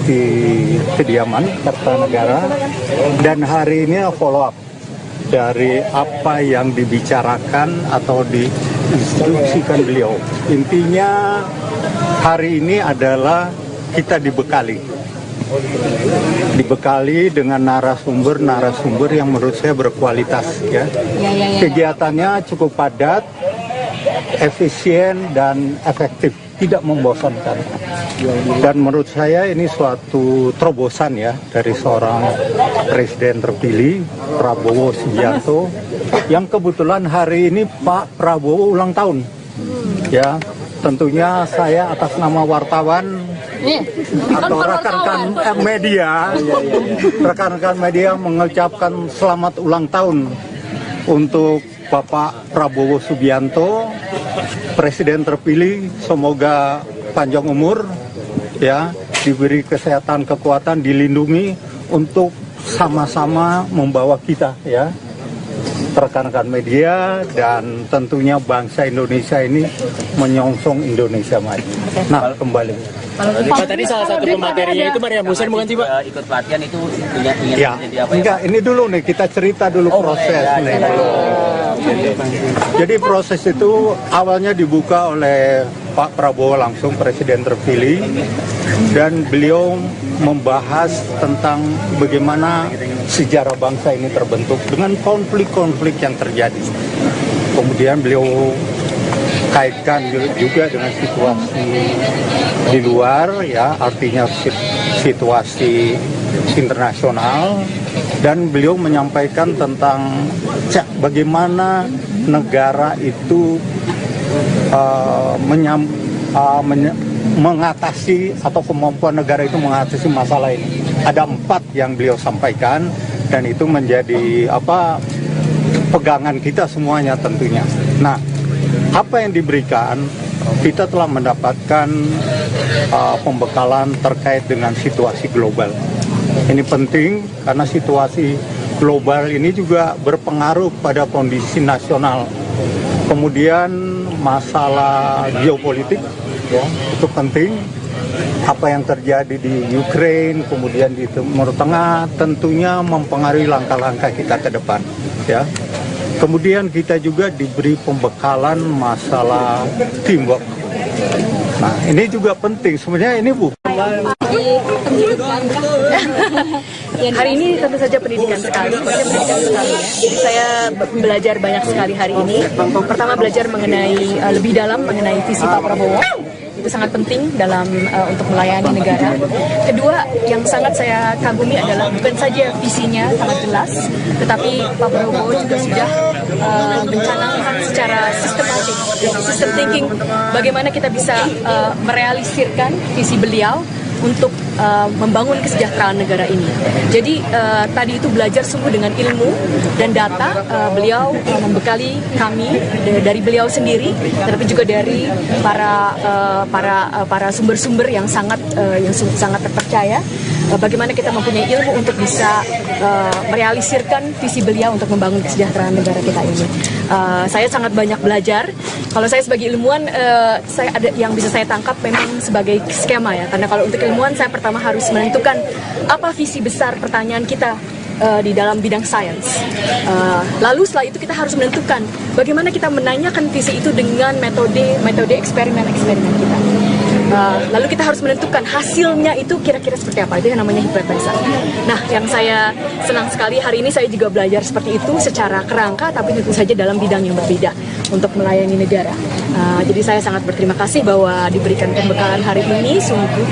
di kediaman Kertanegara, dan hari ini follow up dari apa yang dibicarakan atau diinstruksikan beliau. Intinya hari ini adalah kita dibekali dengan narasumber yang menurut saya berkualitas ya. Kegiatannya cukup padat, efisien dan efektif, tidak membosankan. Dan menurut saya ini suatu terobosan ya dari seorang presiden terpilih Prabowo Subianto, yang kebetulan hari ini Pak Prabowo ulang tahun. Ya, tentunya saya atas nama wartawan atau rekan-rekan media, rekan-rekan media mengucapkan selamat ulang tahun untuk Bapak Prabowo Subianto, Presiden terpilih. Semoga panjang umur, ya, diberi kesehatan, kekuatan, dilindungi untuk sama-sama membawa kita, ya, rekan-rekan media dan tentunya bangsa Indonesia ini menyongsong Indonesia maju. Nah, kembali. Pak, tadi salah satu pematerinya itu Maria Musen bukan sih Pak? Ikut pelatihan itu ingin Ya, menjadi apa ya? enggak, ini dulu nih kita cerita dulu proses nih. Jadi proses itu awalnya dibuka oleh Pak Prabowo langsung, Presiden terpilih, dan beliau membahas tentang bagaimana sejarah bangsa ini terbentuk dengan konflik-konflik yang terjadi. Kemudian beliau kaitkan juga dengan situasi di luar, ya, artinya situasi internasional, dan beliau menyampaikan tentang bagaimana negara itu mengatasi atau kemampuan negara itu mengatasi masalah ini. Ada 4 yang beliau sampaikan dan itu menjadi pegangan kita semuanya tentunya. Nah, apa yang diberikan, kita telah mendapatkan pembekalan terkait dengan situasi global. Ini penting karena situasi global ini juga berpengaruh pada kondisi nasional. Kemudian masalah geopolitik, ya, itu penting. Apa yang terjadi di Ukraina, kemudian di Timur Tengah, tentunya mempengaruhi langkah-langkah kita ke depan, ya. Kemudian kita juga diberi pembekalan masalah teamwork. Nah, ini juga penting. Sebenarnya ini bukan hari ini tentu saja pendidikan sekali, ya. Jadi saya belajar banyak sekali hari ini. Pertama, belajar mengenai lebih dalam mengenai visi Pak Prabowo. Itu sangat penting dalam untuk melayani negara. Kedua, yang sangat saya kagumi adalah bukan saja visinya sangat jelas, tetapi Pak Prabowo juga sudah mencanangkan secara sistematik, system thinking, bagaimana kita bisa merealisirkan visi beliau untuk membangun kesejahteraan negara ini. Jadi tadi itu belajar sungguh dengan ilmu dan data. Beliau membekali kami dari beliau sendiri, tetapi juga dari para sumber-sumber yang sangat terpercaya. Bagaimana kita mempunyai ilmu untuk bisa merealisirkan visi beliau untuk membangun kesejahteraan negara kita ini. Saya sangat banyak belajar. Kalau saya sebagai ilmuwan, saya ada yang bisa saya tangkap memang sebagai skema, ya. Karena kalau untuk ilmuwan, saya pertama harus menentukan apa visi besar pertanyaan kita di dalam bidang sains. Lalu setelah itu kita harus menentukan bagaimana kita menanyakan visi itu dengan metode eksperimen kita. Lalu kita harus menentukan hasilnya itu kira-kira seperti apa. Itu yang namanya hipotesa. Nah, yang saya senang sekali hari ini saya juga belajar seperti itu secara kerangka, tapi tentu saja dalam bidang yang berbeda untuk melayani negara. Jadi saya sangat berterima kasih bahwa diberikan pembekalan hari ini, sungguh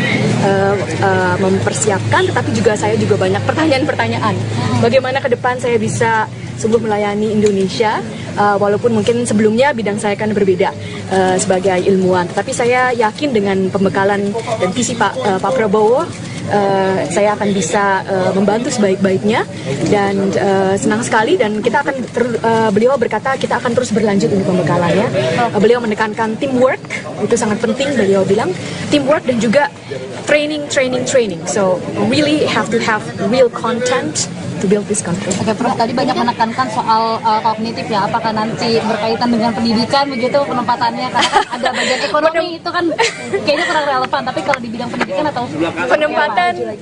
mempersiapkan, tetapi juga saya juga banyak pertanyaan-pertanyaan. Bagaimana ke depan saya bisa sungguh melayani Indonesia, walaupun mungkin sebelumnya bidang saya kan berbeda sebagai ilmuwan, tetapi saya yakin dengan pembekalan dan visi Pak Prabowo, saya akan bisa membantu sebaik-baiknya, dan senang sekali. Dan kita akan beliau berkata kita akan terus berlanjut untuk pembekalannya. Beliau menekankan teamwork, itu sangat penting. Beliau bilang teamwork dan juga training. So really have to have real content to build this country. Oke, Prof, tadi banyak menekankan soal kognitif, ya, apakah nanti berkaitan dengan pendidikan begitu penempatannya, karena kan ada bagian ekonomi itu kan kayaknya kurang relevan, tapi kalau di bidang pendidikan atau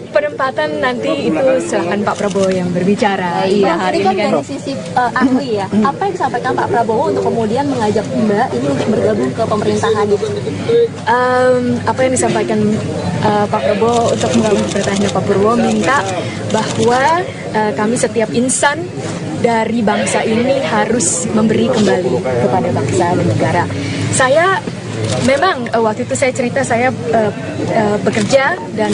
penempatan nanti itu silakan Pak Prabowo yang berbicara. Iya, hari ini kan dari sisi ahli, ya, apa yang disampaikan Pak Prabowo untuk kemudian mengajak Mbak ini untuk bergabung ke pemerintahan itu? Apa yang disampaikan Pak Prabowo untuk menggabung pemerintahannya Pak Prabowo minta bahwa kami setiap insan dari bangsa ini harus memberi kembali kepada bangsa dan negara. Saya memang waktu itu saya cerita saya bekerja dan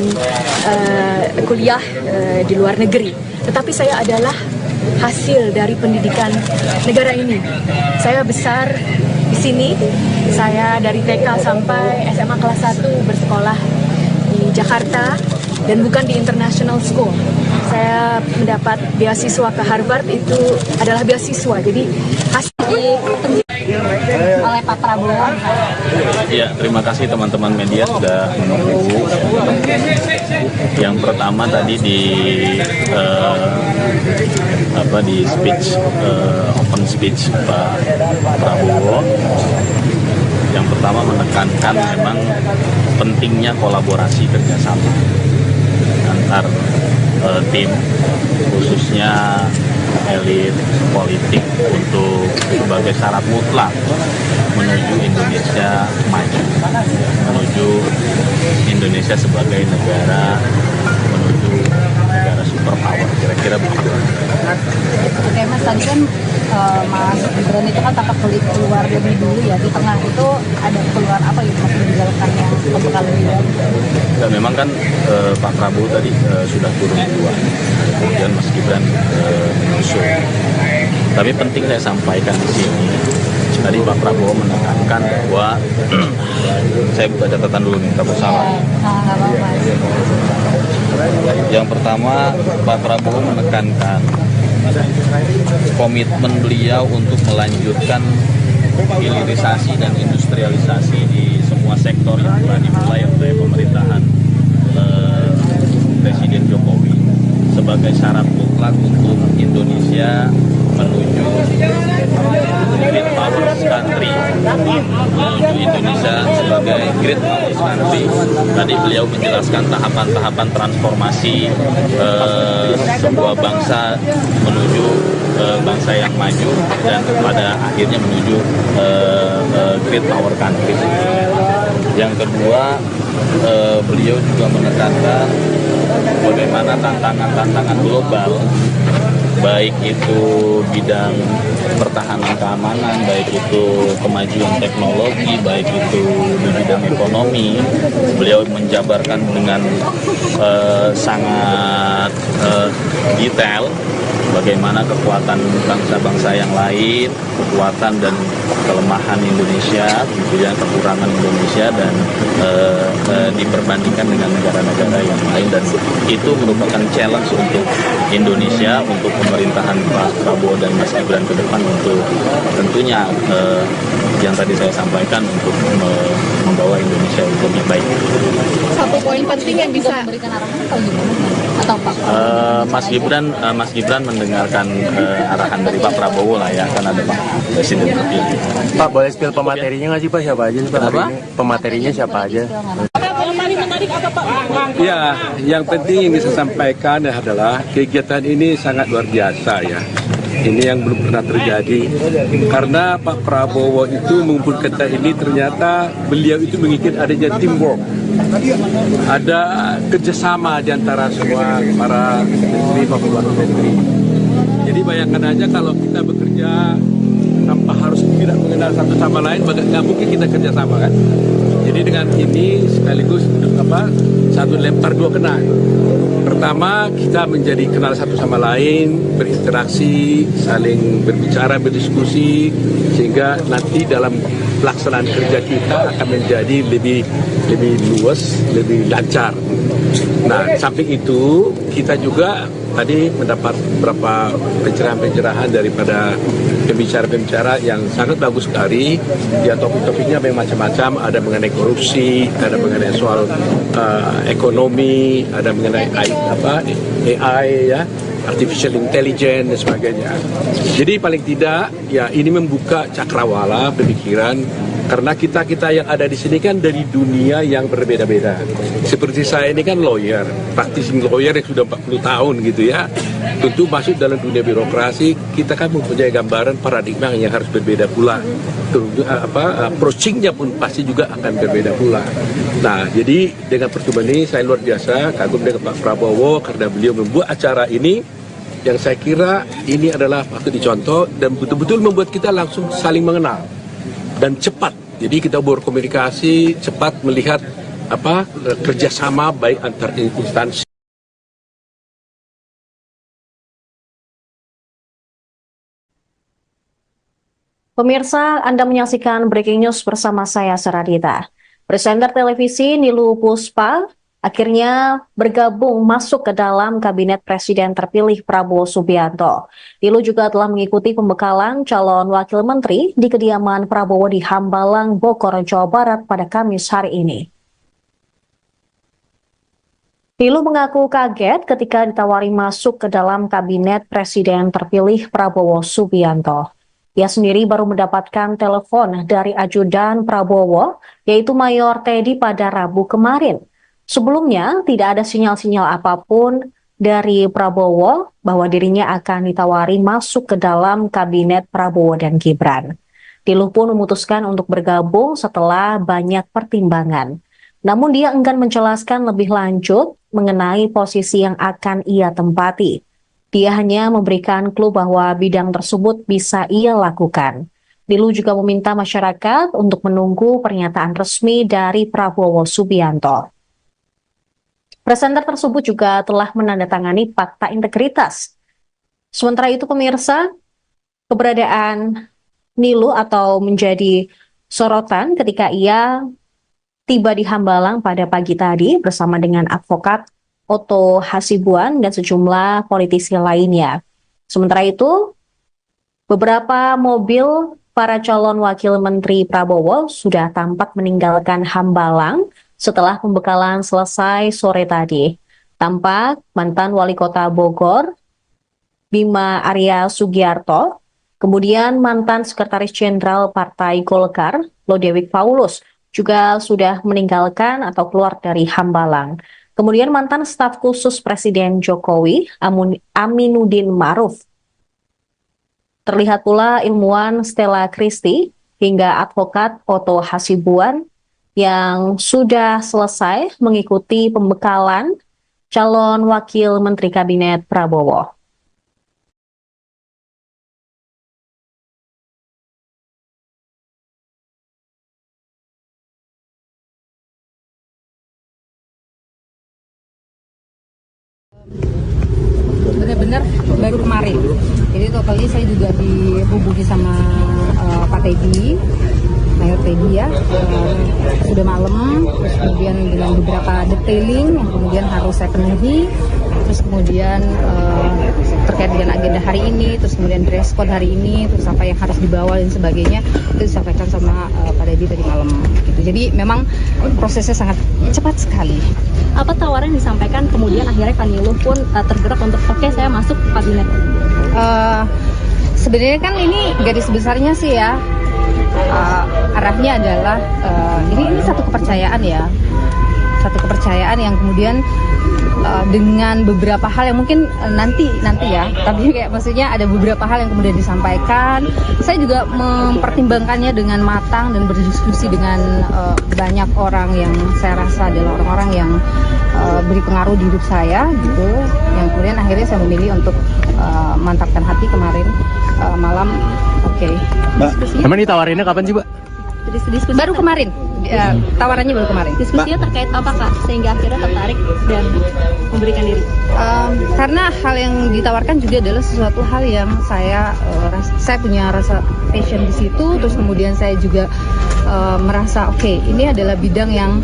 kuliah di luar negeri, tetapi saya adalah hasil dari pendidikan negara ini. Saya besar di sini, saya dari TK sampai SMA kelas 1 bersekolah di Jakarta dan bukan di international school. Saya mendapat beasiswa ke Harvard, itu adalah beasiswa, jadi hasil oleh Pak Prabowo. Ya, terima kasih teman-teman media sudah menunggu. Yang pertama tadi di speech open speech Pak Prabowo. Yang pertama menekankan memang pentingnya kolaborasi kerjasama antar tim, khususnya elit politik untuk sebagai syarat mutlak menuju Indonesia maju, menuju Indonesia sebagai negara, menuju negara superpower, kira-kira begitu. Oke Mas, tadi kan Mas Gibran itu kan tampak keluar lebih dulu ya, di tengah itu ada keluar apa gitu Mas menjalankan yang pembekalan lebih dulu? Ya, memang kan Pak Prabowo tadi sudah turun duluan, kemudian Mas Gibran menyusul. Tapi penting saya sampaikan di sini, tadi Pak Prabowo menekankan bahwa saya buka catatan dulu nih, takut salah. Yang pertama, Pak Prabowo menekankan komitmen beliau untuk melanjutkan hilirisasi dan industrialisasi di semua sektor yang telah dimulai oleh pemerintahan Presiden Jokowi sebagai syarat mutlak untuk Indonesia menuju Great Power Country, menuju Indonesia sebagai Great Power Country. Tadi beliau menjelaskan tahapan-tahapan transformasi sebuah bangsa menuju bangsa yang maju dan pada akhirnya menuju Great Power Country. Yang kedua, beliau juga menekankan bagaimana tantangan-tantangan global, baik itu bidang pertahanan keamanan, baik itu kemajuan teknologi, baik itu di bidang ekonomi. Beliau menjabarkan dengan sangat detail bagaimana kekuatan bangsa-bangsa yang lain, kekuatan dan kelemahan Indonesia, kemudian kekurangan Indonesia, dan diperbandingkan dengan negara-negara yang lain, dan itu merupakan challenge untuk Indonesia, untuk pemerintahan Pak Prabowo dan Mas Gibran ke depan, untuk tentunya yang tadi saya sampaikan untuk membawa Indonesia lebih baik. Satu poin penting yang bisa memberikan arahan atau gimana? Atau Pak? Mas Gibran mendengarkan arahan dari Pak Prabowo lah ya, kan ada Pak Presiden terpilih. Pak, boleh spill pematerinya nggak sih Pak? Siapa aja sih Pak? Apa? Pematerinya siapa aja? Ya, yang penting yang bisa sampaikan adalah kegiatan ini sangat luar biasa ya. Ini yang belum pernah terjadi, karena Pak Prabowo itu mengumpulkan kita ini, ternyata beliau itu menginginkan adanya teamwork, ada kerjasama di antara semua para menteri maupun wakil menteri. Jadi bayangkan aja kalau kita bekerja tanpa harus tidak mengenal satu sama lain, nggak mungkin kita kerjasama kan. Jadi dengan ini sekaligus satu lempar dua kena. Pertama, kita menjadi kenal satu sama lain, berinteraksi, saling berbicara, berdiskusi, sehingga nanti dalam pelaksanaan kerja kita akan menjadi lebih luas, lebih lancar. Nah, samping itu kita juga tadi mendapat beberapa pencerahan-pencerahan daripada pembicara-pembicara yang sangat bagus sekali. Ya, topik-topiknya memang macam-macam, ada mengenai korupsi, ada mengenai soal ekonomi, ada mengenai AI ya, artificial intelligence dan sebagainya. Jadi paling tidak ya ini membuka cakrawala pemikiran, karena kita yang ada di sini kan dari dunia yang berbeda-beda. Seperti saya ini kan lawyer, practicing lawyer yang sudah 40 tahun gitu ya. Tentu masuk dalam dunia birokrasi, kita kan mempunyai gambaran paradigma yang harus berbeda pula. Approaching-nya pun pasti juga akan berbeda pula. Nah, jadi dengan pertemuan ini saya luar biasa kagum dengan Pak Prabowo, karena beliau membuat acara ini yang saya kira ini adalah patut dicontoh dan betul-betul membuat kita langsung saling mengenal dan cepat. Jadi kita berkomunikasi cepat, melihat kerjasama baik antar instansi. Pemirsa, Anda menyaksikan Breaking News bersama saya, Saradita. Presenter televisi Nilu Puspa akhirnya bergabung masuk ke dalam Kabinet Presiden terpilih Prabowo Subianto. Nilu juga telah mengikuti pembekalan calon wakil menteri di kediaman Prabowo di Hambalang, Bogor, Jawa Barat pada Kamis hari ini. Nilu mengaku kaget ketika ditawari masuk ke dalam Kabinet Presiden terpilih Prabowo Subianto. Ia sendiri baru mendapatkan telepon dari ajudan Prabowo, yaitu Mayor Teddy pada Rabu kemarin. Sebelumnya, tidak ada sinyal-sinyal apapun dari Prabowo bahwa dirinya akan ditawari masuk ke dalam Kabinet Prabowo dan Gibran. Nilu pun memutuskan untuk bergabung setelah banyak pertimbangan. Namun dia enggan menjelaskan lebih lanjut mengenai posisi yang akan ia tempati. Dia hanya memberikan clue bahwa bidang tersebut bisa ia lakukan. Nilu juga meminta masyarakat untuk menunggu pernyataan resmi dari Prabowo Subianto. Presenter tersebut juga telah menandatangani fakta integritas. Sementara itu pemirsa, keberadaan Nilu atau menjadi sorotan ketika ia tiba di Hambalang pada pagi tadi bersama dengan advokat Otto Hasibuan dan sejumlah politisi lainnya. Sementara itu, beberapa mobil para calon wakil menteri Prabowo sudah tampak meninggalkan Hambalang setelah pembekalan selesai sore tadi. Tampak mantan wali kota Bogor, Bima Arya Sugiarto, kemudian mantan sekretaris jenderal Partai Golkar, Lodewijk Paulus, juga sudah meninggalkan atau keluar dari Hambalang. Kemudian mantan staf khusus Presiden Jokowi, Aminuddin Ma'ruf. Terlihat pula ilmuwan Stella Christie hingga advokat Otto Hasibuan yang sudah selesai mengikuti pembekalan calon wakil menteri kabinet Prabowo. Benar-benar baru kemarin. Jadi totally saya juga dihubungi sama Pak Teddy, Mayor Teddy ya, sudah malam, terus kemudian dengan beberapa detailing yang kemudian harus saya penuhi, terus kemudian terkait dengan agenda hari ini, terus kemudian dress code hari ini, terus apa yang harus dibawa dan sebagainya, itu disampaikan sama Pak Teddy tadi malam. Gitu. Jadi memang prosesnya sangat cepat sekali. Apa tawaran yang disampaikan kemudian akhirnya Nilu pun tergerak untuk oke, saya masuk kabinet? Sebenarnya kan ini garis besarnya sih ya, arahnya adalah ini satu kepercayaan ya, satu kepercayaan yang kemudian dengan beberapa hal yang mungkin nanti ya, tapi kayak maksudnya ada beberapa hal yang kemudian disampaikan. Saya juga mempertimbangkannya dengan matang dan berdiskusi dengan banyak orang yang saya rasa adalah orang-orang yang beri pengaruh di hidup saya gitu, yang kemudian akhirnya saya memilih untuk mantapkan hati kemarin malam. Oke. Emang ditawarinnya kapan sih, Mbak? Diskusi baru kemarin. Tawarannya baru kemarin. Diskusinya terkait apa Kak sehingga akhirnya tertarik dan memberikan diri? Karena hal yang ditawarkan juga adalah sesuatu hal yang saya punya rasa passion di situ, terus kemudian saya juga merasa oke, ini adalah bidang yang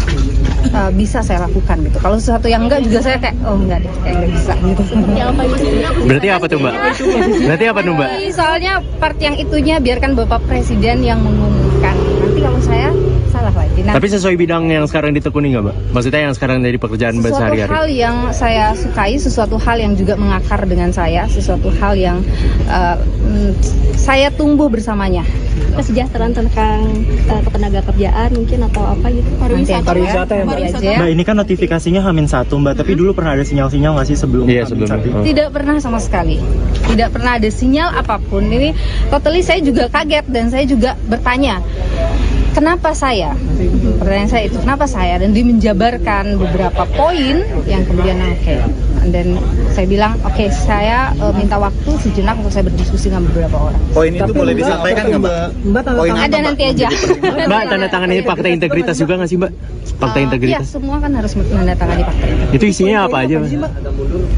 bisa saya lakukan gitu. Kalau sesuatu yang enggak juga saya kayak enggak deh, kayak enggak bisa gitu. Berarti apa tuh Mbak? Berarti apa tuh Mbak? Soalnya part yang itunya biarkan Bapak Presiden yang mengumumkan. Nanti kalau saya salah lagi. Tapi sesuai bidang yang sekarang ditekuni nggak Mbak? Maksudnya yang sekarang dari pekerjaan Mbak sehari-hari? Sesuatu hal yang saya sukai, sesuatu hal yang juga mengakar dengan saya, sesuatu hal yang saya tumbuh bersamanya. Kesejahteraan tentang ketenaga kerjaan mungkin atau apa gitu? Pariwisata ya Mbak? Mbak, ini kan notifikasinya H-1 Mbak, tapi dulu pernah ada sinyal-sinyal nggak sih sebelum? Iya, sebelum. Tidak pernah sama sekali. Tidak pernah ada sinyal apapun. Ini totally saya juga kaget dan saya juga bertanya, kenapa saya? Pertanyaan saya itu, kenapa saya? Dan dia menjabarkan beberapa poin yang kemudian oke. Dan saya bilang, oke, saya minta waktu sejenak untuk saya berdiskusi dengan beberapa orang. Poin itu boleh disampaikan nggak Mbak? Poin ada nanti aja. Mbak, tanda tangan ini fakta integritas juga nggak sih Mbak? Fakta integritas? Iya, semua kan harus menandatangani fakta integritas. Itu isinya apa aja Mbak?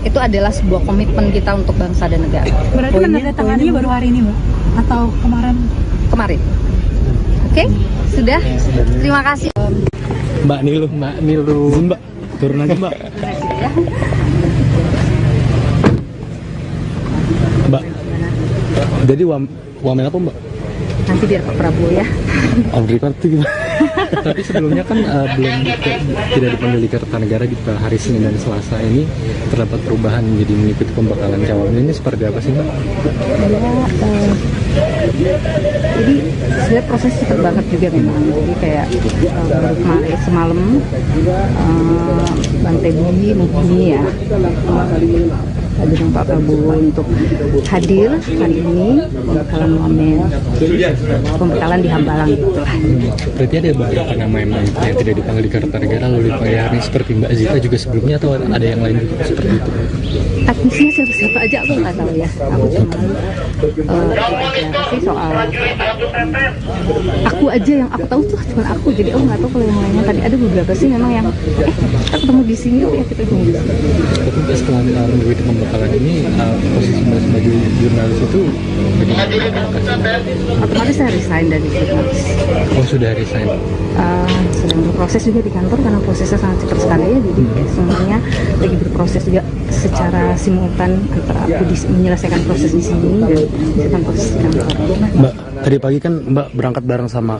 Itu adalah sebuah komitmen kita untuk bangsa dan negara. Berarti menandatanganinya baru hari ini Mbak? Atau kemarin? Kemarin. Oke, sudah. Terima kasih. Mbak Nilu. Turun lagi Mbak. Mbak, jadi wamen apa Mbak? Nanti biar Pak Prabowo ya. Itu gimana? Tapi sebelumnya kan tidak dipanggil di Kertanegara di hari Senin dan Selasa ini terdapat perubahan jadi mengikuti pembekalan calon ini seperti apa sih Mbak? Jadi sebenarnya proses cepet banget juga memang. Jadi kayak baru kemarin semalam Bang Tebi menghubungi ya dengan Pak Prabowo untuk hadir hari ini pembekalan wamen, pembekalan di Hambalang gitu lah. Berarti ada beberapa nama yang tidak dipanggil di Kertanegara lalu dipanggil hari ini seperti Mbak Zita juga sebelumnya atau ada yang lain juga seperti itu? Teknisnya siapa aja aku nggak tahu ya. Aku cuma sih soal aku aja yang aku tahu tuh cuma aku, jadi aku nggak tahu kalau yang lainnya. Tadi ada beberapa sih memang yang kita ketemu di sini ya kita ketemu di sini. Tapi setelah mengikuti pembekalan ini posisi Mbak sebagai jurnalis itu otomatis saya resign dari jurnalis. Oh sudah resign? Sedang berproses juga di kantor karena prosesnya sangat cepat sekali ya, jadi semuanya lagi berproses juga secara simultan antara aku menyelesaikan proses di sini dan menyelesaikan proses di kantor. Mbak, tadi pagi kan Mbak berangkat bareng sama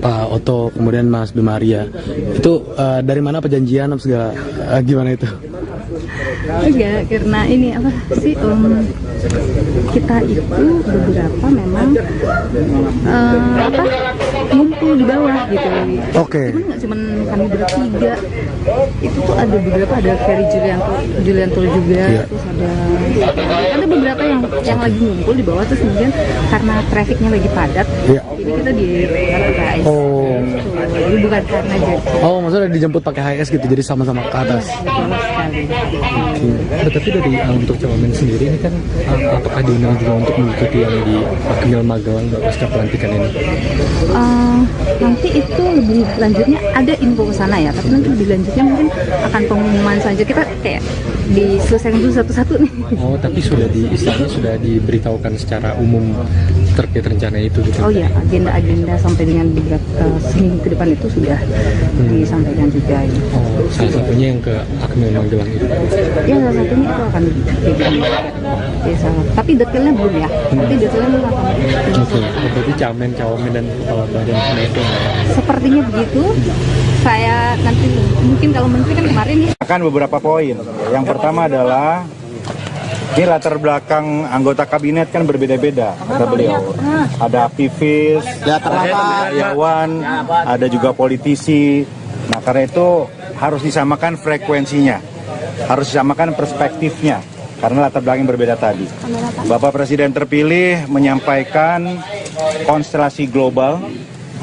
Pak Oto, kemudian Mas Bima Arya. Itu dari mana perjanjian segala gimana itu? Enggak, karena ini apa sih kita itu beberapa memang ngumpul di bawah gitu. Oke. Cuman nggak cuman kami bertiga, itu tuh ada beberapa, ada Ferry Julianto juga, terus ada beberapa yang lagi ngumpul di bawah, terus kemudian karena trafiknya lagi padat, jadi kita di HIS. Oh. Jadi bukan karena jadi. Oh, maksudnya dijemput pakai HIS gitu, jadi sama-sama ke atas. Tapi dari untuk Cawamen sendiri ini kan apakah diundang juga untuk mengikuti yang di Akmil Magelang pasca pelantikan ini? Nanti itu lebih lanjutnya ada info ke sana ya, tapi nanti lebih lanjutnya mungkin akan pengumuman saja. Kita kayak diselesaikan dulu satu-satu nih. Oh, tapi sudah sudah diberitahukan secara umum terkait rencana itu gitu? Oh iya, agenda-agenda sampai dengan seminggu ke depan itu sudah disampaikan juga. Ya. Oh, salah satunya yang ke Akmil Magelang itu? Ya, salah satunya itu akan dibikin. Tapi detailnya belum ya. Nanti detailnya belum akan. Oke, berarti Cawamen dan Kepala Badan itu sepertinya begitu. Saya nanti mungkin kalau menteri kan kemarin ya. Akan beberapa poin. Yang pertama adalah ini latar belakang anggota kabinet kan berbeda-beda, kata beliau. Ada aktivis, ada karyawan, ada juga politisi. Nah, karena itu harus disamakan frekuensinya, harus disamakan perspektifnya, karena latar belakang berbeda tadi. Bapak Presiden terpilih menyampaikan konstelasi global,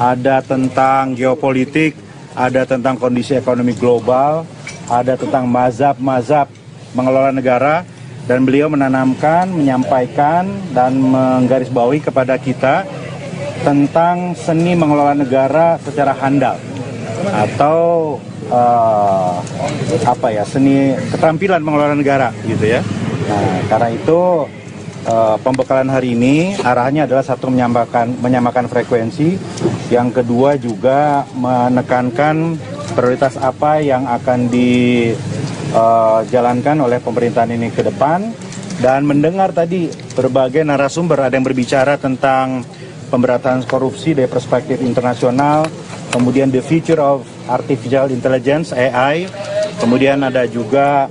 ada tentang geopolitik, ada tentang kondisi ekonomi global, ada tentang mazhab-mazhab mengelola negara, dan beliau menanamkan, menyampaikan, dan menggarisbawahi kepada kita tentang seni mengelola negara secara handal atau seni keterampilan mengelola negara gitu ya. Nah, karena itu pembekalan hari ini arahnya adalah satu menyamakan frekuensi, yang kedua juga menekankan prioritas apa yang akan dijalankan oleh pemerintahan ini ke depan, dan mendengar tadi berbagai narasumber, ada yang berbicara tentang pemberantasan korupsi dari perspektif internasional, kemudian the future of artificial intelligence AI, kemudian ada juga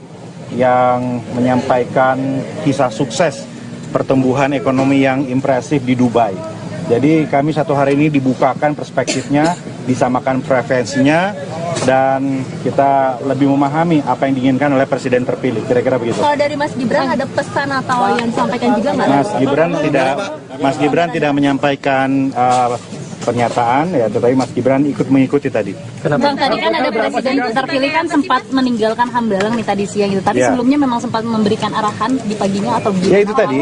yang menyampaikan kisah sukses pertumbuhan ekonomi yang impresif di Dubai. Jadi kami satu hari ini dibukakan perspektifnya, disamakan frekuensinya, dan kita lebih memahami apa yang diinginkan oleh Presiden terpilih. Kira-kira begitu. Kalau dari Mas Gibran ada pesan atau yang disampaikan juga nggak? Mas Gibran tidak menyampaikan pernyataan ya, tetapi Mas Gibran ikut mengikuti tadi. Bang, tadi kan ada Presiden terpilih kan sempat meninggalkan Hambalang nih tadi siang gitu, tapi sebelumnya memang sempat memberikan arahan di paginya atau gimana? Ya itu tadi,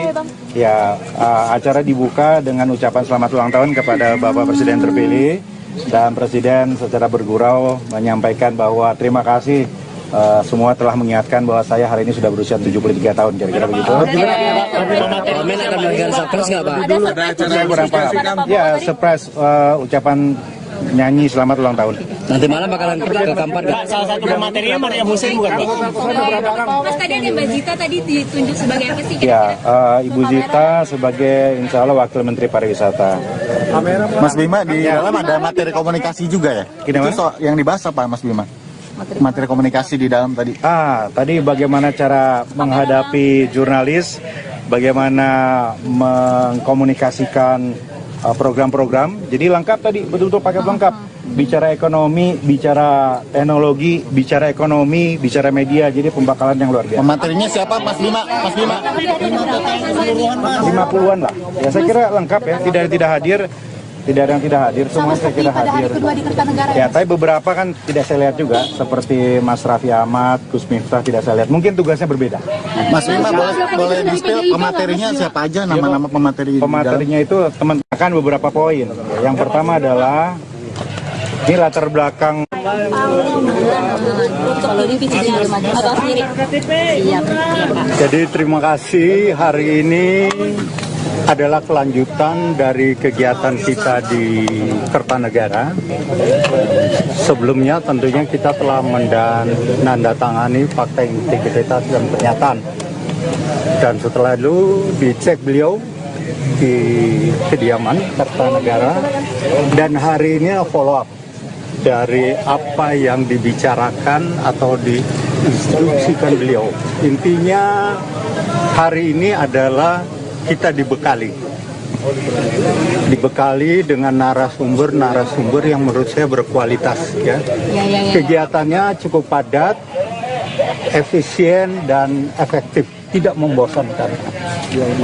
acara dibuka dengan ucapan selamat ulang tahun kepada Bapak Presiden terpilih, dan Presiden secara bergurau menyampaikan bahwa terima kasih semua telah mengingatkan bahwa saya hari ini sudah berusia 73 tahun, kira-kira begitu. Wamen akan menggelar surprise nggak Pak? Ya, surprise ucapan nyanyi selamat ulang tahun. Nanti malam bakalan ke Kampar. Salah satu materinya Maria Hussein bukan Pak? Mas, tadi ada Mbak Zita tadi ditunjuk sebagai apa sih? Ya, Ibu Zita sebagai insya Allah Wakil Menteri Pariwisata. Mas Bima, di dalam ada materi komunikasi juga ya? Itu yang dibahas apa Mas Bima? Materi komunikasi di dalam tadi? Tadi bagaimana cara menghadapi jurnalis, bagaimana mengkomunikasikan program-program. Jadi lengkap tadi, betul-betul paket lengkap. Bicara ekonomi, bicara teknologi, bicara ekonomi, bicara media. Jadi pembakalan yang luar biasa. Materinya siapa Mas Bima? Mas Bima? 50-an lah. Ya saya kira lengkap ya, tidak ada yang tidak hadir. Tidak ada yang tidak hadir, semua saya kira hadir. Ya, tapi beberapa kan tidak saya lihat juga, seperti Mas Raffi Ahmad, Gus Miftah tidak saya lihat. Mungkin tugasnya berbeda. Mas Bima boleh di-spill pematerinya siapa aja, nama-nama pemateri? Pematerinya itu teman-teman beberapa poin. Yang pertama adalah ini latar belakang Jadi terima kasih, hari ini adalah kelanjutan dari kegiatan kita di Kertanegara. Sebelumnya tentunya kita telah menandatangani fakta integritas dan pernyataan. Dan setelah itu dicek beliau di kediaman Kertanegara, dan hari ini follow up dari apa yang dibicarakan atau diinstruksikan beliau. Intinya hari ini adalah kita dibekali dengan narasumber yang menurut saya berkualitas ya. Kegiatannya cukup padat, efisien dan efektif, tidak membosankan.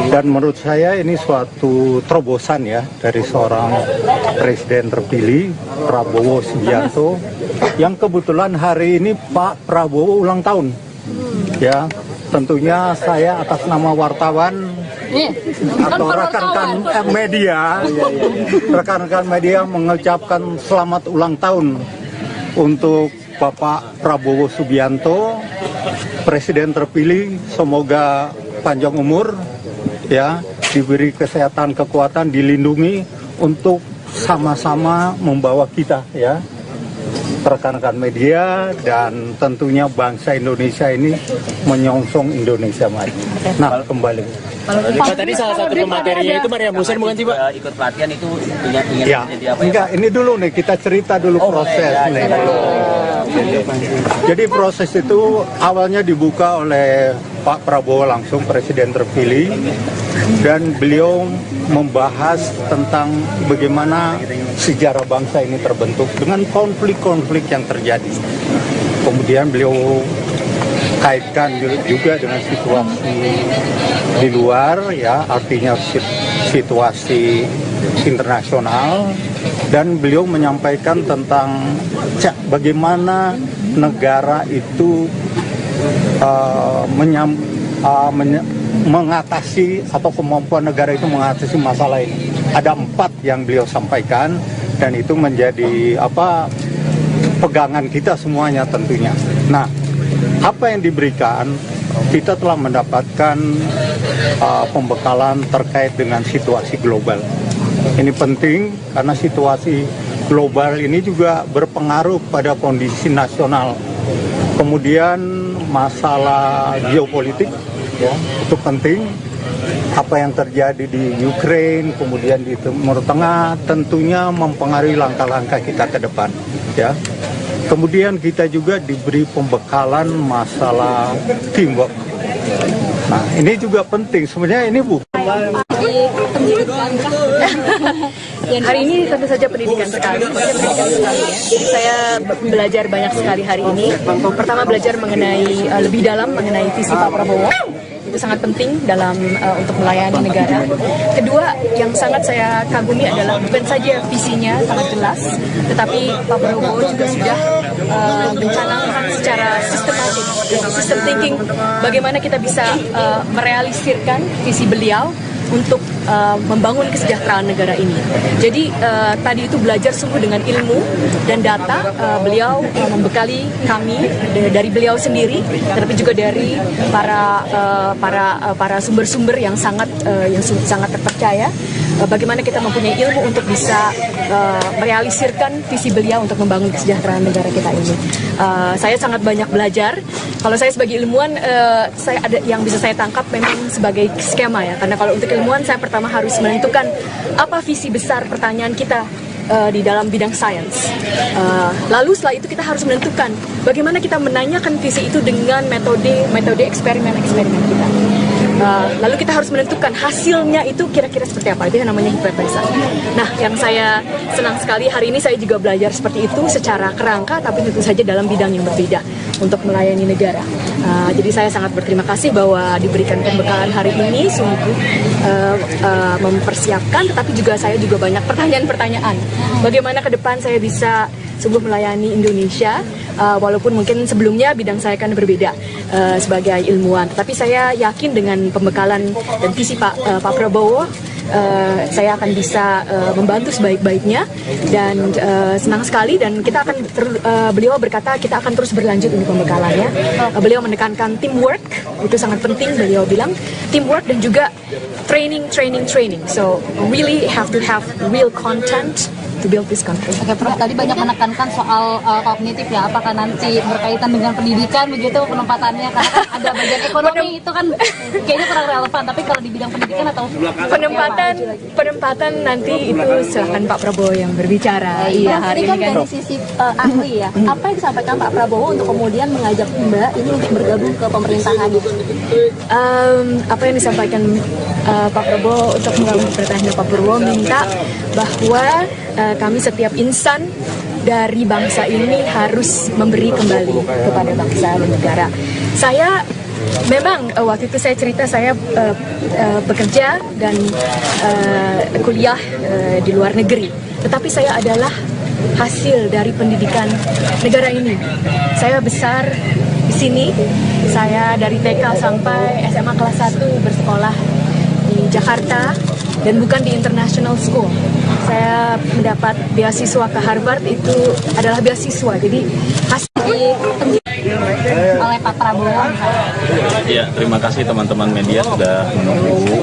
Dan menurut saya ini suatu terobosan ya dari seorang presiden terpilih Prabowo Subianto, yang kebetulan hari ini Pak Prabowo ulang tahun. Ya, tentunya saya atas nama wartawan atau rekan-rekan media mengucapkan selamat ulang tahun untuk Bapak Prabowo Subianto, presiden terpilih. Semoga panjang umur ya, diberi kesehatan, kekuatan, dilindungi untuk sama-sama membawa kita ya, rekan-rekan media, dan tentunya bangsa Indonesia ini menyongsong Indonesia maju. Nah, kembali. Pak, tadi salah satu materinya itu Maria Hussein bukan sih Pak? Ikut pelatihan itu ingin Ya, enggak, ini dulu nih, kita cerita dulu proses nih. Jadi proses itu awalnya dibuka oleh Pak Prabowo langsung, presiden terpilih, dan beliau membahas tentang bagaimana sejarah bangsa ini terbentuk dengan konflik-konflik yang terjadi. Kemudian beliau kaitkan juga dengan situasi di luar ya, artinya situasi internasional, dan beliau menyampaikan tentang bagaimana negara itu mengatasi, atau kemampuan negara itu mengatasi masalah ini. Ada 4 yang beliau sampaikan, dan itu menjadi pegangan kita semuanya tentunya. Nah, apa yang diberikan, kita telah mendapatkan pembekalan terkait dengan situasi global. Ini penting karena situasi global ini juga berpengaruh pada kondisi nasional. Kemudian masalah geopolitik ya, itu penting. Apa yang terjadi di Ukraina, kemudian di Timur Tengah, tentunya mempengaruhi langkah-langkah kita ke depan ya. Kemudian kita juga diberi pembekalan masalah teamwork. Nah, ini juga penting. Sebenarnya ini bukan hari ini tentu saja pendidikan sekali ya. Jadi saya belajar banyak sekali hari ini. Pertama, belajar mengenai lebih dalam mengenai visi Pak Prabowo. Itu sangat penting dalam untuk melayani negara. Kedua, yang sangat saya kagumi adalah bukan saja visinya sangat jelas, tetapi Pak Prabowo juga sudah mencanangkan secara sistematik, system thinking, bagaimana kita bisa merealisirkan visi beliau untuk membangun kesejahteraan negara ini. Jadi tadi itu belajar sungguh dengan ilmu dan data. Beliau membekali kami dari beliau sendiri, tapi juga dari para sumber-sumber yang sangat terpercaya. bagaimana kita mempunyai ilmu untuk bisa merealisirkan visi beliau untuk membangun kesejahteraan negara kita ini. Saya sangat banyak belajar. Kalau saya sebagai ilmuwan, saya ada yang bisa saya tangkap memang sebagai skema ya. Karena kalau untuk ilmuwan, saya pertama harus menentukan apa visi besar pertanyaan kita di dalam bidang sains. Lalu setelah itu kita harus menentukan bagaimana kita menanyakan visi itu dengan metode eksperimen kita. Lalu kita harus menentukan hasilnya itu kira-kira seperti apa. Itu yang namanya hipotesa. Nah, yang saya senang sekali hari ini saya juga belajar seperti itu secara kerangka, tapi tentu saja dalam bidang yang berbeda untuk melayani negara. Jadi saya sangat berterima kasih bahwa diberikan pembekalan hari ini, sungguh mempersiapkan, tetapi juga saya juga banyak pertanyaan-pertanyaan. Bagaimana ke depan saya bisa sungguh melayani Indonesia, walaupun mungkin sebelumnya bidang saya kan berbeda sebagai ilmuwan. Tetapi saya yakin dengan pembekalan dan visi Pak Prabowo, saya akan bisa membantu sebaik-baiknya, dan senang sekali. Dan kita akan beliau berkata kita akan terus berlanjut ini pembekalannya. Beliau menekankan teamwork, itu sangat penting. Beliau bilang teamwork dan juga training. So really have to have real content to build this country. Oke, Prof, tadi banyak menekankan soal kognitif ya, apakah nanti berkaitan dengan pendidikan begitu penempatannya, karena kan ada bagian ekonomi itu kan kayaknya kurang relevan, tapi kalau di bidang pendidikan atau penempatan nanti itu silahkan Pak Prabowo yang berbicara. Iya, hari ini kan dari sisi ahli ya, apa yang disampaikan Pak Prabowo untuk kemudian mengajak Mbak ini untuk bergabung ke pemerintahan? Apa yang disampaikan Pak Prabowo untuk menggabung pemerintahan, Pak Prabowo minta bahwa kami setiap insan dari bangsa ini harus memberi kembali kepada bangsa dan negara. Saya memang waktu itu saya cerita saya bekerja dan kuliah di luar negeri, tetapi saya adalah hasil dari pendidikan negara ini. Saya besar di sini, saya dari TK sampai SMA kelas 1 bersekolah di Jakarta dan bukan di international school. Saya mendapat beasiswa ke Harvard, itu adalah beasiswa. Jadi hasil oleh Pak Prabowo. Ya, terima kasih teman-teman media sudah menunggu.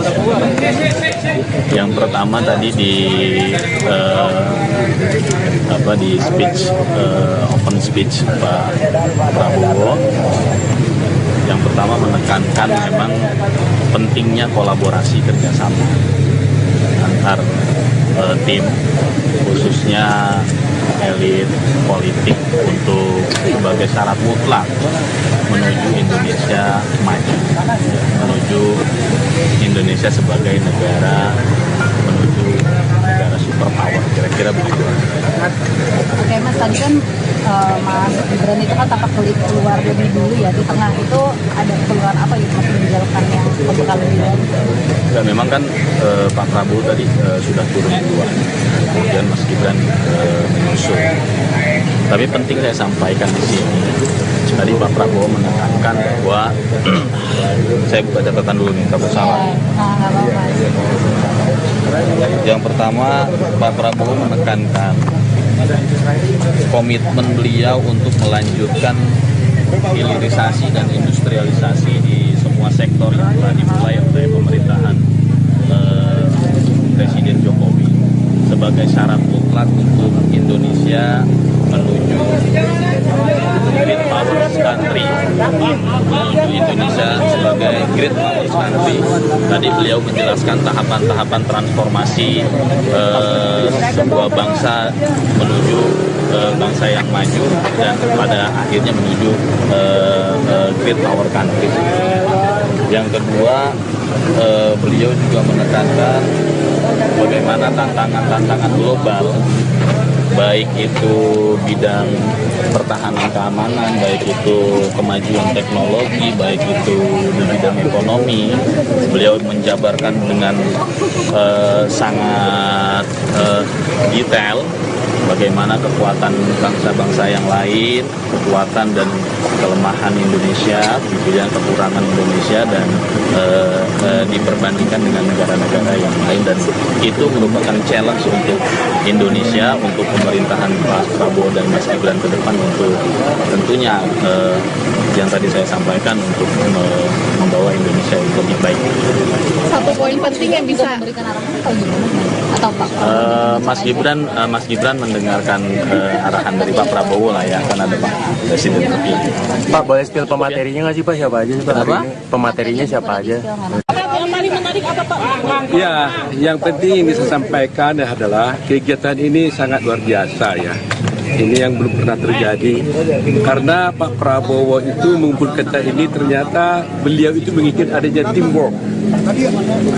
Yang pertama tadi di speech open speech Pak Prabowo. Yang pertama menekankan memang pentingnya kolaborasi kerjasama antar tim, khususnya elit politik, untuk sebagai syarat mutlak menuju Indonesia maju, menuju Indonesia sebagai negara, menuju negara superpower, kira-kira begitu. Oke Mas, tadi kan Mas Gibran itu kan tampak keluar lebih dulu ya, di tengah itu ada keluar apa gitu Mas menjelaskan yang pembekalan dulu? Dan memang kan Pak Prabowo tadi sudah turun duluan, kemudian Mas Gibran menyusul. Tapi penting saya sampaikan di sini, tadi Pak Prabowo menekankan bahwa saya buka catatan dulu nih, takut salah. Yang pertama, Pak Prabowo menekankan komitmen beliau untuk melanjutkan hilirisasi dan industrialisasi di semua sektor yang telah dimulai oleh pemerintahan Presiden Jokowi sebagai syarat mutlak untuk Indonesia menuju Great Powers Country, menuju Indonesia sebagai Great Powers Country. Tadi beliau menjelaskan tahapan-tahapan transformasi sebuah bangsa menuju bangsa yang maju dan pada akhirnya menuju Great Power Country. Yang kedua, beliau juga menekankan bagaimana tantangan-tantangan global, baik itu bidang pertahanan keamanan, baik itu kemajuan teknologi, baik itu di bidang ekonomi. Beliau menjabarkan dengan sangat detail bagaimana kekuatan bangsa-bangsa yang lain, kekuatan dan kelemahan Indonesia, kemudian kekurangan Indonesia dan diperbandingkan dengan negara-negara yang lain, dan itu merupakan challenge untuk Indonesia, untuk pemerintahan Pak Prabowo dan Mas Gibran ke depan, untuk tentunya yang tadi saya sampaikan untuk membawa Indonesia yang lebih baik. Satu poin penting yang bisa memberikan arahan atau gimana? Atau Pak? Mas Gibran mendengarkan arahan dari Pak Prabowo lah ya, akan ada Pak Presiden terpilih. Pak, boleh spill pematerinya nggak sih Pak, siapa aja sih Pak? Apa? Pematerinya siapa aja? Ya, yang penting yang bisa sampaikan adalah kegiatan ini sangat luar biasa ya. Ini yang belum pernah terjadi, karena Pak Prabowo itu mengumpulkan kita ini, ternyata beliau itu menginginkan adanya teamwork,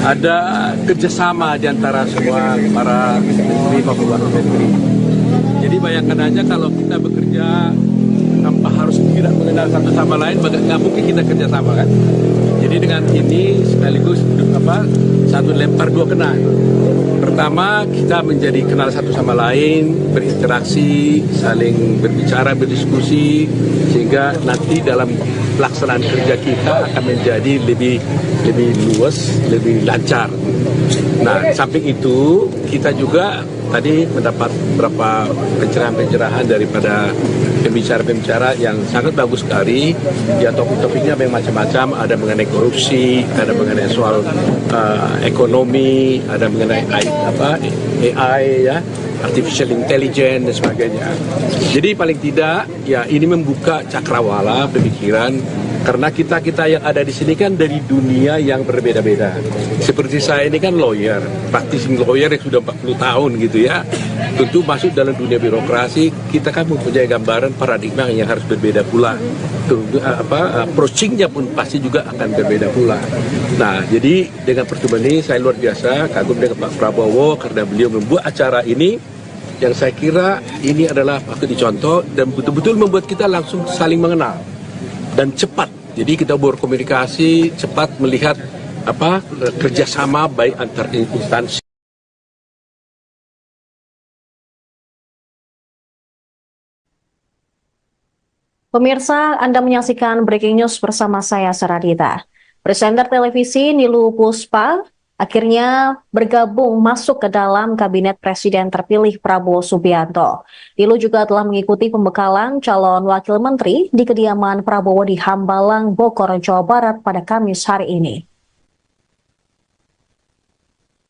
ada kerjasama di antara semua para menteri, pembantu menteri. Jadi bayangkan aja kalau kita bekerja tanpa harus tidak mengenal satu sama lain, nggak mungkin kita kerjasama kan. Jadi dengan ini sekaligus satu lempar dua kena. Pertama, kita menjadi kenal satu sama lain, berinteraksi, saling berbicara, berdiskusi, sehingga nanti dalam pelaksanaan kerja kita akan menjadi lebih luas, lebih lancar. Nah, samping itu kita juga tadi mendapat beberapa pencerahan-pencerahan daripada pembicara-pembicara yang sangat bagus sekali. Ya, topik-topiknya memang macam-macam, ada mengenai korupsi, ada mengenai soal ekonomi, ada mengenai AI ya, artificial intelligence dan sebagainya. Jadi paling tidak ya ini membuka cakrawala pemikiran, karena kita yang ada di sini kan dari dunia yang berbeda-beda. Seperti saya ini kan lawyer, practicing lawyer yang sudah 40 tahun gitu ya. Tentu masuk dalam dunia birokrasi, kita kan mempunyai gambaran paradigma yang harus berbeda pula. Approaching-nya pun pasti juga akan berbeda pula. Nah, jadi dengan pertemuan ini saya luar biasa kagum dengan Pak Prabowo, karena beliau membuat acara ini yang saya kira ini adalah patut dicontoh dan betul-betul membuat kita langsung saling mengenal dan cepat. Jadi kita berkomunikasi cepat, melihat kerjasama baik antar instansi. Pemirsa, Anda menyaksikan Breaking News bersama saya, Saradita. Presenter televisi Nilu Puspa akhirnya bergabung masuk ke dalam Kabinet Presiden terpilih Prabowo Subianto. Nilu juga telah mengikuti pembekalan calon wakil menteri di kediaman Prabowo di Hambalang, Bogor, Jawa Barat pada Kamis hari ini.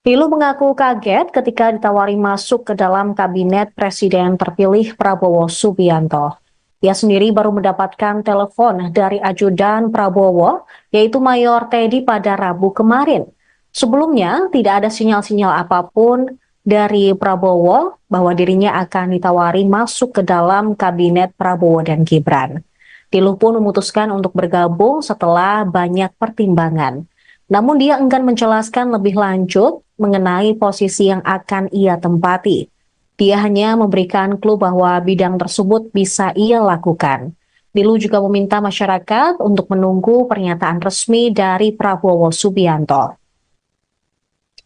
Nilu mengaku kaget ketika ditawari masuk ke dalam Kabinet Presiden terpilih Prabowo Subianto. Ia sendiri baru mendapatkan telepon dari ajudan Prabowo, yaitu Mayor Teddy pada Rabu kemarin. Sebelumnya, tidak ada sinyal-sinyal apapun dari Prabowo bahwa dirinya akan ditawari masuk ke dalam Kabinet Prabowo dan Gibran. Nilu pun memutuskan untuk bergabung setelah banyak pertimbangan. Namun dia enggan menjelaskan lebih lanjut mengenai posisi yang akan ia tempati. Dia hanya memberikan clue bahwa bidang tersebut bisa ia lakukan. Nilu juga meminta masyarakat untuk menunggu pernyataan resmi dari Prabowo Subianto.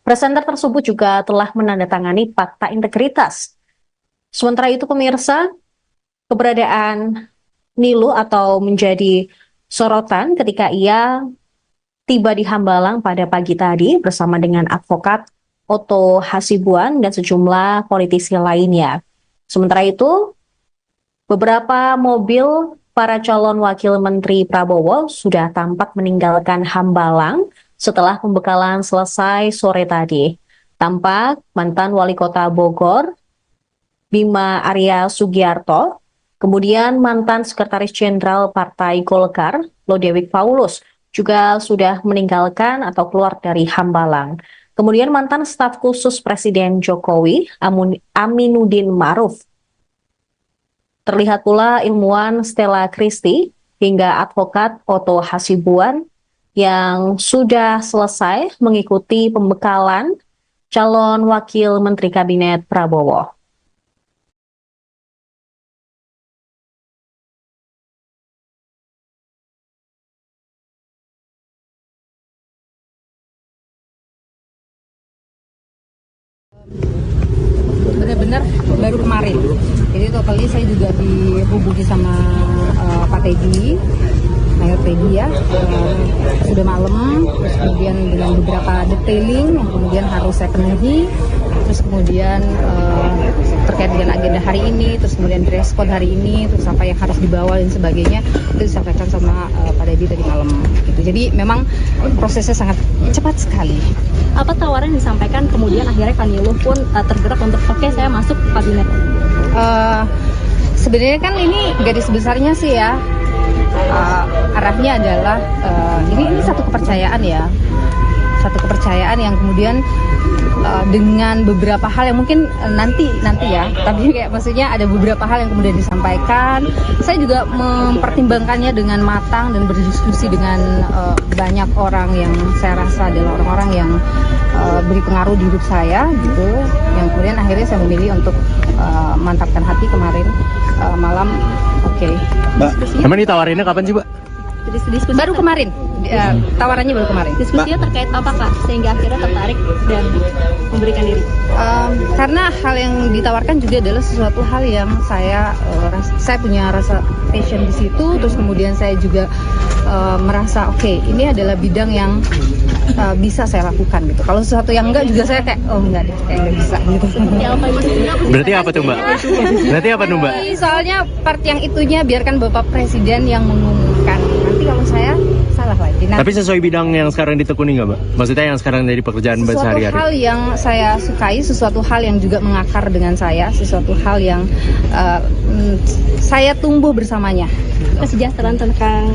Presenter tersebut juga telah menandatangani fakta integritas. Sementara itu pemirsa, keberadaan Nilu atau menjadi sorotan ketika ia tiba di Hambalang pada pagi tadi bersama dengan advokat Otto Hasibuan dan sejumlah politisi lainnya. Sementara itu, beberapa mobil para calon wakil menteri Prabowo sudah tampak meninggalkan Hambalang setelah pembekalan selesai sore tadi. Tampak mantan wali kota Bogor, Bima Arya Sugiarto, kemudian mantan sekretaris jenderal Partai Golkar, Lodewijk Paulus, juga sudah meninggalkan atau keluar dari Hambalang. Kemudian mantan staf khusus Presiden Jokowi, Aminuddin Ma'ruf. Terlihat pula ilmuwan Stella Christie hingga advokat Otto Hasibuan yang sudah selesai mengikuti pembekalan calon wakil menteri kabinet Prabowo. Benar-benar baru kemarin sekali saya juga dihubungi sama Pak Teddy, Mayor Teddy ya, sudah malam, terus kemudian dengan beberapa detailing yang kemudian harus saya penuhi, terus kemudian terkait dengan agenda hari ini, terus kemudian dress code hari ini, terus apa yang harus dibawa dan sebagainya, itu disampaikan sama Pak Teddy tadi malam. Gitu. Jadi memang prosesnya sangat cepat sekali. Apa tawaran yang disampaikan kemudian akhirnya Kaniluh pun tergerak untuk oke, saya masuk kabinet? Sebenarnya kan ini garis besarnya sih ya, arahnya adalah ini satu kepercayaan ya, satu kepercayaan yang kemudian dengan beberapa hal yang mungkin nanti ya, tapi kayak maksudnya ada beberapa hal yang kemudian disampaikan. Saya juga mempertimbangkannya dengan matang dan berdiskusi dengan banyak orang yang saya rasa adalah orang-orang yang beri pengaruh di hidup saya gitu, yang kemudian akhirnya saya memilih untuk mantapkan hati kemarin malam. Oke. Mbak, emang ditawarinnya kapan sih, Mbak? Baru kemarin, tawarannya baru kemarin. Diskusinya terkait apa Kak, sehingga akhirnya tertarik dan memberikan diri? Karena hal yang ditawarkan juga adalah sesuatu hal yang saya punya rasa passion di situ, terus kemudian saya juga merasa oke, ini adalah bidang yang bisa saya lakukan gitu. Kalau sesuatu yang enggak juga saya kayak enggak deh, kayak enggak bisa gitu. Berarti apa tuh, Mbak? Berarti apa tuh, Mbak? Soalnya part yang itunya biarkan Bapak Presiden yang mengumumkan. Nanti kalau saya salah lagi. Nah, tapi sesuai bidang yang sekarang ditekuni nggak, Mbak? Maksudnya yang sekarang jadi pekerjaan Mbak sehari-hari? Sesuatu hal yang saya sukai, sesuatu hal yang juga mengakar dengan saya, sesuatu hal yang saya tumbuh bersamanya. Kesejahteraan tentang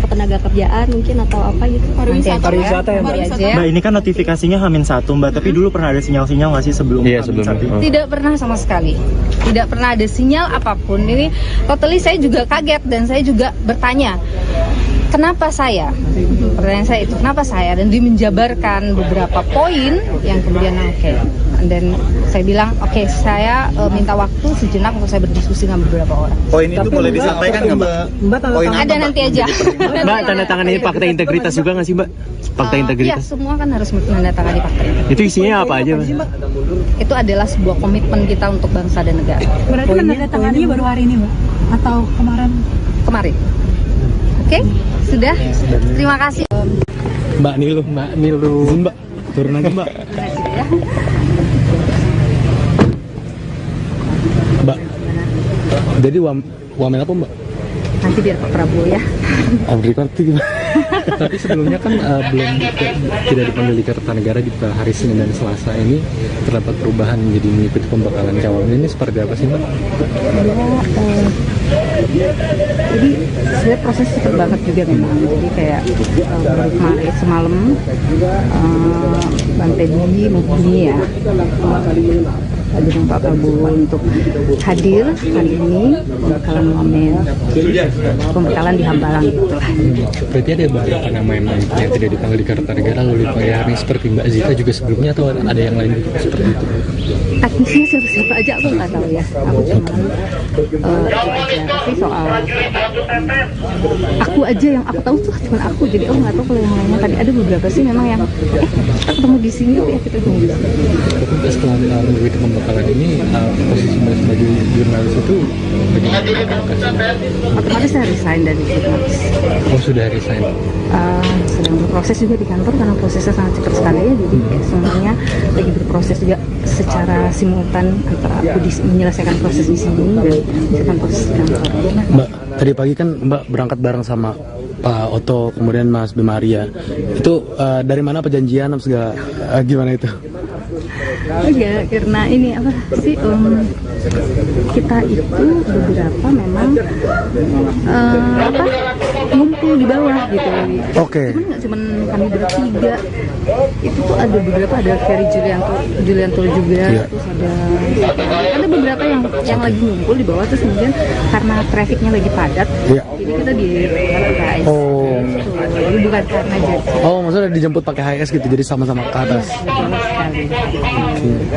ketenaga kerjaan mungkin atau apa gitu? Pariwisata ya, Mbak? Mbak, ini kan notifikasinya H-1, Mbak. Tapi dulu pernah ada sinyal-sinyal nggak sih sebelum? Iya, sebelum. Tidak pernah sama sekali. Tidak pernah ada sinyal apapun. Ini totally saya juga kaget dan saya juga bertanya, kenapa saya? Pertanyaan saya itu, kenapa saya? Dan dia menjabarkan beberapa poin yang kemudian oke. Dan saya bilang, oke, saya minta waktu sejenak untuk saya berdiskusi dengan beberapa orang. Poin itu boleh disampaikan nggak, Mbak? Ada nanti aja. Mbak, tanda tangan ini fakta integritas juga nggak sih, Mbak? Fakta Iya, integritas? semua kan harus menandatangani fakta integritas. Itu isinya apa aja, Mbak? Itu adalah sebuah komitmen kita untuk bangsa dan negara. Berarti menandatanganinya baru hari ini, Mbak? Atau kemarin? Kemarin. Oke, sudah. Terima kasih. Mbak Niluh. Mbak, turun aja, Mbak. Mbak, jadi wamen apa, Mbak? Nanti biar Pak Prabowo ya. Tapi sebelumnya kan tidak dipanggil di Kertanegara di hari Senin dan Selasa ini terdapat perubahan menjadi mengikuti pembekalan calon. Ini seperti apa sih, Mbak? Jadi sebenarnya proses cepet banget juga memang. Jadi kayak baru kemarin semalam Bang Teddy menghubungi ya dengan Pak Prabowo untuk hadir hari ini pembekalan di Hambalang gitu lah. Berarti ada beberapa nama yang tidak dipanggil di Kertanegara lalu dipanggil hari ini seperti Mbak Zita juga sebelumnya, atau ada yang lain juga seperti itu? Teknisnya siapa aja aku nggak tahu ya. Aku cuma itu aja. Tapi soal aku aja yang aku tahu tuh cuma aku. Jadi aku nggak tahu kalau yang lainnya. Tadi ada beberapa sih memang yang kita ketemu di sini, ya kita ketemu di sini. Setelah mengikuti pembekalan ini, posisi Mbak sebagai jurnalis itu bagaimana? Otomatis saya resign dari jurnalis. Oh, sudah resign? Sedang berproses juga di kantor karena prosesnya sangat cepat sekali ya. Jadi semuanya lagi berproses juga secara simultan antara aku menyelesaikan proses di sini dan menyelesaikan proses di kantor. Mbak, tadi pagi kan Mbak berangkat bareng sama Pak Oto, kemudian Mas Bima Arya. Itu dari mana perjanjian segala gimana itu? Oh ya, karena ini apa sih kita itu beberapa memang ngumpul di bawah gitu. Oke. Cuman nggak cuman kami bertiga, itu tuh ada beberapa, ada Ferry Julianto juga, iya. Terus ada beberapa yang lagi ngumpul di bawah, terus kemudian karena trafiknya lagi padat, iya. Jadi kita di HIS. Oh. Jadi bukan karena jadi. Oh, maksudnya dijemput pakai HIS gitu, jadi sama-sama ke atas.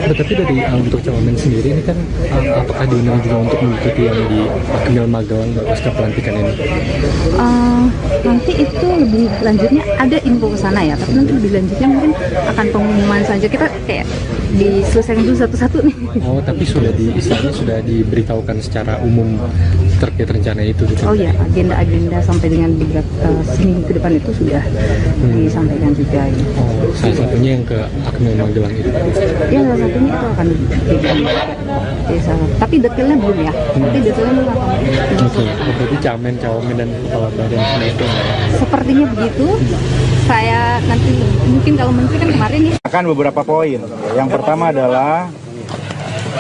Tapi dari untuk Cawamen sendiri ini kan apakah diundang juga untuk mengikuti yang di Akmil Magelang pasca pelantikan ini? Nanti itu lebih lanjutnya ada info ke sana ya, tapi nanti lebih lanjutnya mungkin akan pengumuman saja. Kita kayak diselesaikan dulu satu-satu nih. Oh, tapi istilahnya sudah diberitahukan secara umum terkait rencana itu gitu. Oh ya, agenda-agenda sampai dengan beberapa seminggu ke depan itu sudah disampaikan juga. Gitu. Oh, salah satunya yang ke Akmil Magelang itu. Ya, salah satunya itu akan dibikin. Tapi detailnya belum ya. Tapi detailnya belum akan. Oke, berarti cawamen dan kepala badan semua itu. Sepertinya begitu. Saya nanti mungkin kalau menteri kan kemarin ya. Akan beberapa poin. Yang pertama adalah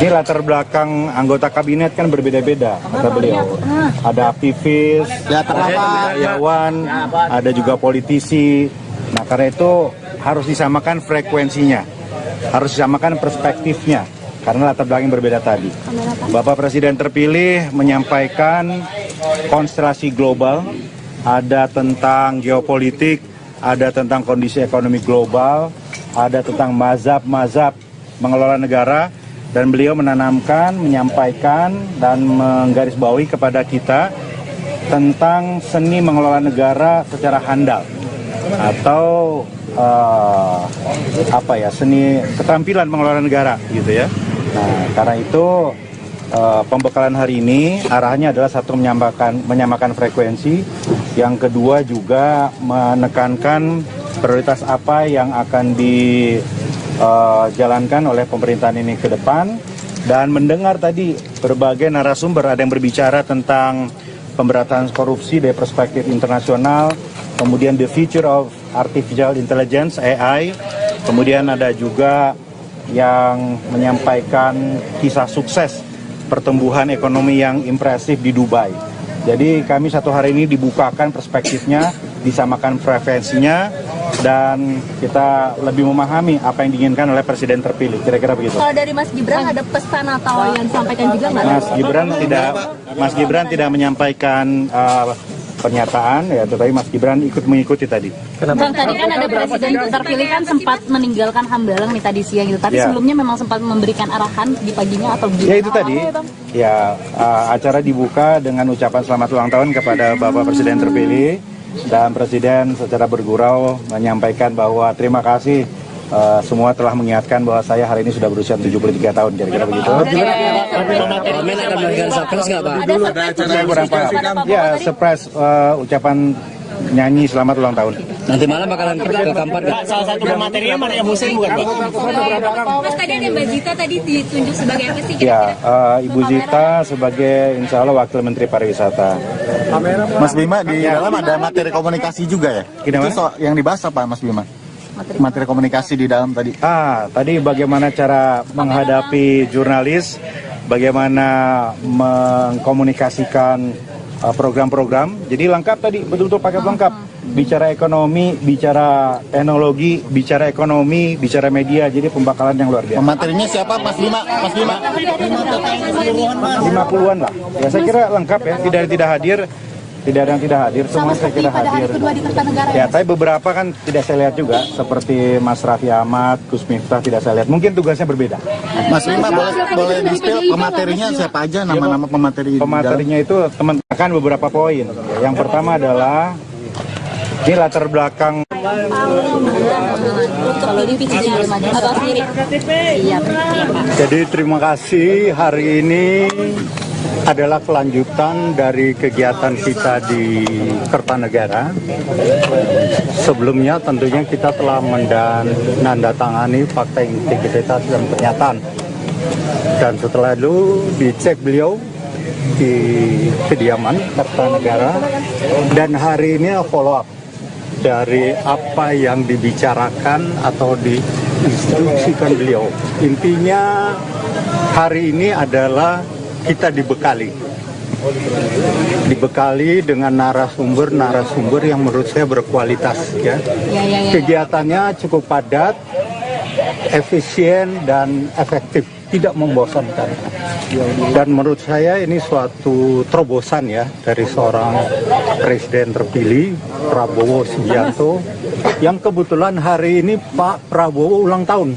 ini latar belakang anggota kabinet kan berbeda-beda, kata beliau. Ada aktivis, ada karyawan, ada juga politisi. Nah, karena itu harus disamakan frekuensinya, harus disamakan perspektifnya, karena latar belakang yang berbeda tadi. Bapak Presiden terpilih menyampaikan konstelasi global, ada tentang geopolitik, ada tentang kondisi ekonomi global, ada tentang mazhab-mazhab mengelola negara, dan beliau menanamkan, menyampaikan, dan menggarisbawahi kepada kita tentang seni mengelola negara secara handal, atau seni keterampilan mengelola negara, gitu ya. Nah, karena itu pembekalan hari ini arahnya adalah satu menyamakan frekuensi, yang kedua juga menekankan prioritas apa yang akan dijalankan oleh pemerintahan ini ke depan, dan mendengar tadi berbagai narasumber, ada yang berbicara tentang pemberantasan korupsi dari perspektif internasional, kemudian the future of artificial intelligence AI, kemudian ada juga yang menyampaikan kisah sukses pertumbuhan ekonomi yang impresif di Dubai. Jadi kami satu hari ini dibukakan perspektifnya, disamakan frekuensinya, dan kita lebih memahami apa yang diinginkan oleh Presiden terpilih. Kira-kira begitu. Kalau dari Mas Gibran ada pesan atau yang disampaikan juga nggak? Mas Gibran tidak menyampaikan pernyataan, ya, tetapi Mas Gibran ikut mengikuti tadi. Bang, tadi kan ada Presiden terpilih kan sempat meninggalkan Hambalang nih tadi siang gitu. Tapi sebelumnya memang sempat memberikan arahan di paginya atau gimana? Ya itu tadi. Acara dibuka dengan ucapan selamat ulang tahun kepada Bapak Presiden terpilih, dan Presiden secara bergurau menyampaikan bahwa terima kasih semua telah mengingatkan bahwa saya hari ini sudah berusia 73 tahun, kira-kira begitu. Wamen akan melakukan surprise nggak Pak? Saya kurang paham. Ya, surprise ucapan nyanyi selamat ulang tahun. Nanti malam bakalan ke Kampar nggak? Salah satu pematerinya Maria Musin bukan Pak? Mas, tadi ada Mbak Zita tadi ditunjuk sebagai apa sih? Ya, Ibu Zita sebagai insya Allah Wakil Menteri Pariwisata. Mas Bima, di dalam ada materi komunikasi juga ya? Itu yang dibahas apa Mas Bima? Materi komunikasi di dalam tadi. Tadi bagaimana cara menghadapi jurnalis, bagaimana mengkomunikasikan program-program. Jadi lengkap tadi, betul-betul paket lengkap. Bicara ekonomi, bicara teknologi, bicara ekonomi, bicara media. Jadi pembakalan yang luar biasa. Materinya siapa Mas Bima? Mas Bima? 50-an lah. Ya saya kira lengkap ya, tidak hadir. Tidak ada yang tidak hadir, semua saya kira hadir. Ya, tapi beberapa kan tidak saya lihat juga, seperti Mas Raffi Ahmad, Gus Miftah tidak saya lihat. Mungkin tugasnya berbeda. Mas Bima, boleh di-spill pematerinya siapa aja, nama-nama pemateri? Pematerinya itu teman-teman beberapa poin. Yang pertama adalah ini latar belakang. Jadi terima kasih, hari ini adalah kelanjutan dari kegiatan kita di Kertanegara. Sebelumnya tentunya kita telah menandatangani fakta integritas dan pernyataan. Dan setelah itu dicek beliau di kediaman Kertanegara, dan hari ini follow up dari apa yang dibicarakan atau diinstruksikan beliau. Intinya hari ini adalah kita dibekali dengan narasumber yang menurut saya berkualitas ya. Kegiatannya cukup padat, efisien dan efektif, tidak membosankan. Dan menurut saya ini suatu terobosan ya dari seorang presiden terpilih Prabowo Subianto, yang kebetulan hari ini Pak Prabowo ulang tahun.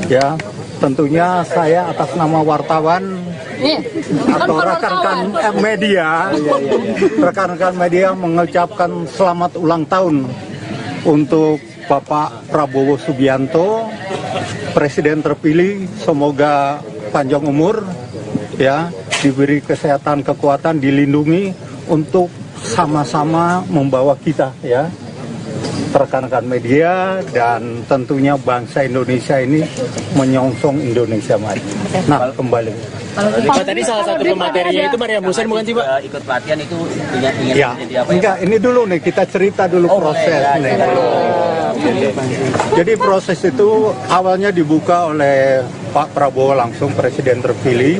Ya, tentunya saya atas nama wartawan atau rekan-rekan media mengucapkan selamat ulang tahun untuk Bapak Prabowo Subianto, Presiden terpilih, semoga panjang umur, ya, diberi kesehatan, kekuatan, dilindungi untuk sama-sama membawa kita, ya, rekan-rekan media dan tentunya bangsa Indonesia ini menyongsong Indonesia maju. Nah, kembali. Pak, tadi salah satu pematerinya itu Maria Musen bukan sih Pak? Ikut pelatihan itu ingin Ya, jadi apa? enggak, ini dulu nih, kita cerita dulu proses nih. Jadi proses itu awalnya dibuka oleh Pak Prabowo langsung, Presiden terpilih,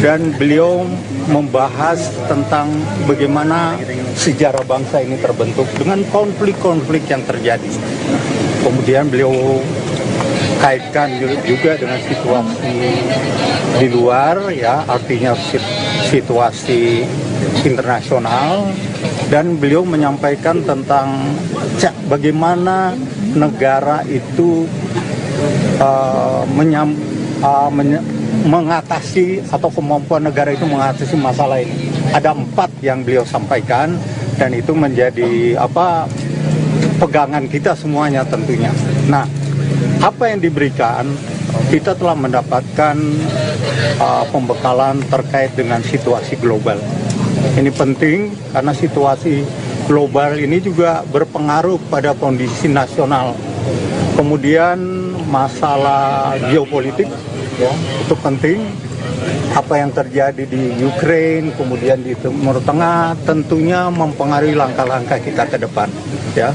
dan beliau membahas tentang bagaimana sejarah bangsa ini terbentuk dengan konflik-konflik yang terjadi. Kemudian beliau kaitkan juga dengan situasi di luar, ya, artinya situasi internasional, dan beliau menyampaikan tentang bagaimana negara itu mengatasi atau kemampuan negara itu mengatasi masalah ini. Ada 4 yang beliau sampaikan dan itu menjadi pegangan kita semuanya tentunya. Nah, apa yang diberikan, kita telah mendapatkan pembekalan terkait dengan situasi global. Ini penting karena situasi global ini juga berpengaruh pada kondisi nasional. Kemudian masalah geopolitik, ya, itu penting. Apa yang terjadi di Ukraina, kemudian di Timur Tengah, tentunya mempengaruhi langkah-langkah kita ke depan, ya.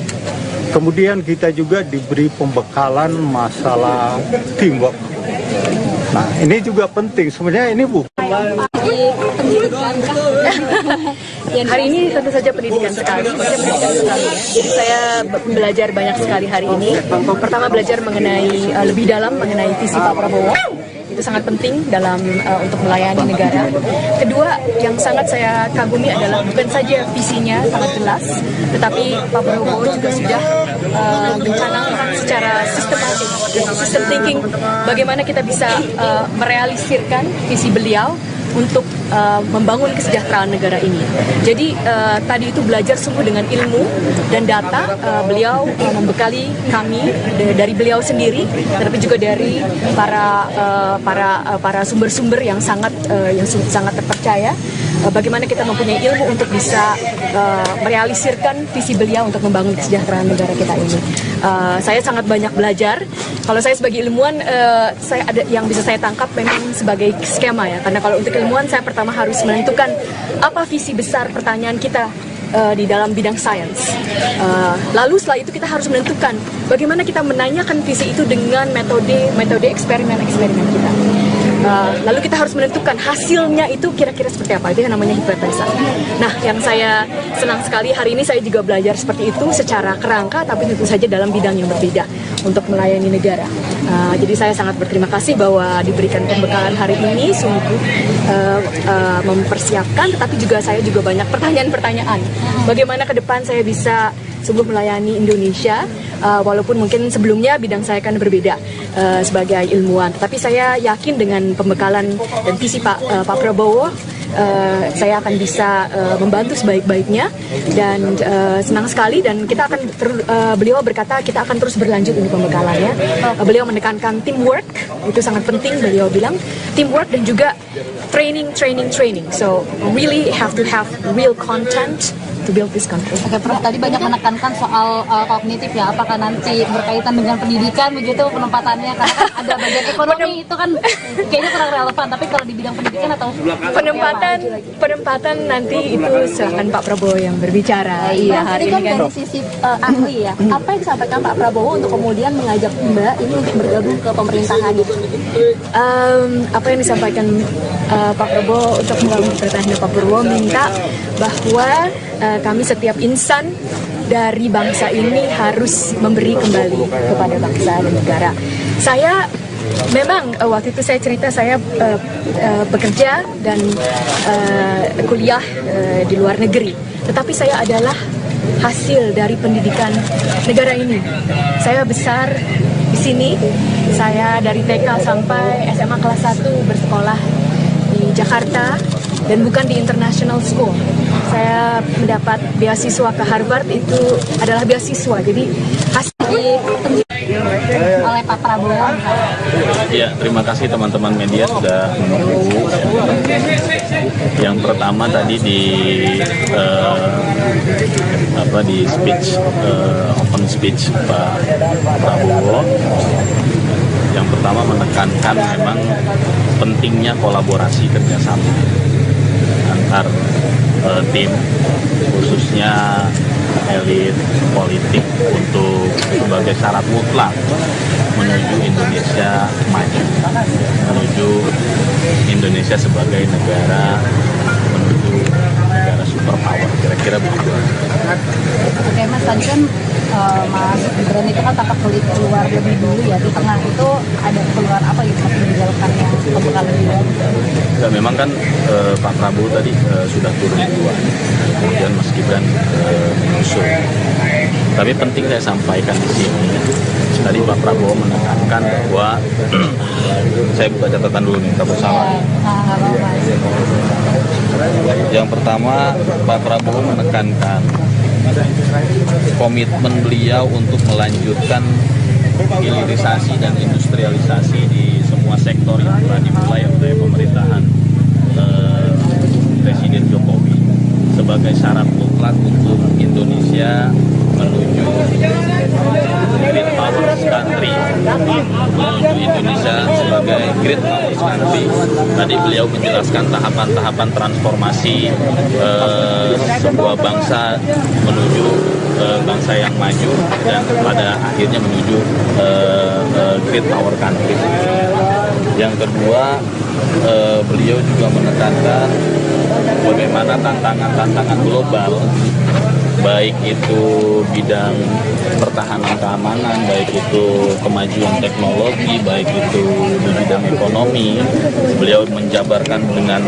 Kemudian kita juga diberi pembekalan masalah teamwork. Nah, ini juga penting. Sebenarnya ini bukan hari ini tentu saja pendidikan sekali. Jadi saya belajar banyak sekali hari ini. Pertama, belajar mengenai lebih dalam mengenai visi Pak Prabowo. Itu sangat penting dalam untuk melayani negara. Kedua, yang sangat saya kagumi adalah bukan saja visinya sangat jelas, tetapi Pak Prabowo juga sudah mencanangkan secara sistematis, system thinking, bagaimana kita bisa merealisirkan visi beliau untuk membangun kesejahteraan negara ini. Jadi tadi itu belajar sungguh dengan ilmu dan data. Beliau membekali kami dari beliau sendiri, tapi juga dari para sumber-sumber yang sangat terpercaya. Bagaimana kita mempunyai ilmu untuk bisa merealisirkan visi beliau untuk membangun kesejahteraan negara kita ini. Saya sangat banyak belajar. Kalau saya sebagai ilmuwan, saya ada yang bisa saya tangkap memang sebagai skema, ya. Karena kalau untuk ilmuwan, saya pertama harus menentukan apa visi besar pertanyaan kita di dalam bidang sains. Lalu setelah itu kita harus menentukan bagaimana kita menanyakan visi itu dengan metode eksperimen kita. Lalu kita harus menentukan hasilnya itu kira-kira seperti apa. Itu yang namanya hipotesa. Nah, yang saya senang sekali hari ini saya juga belajar seperti itu secara kerangka, tapi tentu saja dalam bidang yang berbeda untuk melayani negara. Jadi saya sangat berterima kasih bahwa diberikan pembekalan hari ini, sungguh mempersiapkan, tetapi juga saya juga banyak pertanyaan-pertanyaan. Bagaimana ke depan saya bisa sungguh melayani Indonesia, walaupun mungkin sebelumnya bidang saya kan berbeda sebagai ilmuwan, tetapi saya yakin dengan pembekalan dan visi Pak Prabowo, saya akan bisa membantu sebaik-baiknya, dan senang sekali. Dan kita akan beliau berkata kita akan terus berlanjut ini pembekalannya. Beliau menekankan teamwork, itu sangat penting. Beliau bilang teamwork dan juga training. So really have to have real content to build this country. Oke, Prof, tadi banyak menekankan soal kognitif, ya, apakah nanti berkaitan dengan pendidikan begitu penempatannya, karena kan ada bagian ekonomi itu kan kayaknya kurang relevan, tapi kalau di bidang pendidikan atau penempatan nanti itu silakan Pak Prabowo yang berbicara. Iya, hari ini kan dari sisi ahli, ya, apa yang disampaikan Pak Prabowo untuk kemudian mengajak Mbak ini untuk bergabung ke pemerintahan? Apa yang disampaikan Pak Prabowo untuk membangun pemerintahan, Pak Prabowo minta bahwa kami setiap insan dari bangsa ini harus memberi kembali kepada bangsa dan negara. Saya memang waktu itu saya cerita saya bekerja dan kuliah di luar negeri, tetapi saya adalah hasil dari pendidikan negara ini. Saya besar di sini, saya dari TK sampai SMA kelas 1 bersekolah di Jakarta dan bukan di international school. Saya mendapat beasiswa ke Harvard, itu adalah beasiswa. Jadi hasil oleh Pak Prabowo misalnya? Ya, terima kasih teman-teman media sudah menunggu. Yang pertama tadi di speech open speech Pak Prabowo. Yang pertama menekankan memang pentingnya kolaborasi kerjasama antar tim, khususnya elit politik untuk sebagai syarat mutlak menuju Indonesia maju, menuju Indonesia sebagai negara superpower, kira-kira begitu. Oke Mas, tadi kan Mas Gibran itu kan tampak keluar lebih dulu ya, di tengah itu ada keluar apa gitu Mas menjalankan yang pembukaan lebih dulu? Ya, memang kan Pak Prabowo tadi sudah turun duluan, kemudian Mas Gibran menyusul. Tapi penting saya sampaikan di sini, tadi Pak Prabowo menekankan bahwa saya buka catatan dulu nih, takut salah. Yang pertama, Pak Prabowo menekankan komitmen beliau untuk melanjutkan hilirisasi dan industrialisasi di semua sektor yang telah dimulai oleh pemerintahan Presiden Jokowi sebagai syarat mutlak untuk Indonesia menuju Great Power Country, menuju Indonesia sebagai Great Power Country. Tadi beliau menjelaskan tahapan-tahapan transformasi sebuah bangsa menuju bangsa yang maju dan pada akhirnya menuju Great Power Country. Yang kedua, beliau juga menekankan bagaimana tantangan-tantangan global, baik itu bidang pertahanan keamanan, baik itu kemajuan teknologi, baik itu di bidang ekonomi. Beliau menjabarkan dengan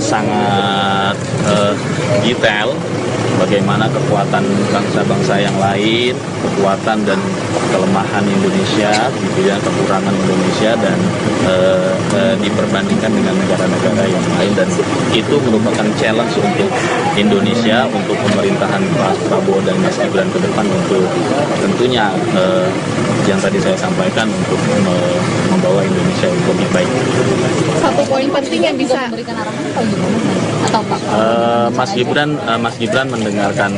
sangat detail bagaimana kekuatan bangsa-bangsa yang lain, kekuatan dan kelemahan Indonesia, gitu ya, kekurangan Indonesia dan diperbandingkan dengan negara-negara yang lain, dan itu merupakan challenge untuk Indonesia, untuk pemerintahan Pak Prabowo dan Mas Gibran ke depan untuk tentunya yang tadi saya sampaikan untuk membawa Indonesia lebih baik. Satu poin penting yang bisa memberikan arahan atau gimana? Atau Pak? Mas Gibran mendengarkan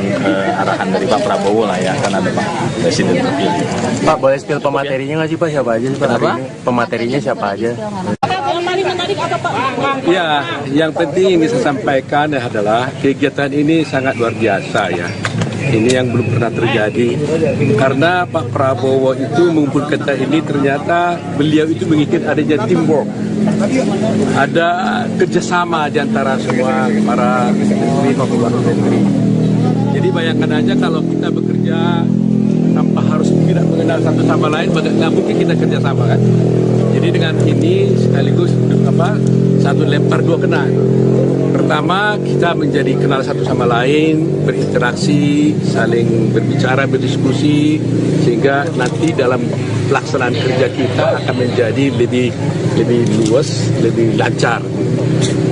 arahan dari Pak Prabowo lah ya, kan ada Pak Presiden terpilih. Pak, boleh spill pematerinya nggak sih Pak? Siapa aja sih Pak hari ini? Pematerinya siapa aja? Ya, yang penting yang saya sampaikan adalah kegiatan ini sangat luar biasa ya. Ini yang belum pernah terjadi, karena Pak Prabowo itu mengumpulkan kita ini, ternyata beliau itu menginginkan adanya teamwork, ada kerjasama di antara semua para menteri maupun wakil menteri. Jadi bayangkan aja kalau kita bekerja tanpa harus tidak mengenal satu sama lain, nggak mungkin kita kerjasama kan. Jadi dengan ini sekaligus satu lempar dua kena. Pertama, kita menjadi kenal satu sama lain, berinteraksi, saling berbicara, berdiskusi, sehingga nanti dalam pelaksanaan kerja kita akan menjadi lebih luas, lebih lancar.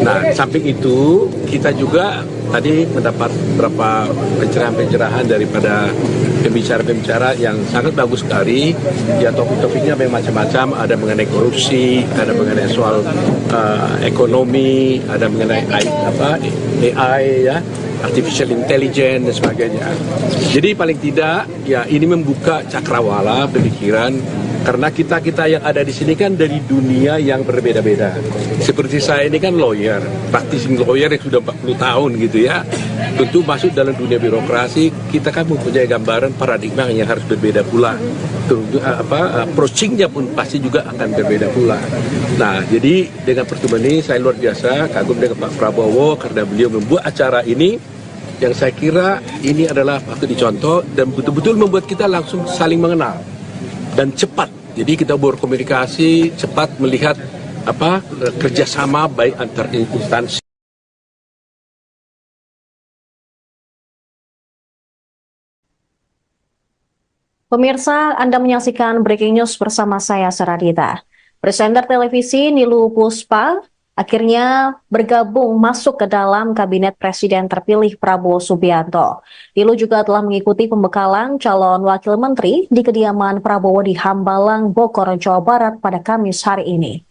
Nah, samping itu kita juga tadi mendapat beberapa pencerahan-pencerahan daripada pembicara-pembicara yang sangat bagus sekali. Ya, topik-topiknya memang macam-macam, ada mengenai korupsi, ada mengenai soal ekonomi, ada mengenai AI ya, artificial intelligence dan sebagainya. Jadi paling tidak ya ini membuka cakrawala pemikiran, karena kita yang ada di sini kan dari dunia yang berbeda-beda. Seperti saya ini kan lawyer, practicing lawyer yang sudah 40 tahun gitu ya. Tentu masuk dalam dunia birokrasi, kita kan mempunyai gambaran paradigma yang harus berbeda pula. Approaching-nya pun pasti juga akan berbeda pula. Nah, jadi dengan pertemuan ini saya luar biasa kagum dengan Pak Prabowo, karena beliau membuat acara ini yang saya kira ini adalah patut dicontoh dan betul-betul membuat kita langsung saling mengenal dan cepat. Jadi kita berkomunikasi cepat, melihat kerjasama baik antar instansi. Pemirsa, Anda menyaksikan Breaking News bersama saya, Saradita. Presenter televisi Nilu Puspa akhirnya bergabung masuk ke dalam Kabinet Presiden terpilih Prabowo Subianto. Niluh juga telah mengikuti pembekalan calon wakil menteri di kediaman Prabowo di Hambalang, Bogor, Jawa Barat pada Kamis hari ini.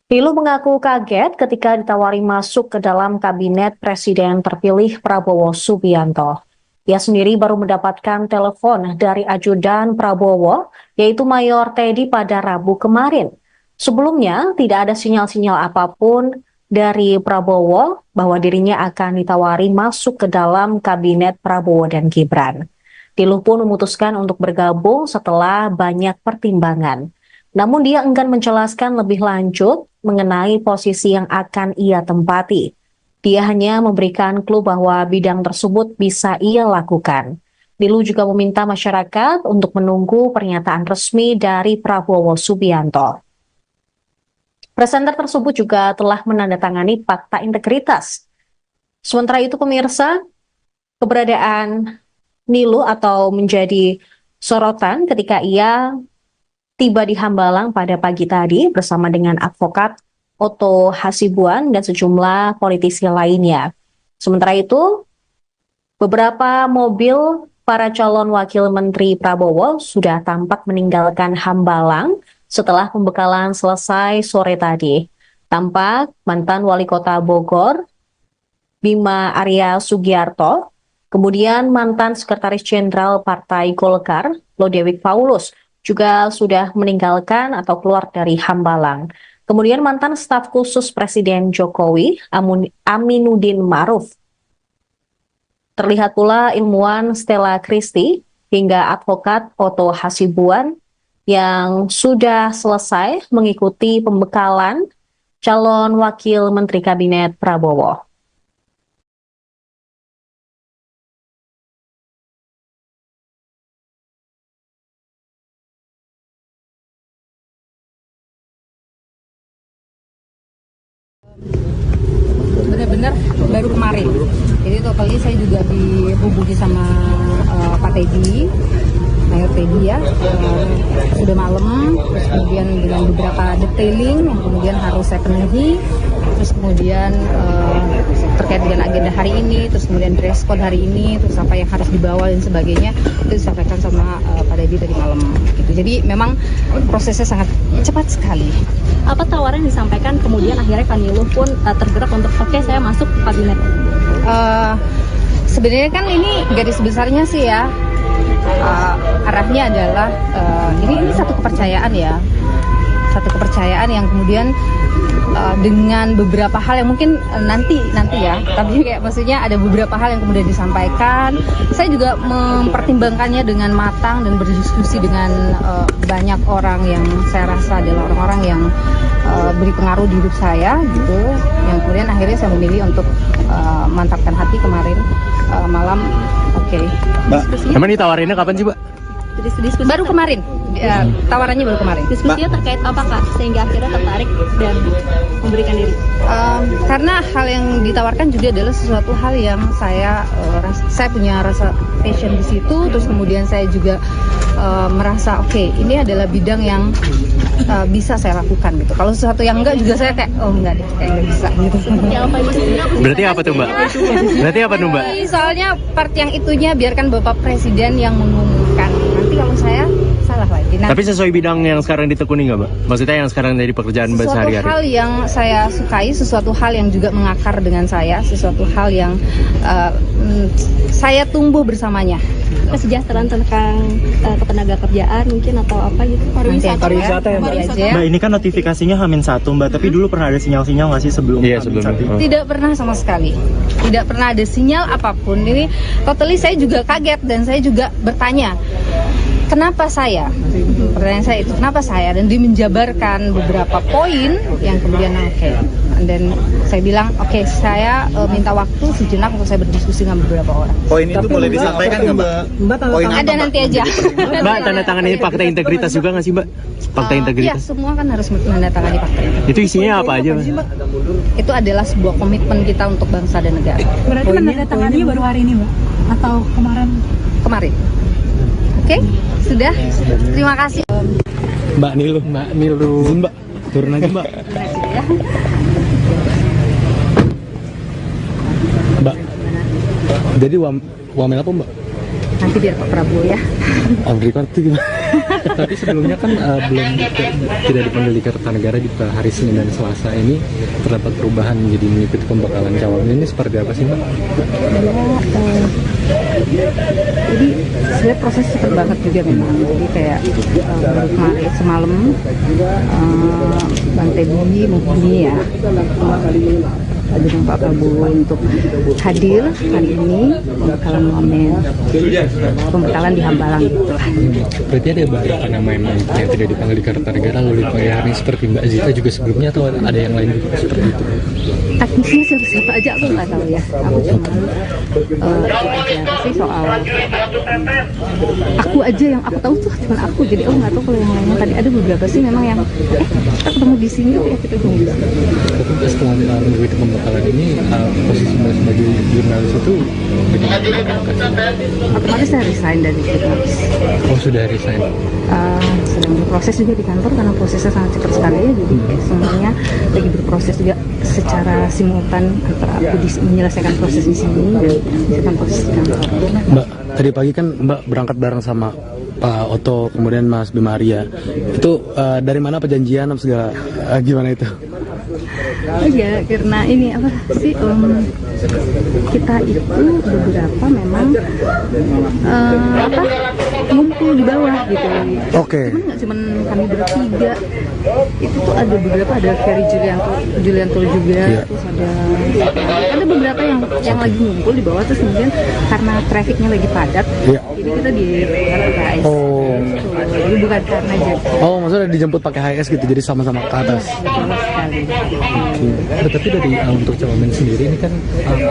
Niluh mengaku kaget ketika ditawari masuk ke dalam Kabinet Presiden terpilih Prabowo Subianto. Ia sendiri baru mendapatkan telepon dari ajudan Prabowo, yaitu Mayor Teddy pada Rabu kemarin. Sebelumnya, tidak ada sinyal-sinyal apapun dari Prabowo bahwa dirinya akan ditawari masuk ke dalam Kabinet Prabowo dan Gibran. Niluh pun memutuskan untuk bergabung setelah banyak pertimbangan. Namun dia enggan menjelaskan lebih lanjut mengenai posisi yang akan ia tempati. Dia hanya memberikan clue bahwa bidang tersebut bisa ia lakukan. Niluh juga meminta masyarakat untuk menunggu pernyataan resmi dari Prabowo Subianto. Presenter tersebut juga telah menandatangani fakta integritas. Sementara itu pemirsa, keberadaan Niluh atau menjadi sorotan ketika ia tiba di Hambalang pada pagi tadi bersama dengan advokat Otto Hasibuan dan sejumlah politisi lainnya. Sementara itu, beberapa mobil para calon wakil menteri Prabowo sudah tampak meninggalkan Hambalang setelah pembekalan selesai sore tadi. Tampak mantan wali kota Bogor, Bima Arya Sugiarto, kemudian mantan sekretaris jenderal Partai Golkar, Lodewijk Paulus, juga sudah meninggalkan atau keluar dari Hambalang. Kemudian mantan staf khusus Presiden Jokowi, Aminuddin Ma'ruf. Terlihat pula ilmuwan Stella Christie hingga advokat Otto Hasibuan yang sudah selesai mengikuti pembekalan calon wakil menteri kabinet Prabowo. Benar-benar baru kemarin. Jadi totalnya saya juga dihubungi sama Pak Teddy, Mayor Teddy ya, sudah malam, terus kemudian dengan beberapa detailing yang kemudian harus saya penuhi, terus kemudian terkait dengan agenda hari ini, terus kemudian dress code hari ini, terus apa yang harus dibawa dan sebagainya, itu disampaikan sama Pak Teddy tadi malam. Gitu. Jadi memang prosesnya sangat cepat sekali. Apa tawaran yang disampaikan kemudian akhirnya Pak Niluh pun tergerak untuk oke saya masuk kabinet? Sebenarnya kan ini garis besarnya sih ya, arahnya adalah ini satu kepercayaan ya, satu kepercayaan yang kemudian dengan beberapa hal yang mungkin nanti ya, tapi kayak maksudnya ada beberapa hal yang kemudian disampaikan. Saya juga mempertimbangkannya dengan matang dan berdiskusi dengan banyak orang yang saya rasa adalah orang-orang yang beri pengaruh di hidup saya gitu, yang kemudian akhirnya saya memilih untuk mantapkan hati kemarin malam. Oke. Mbak, emang ditawarinnya kapan sih, Mbak? Baru kemarin, tawarannya baru kemarin. Diskusinya terkait apa Kak, sehingga akhirnya tertarik dan memberikan diri? Karena hal yang ditawarkan juga adalah sesuatu hal yang saya punya rasa passion di situ, terus kemudian saya juga merasa oke, ini adalah bidang yang bisa saya lakukan gitu. Kalau sesuatu yang enggak juga saya kayak enggak deh, kayak enggak bisa gitu. Berarti apa tuh Mbak? Berarti apa tuh Mbak? Soalnya part yang itunya biarkan Bapak Presiden yang mengumumkan. Nanti kalau saya salah lagi. Nah, tapi sesuai bidang yang sekarang ditekuni nggak Mbak? Maksudnya yang sekarang jadi pekerjaan Mbak sehari-hari? Sesuatu hal yang saya sukai, sesuatu hal yang juga mengakar dengan saya, sesuatu hal yang saya tumbuh bersamanya. Kesejahteraan tentang ketenaga kerjaan mungkin atau apa gitu, pariwisata ya Mbak. Ini kan notifikasinya H-1 Mbak, tapi dulu pernah ada sinyal-sinyal nggak sih sebelum H-1? Tidak pernah sama sekali, tidak pernah ada sinyal apapun. Ini totally saya juga kaget dan saya juga bertanya kenapa saya, pertanyaan saya itu kenapa saya, dan dia menjabarkan beberapa poin yang kemudian dan saya bilang oke, saya minta waktu sejenak untuk saya berdiskusi dengan beberapa orang. Poin itu boleh disampaikan nggak Mbak? Poin ada nanti aja. Mbak, tanda tangan ini fakta integritas juga nggak sih Mbak? Fakta integritas? Iya, semua kan harus menandatangani fakta integritas. Itu isinya apa aja Mbak? Itu adalah sebuah komitmen kita untuk bangsa dan negara. Berarti menandatanganinya baru hari ini Mbak? Atau kemarin? Kemarin. Oke, sudah. Terima kasih. Mbak Niluh. Turun aja Mbak. Mbak, jadi wamel apa Mbak? Nanti biar Pak Prabowo ya. On record itu gimana? Tapi sebelumnya kan tidak dipanggil di Kertanegara di hari Senin dan Selasa ini terdapat perubahan jadi mengikuti pembekalan cawapres ini seperti apa sih Mbak? Jadi sebenarnya proses cepet banget juga memang. Jadi kayak baru kemarin semalam Bang Teddy menghubungi ya dengan Pak Prabowo untuk hadir hari ini pembekalan di Hambalang gitu lah. Berarti ada beberapa nama yang tidak dipanggil di Kertanegara lalu dipanggil hari ini seperti Mbak Zita juga sebelumnya atau ada yang lain juga seperti itu? Teknisnya siapa aja aku nggak tahu ya. Aku cuma bicara sih soal aku aja yang aku tahu tuh cuma aku, jadi aku nggak tahu kalau yang lainnya. Tadi ada beberapa sih memang yang kita ketemu di sini ya kita ketemu di sini. Tapi setelah mengikuti pembekalan ini posisi Mbak sebagai jurnalis itu otomatis saya resign dari jurnalis. Oh sudah resign? Sedang berproses juga di kantor karena prosesnya sangat cepat sekali ya, jadi semuanya lagi berproses juga secara simultan antara aku menyelesaikan proses di sini dan menyelesaikan proses di kantor. Mbak, tadi pagi kan Mbak berangkat bareng sama Pak Oto kemudian Mas Bima Arya. Itu dari mana perjanjian segala gimana itu? Oh ya, karena ini apa sih kita itu beberapa memang ngumpul di bawah gitu. Oke. Cuman nggak cuman kami bertiga, itu tuh ada beberapa, ada Ferry Julianto juga, terus ada beberapa yang lagi ngumpul di bawah, terus kemudian karena trafiknya lagi padat, jadi kita di HIS. Oh. Jadi bukan karena Oh, maksudnya dijemput pakai HIS gitu, jadi sama-sama ke atas. Betul sekali. Tapi dari untuk cawapres sendiri ini kan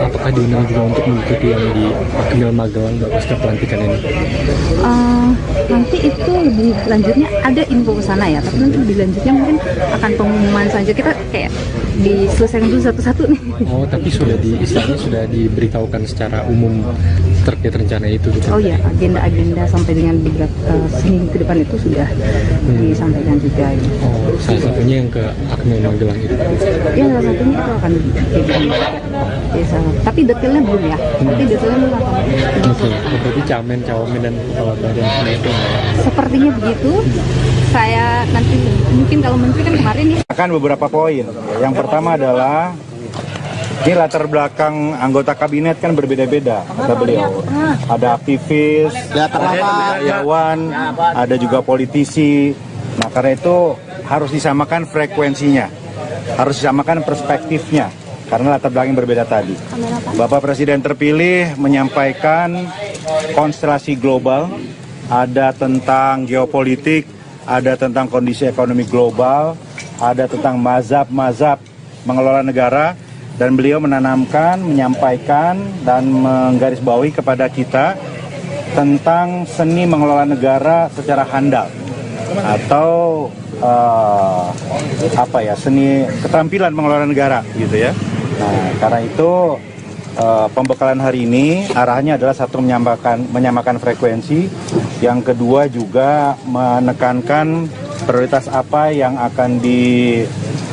apakah diundang juga untuk mengikuti yang di Akmil Magelang pasca pelantikan ini? Nanti itu lebih lanjutnya ada info ke sana ya, tapi nanti lebih lanjutnya mungkin akan pengumuman saja, kita kayak diselesaikan dulu satu-satu nih. Oh, tapi sudah sudah diberitahukan secara umum terkait rencana itu gitu. Oh ya, agenda-agenda sampai dengan beberapa seminggu ke depan itu sudah disampaikan juga. Ya. Oh, salah satunya yang ke Akmil Magelang itu. Ya, salah satunya itu akan tapi detailnya belum ya. Nanti detailnya belum akan. Oke, berarti cawamen dan kepala badan itu. Sepertinya begitu. Saya nanti mungkin kalau menteri kan kemarin ya. Akan beberapa poin. Yang pertama adalah ini latar belakang anggota kabinet kan berbeda-beda, kata beliau. Ada aktivis, ada karyawan, ada juga politisi. Nah, karena itu harus disamakan frekuensinya, harus disamakan perspektifnya, karena latar belakang yang berbeda tadi. Bapak Presiden terpilih menyampaikan konstelasi global, ada tentang geopolitik, ada tentang kondisi ekonomi global, ada tentang mazhab-mazhab mengelola negara, dan beliau menanamkan, menyampaikan, dan menggarisbawahi kepada kita tentang seni mengelola negara secara handal atau seni keterampilan mengelola negara gitu ya. Nah, karena itu pembekalan hari ini arahnya adalah satu menyamakan frekuensi, yang kedua juga menekankan prioritas apa yang akan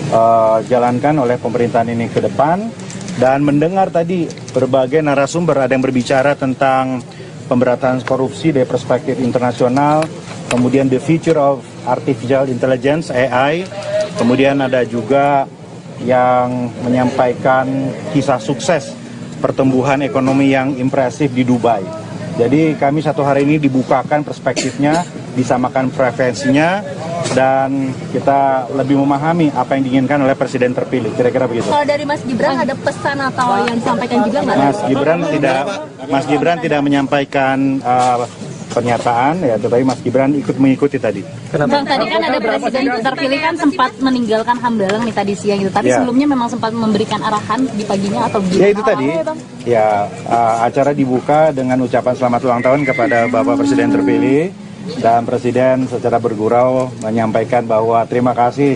dijalankan oleh pemerintahan ini ke depan, dan mendengar tadi berbagai narasumber, ada yang berbicara tentang pemberantasan korupsi dari perspektif internasional, kemudian the future of artificial intelligence AI, kemudian ada juga yang menyampaikan kisah sukses pertumbuhan ekonomi yang impresif di Dubai. Jadi kami satu hari ini dibukakan perspektifnya, disamakan preferensinya, dan kita lebih memahami apa yang diinginkan oleh Presiden terpilih. Kira-kira begitu. Kalau dari Mas Gibran ada pesan atau yang disampaikan juga nggak? Mas Gibran tidak menyampaikan pernyataan ya, tetapi Mas Gibran ikut mengikuti tadi. Bang, tadi kan ada Presiden terpilih kan sempat meninggalkan Hambalang nih tadi siang gitu, tapi sebelumnya memang sempat memberikan arahan di paginya atau gimana? Ya itu tadi, acara dibuka dengan ucapan selamat ulang tahun kepada Bapak Presiden terpilih, dan Presiden secara bergurau menyampaikan bahwa terima kasih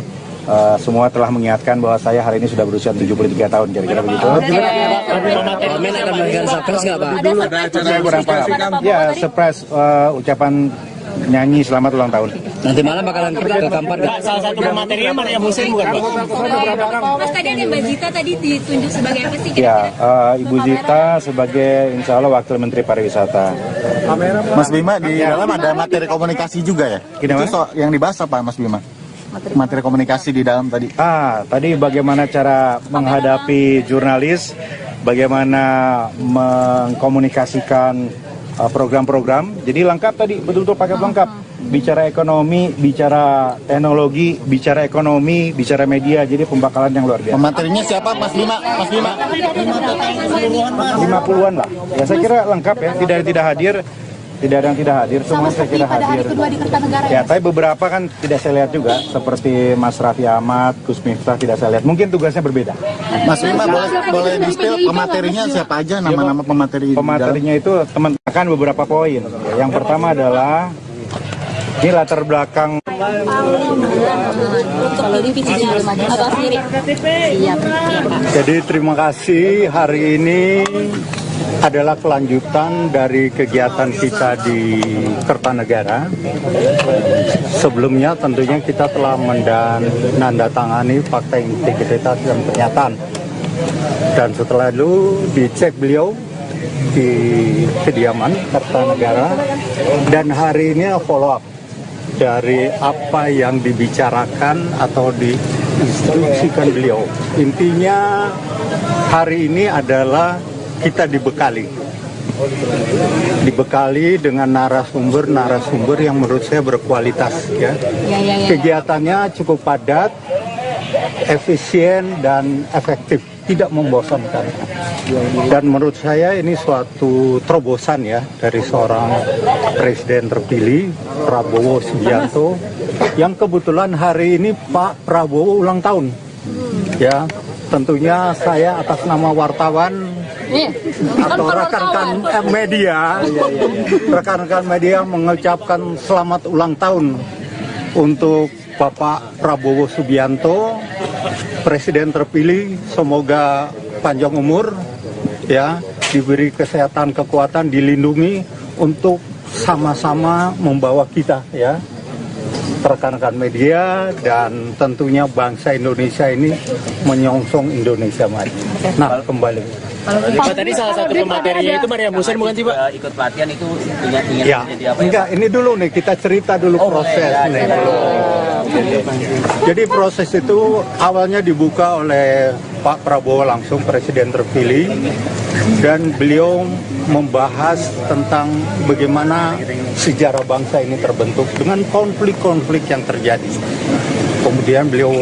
semua telah mengingatkan bahwa saya hari ini sudah berusia 73 tahun, kira-kira begitu. Wamen akan mengadakan surprise nggak Pak? Saya kurang paham. Ya, surprise ucapan nyanyi selamat ulang tahun. Nanti malam bakalan ke Kampar nggak? Salah satu pematerinya Maria Musin bukan Pak? Mas, tadi ada Mbak Zita tadi ditunjuk sebagai apa sih? Ya, Ibu Zita sebagai insya Allah Wakil Menteri Pariwisata. Mas Bima, di dalam ada materi komunikasi juga ya? Itu yang dibahas apa Mas Bima? Materi komunikasi di dalam tadi. Tadi bagaimana cara menghadapi jurnalis, bagaimana mengkomunikasikan program-program. Jadi lengkap tadi, betul-betul paket lengkap. Bicara ekonomi, bicara teknologi, bicara ekonomi, bicara media. Jadi pembakalan yang luar biasa. Pematerinya siapa Mas Bima? Mas Bima? 50-an lah. Ya saya kira lengkap ya, tidak ada yang tidak hadir. Tidak ada yang tidak hadir, semua saya kira hadir. Ya, tapi beberapa kan tidak saya lihat juga, seperti Mas Raffi Ahmad, Gus Miftah tidak saya lihat. Mungkin tugasnya berbeda. Mas Bima boleh di-spill pematerinya siapa aja, nama-nama pemateri? Pematerinya itu teman-teman beberapa poin. Yang pertama adalah ini latar belakang Jadi terima kasih, hari ini adalah kelanjutan dari kegiatan kita di Kertanegara. Sebelumnya tentunya kita telah menandatangani fakta integritas dan pernyataan. Dan setelah itu dicek beliau di kediaman Kertanegara, dan hari ini follow up dari apa yang dibicarakan atau diinstruksikan beliau. Intinya hari ini adalah kita dibekali dengan narasumber yang menurut saya berkualitas ya. Kegiatannya cukup padat, efisien dan efektif, tidak membosankan. Dan menurut saya ini suatu terobosan ya dari seorang presiden terpilih Prabowo Subianto, yang kebetulan hari ini Pak Prabowo ulang tahun. Ya, tentunya saya atas nama wartawan atau rekan-rekan media mengucapkan selamat ulang tahun untuk Bapak Prabowo Subianto, Presiden terpilih. Semoga panjang umur, ya, diberi kesehatan, kekuatan, dilindungi untuk sama-sama membawa kita, ya, rekan-rekan media dan tentunya bangsa Indonesia ini menyongsong Indonesia maju. Nah, kembali. Pak, tadi salah satu pematerinya itu Maria Musin bukan sih Pak? Ikut pelatihan itu ingin Ya, menjadi apa? enggak, ini dulu nih kita cerita dulu proses nih. Jadi proses itu awalnya dibuka oleh Pak Prabowo langsung, Presiden terpilih, dan beliau membahas tentang bagaimana sejarah bangsa ini terbentuk dengan konflik-konflik yang terjadi. Kemudian beliau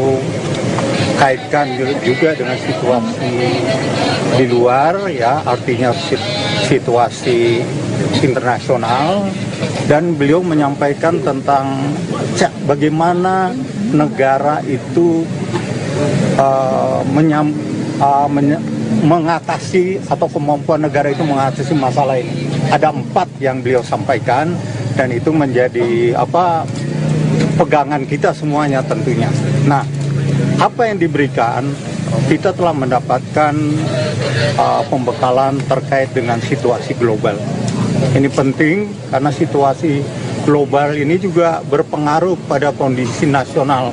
kaitkan juga dengan situasi di luar, ya, artinya situasi internasional, dan beliau menyampaikan tentang bagaimana negara itu mengatasi atau kemampuan negara itu mengatasi masalah ini. Ada 4 yang beliau sampaikan, dan itu menjadi pegangan kita semuanya tentunya. Nah, apa yang diberikan, kita telah mendapatkan pembekalan terkait dengan situasi global. Ini penting karena situasi global ini juga berpengaruh pada kondisi nasional.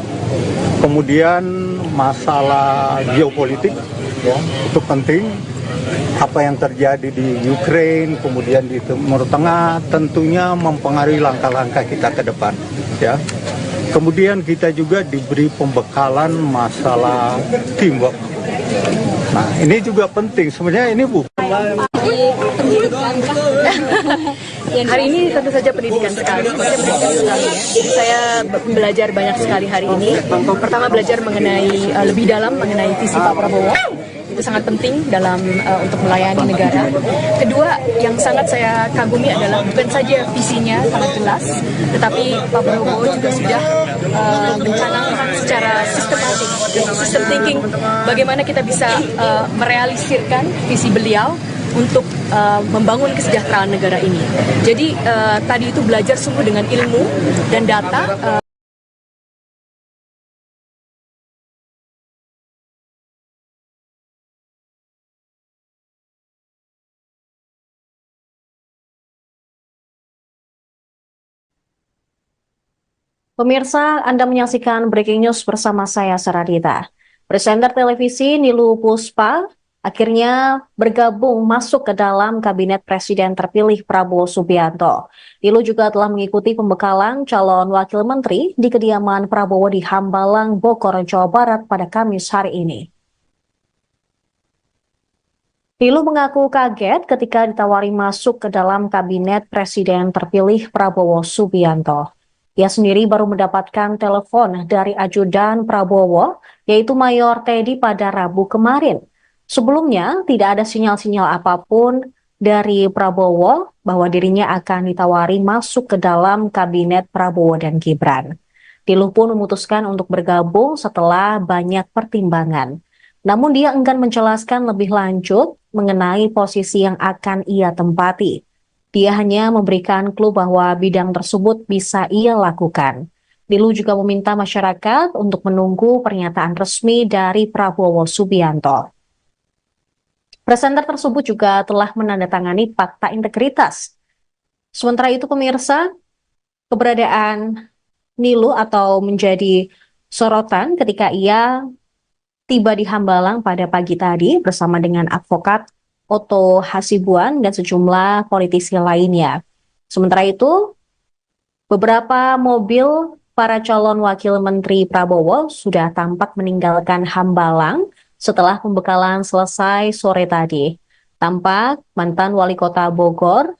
Kemudian masalah geopolitik, ya, itu penting. Apa yang terjadi di Ukraina, kemudian di Timur Tengah, tentunya mempengaruhi langkah-langkah kita ke depan, ya. Kemudian kita juga diberi pembekalan masalah teamwork. Nah, ini juga penting. Sebenarnya ini bukan hari ini tentu saja pendidikan sekali, ya. Saya belajar banyak sekali hari ini. Pertama, belajar mengenai lebih dalam mengenai visi Pak Prabowo. Itu sangat penting dalam untuk melayani negara. Kedua, yang sangat saya kagumi adalah bukan saja visinya sangat jelas, tetapi Pak Prabowo juga sudah mencanangkan secara sistematik, system thinking, bagaimana kita bisa merealisirkan visi beliau untuk membangun kesejahteraan negara ini. Jadi tadi itu belajar sungguh dengan ilmu dan data. Pemirsa, Anda menyaksikan Breaking News bersama saya, Saradita. Presenter televisi Nilu Puspa akhirnya bergabung masuk ke dalam Kabinet Presiden terpilih Prabowo Subianto. Nilu juga telah mengikuti pembekalan calon wakil menteri di kediaman Prabowo di Hambalang, Bogor, Jawa Barat pada Kamis hari ini. Nilu mengaku kaget ketika ditawari masuk ke dalam Kabinet Presiden terpilih Prabowo Subianto. Ia sendiri baru mendapatkan telepon dari ajudan Prabowo, yaitu Mayor Teddy pada Rabu kemarin. Sebelumnya, tidak ada sinyal-sinyal apapun dari Prabowo bahwa dirinya akan ditawari masuk ke dalam Kabinet Prabowo dan Gibran. Nilu pun memutuskan untuk bergabung setelah banyak pertimbangan. Namun dia enggan menjelaskan lebih lanjut mengenai posisi yang akan ia tempati. Dia hanya memberikan clue bahwa bidang tersebut bisa ia lakukan. Nilu juga meminta masyarakat untuk menunggu pernyataan resmi dari Prabowo Subianto. Presenter tersebut juga telah menandatangani fakta integritas. Sementara itu pemirsa, keberadaan Nilu atau menjadi sorotan ketika ia tiba di Hambalang pada pagi tadi bersama dengan advokat Otto Hasibuan dan sejumlah politisi lainnya. Sementara itu, beberapa mobil para calon wakil menteri Prabowo sudah tampak meninggalkan Hambalang setelah pembekalan selesai sore tadi. Tampak mantan wali kota Bogor,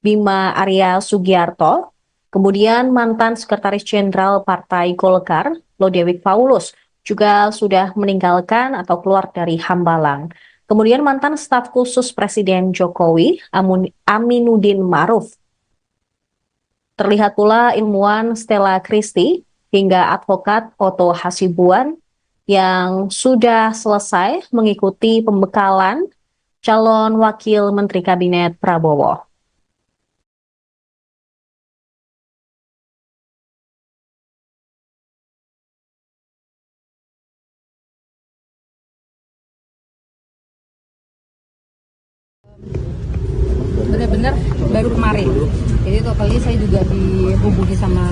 Bima Arya Sugiarto, kemudian mantan sekretaris jenderal Partai Golkar, Lodewijk Paulus, juga sudah meninggalkan atau keluar dari Hambalang. Kemudian mantan staf khusus Presiden Jokowi, Aminuddin Ma'ruf. Terlihat pula ilmuwan Stella Christie hingga advokat Otto Hasibuan yang sudah selesai mengikuti pembekalan calon wakil menteri kabinet Prabowo. Benar-benar baru kemarin. Jadi totally saya juga dihubungi sama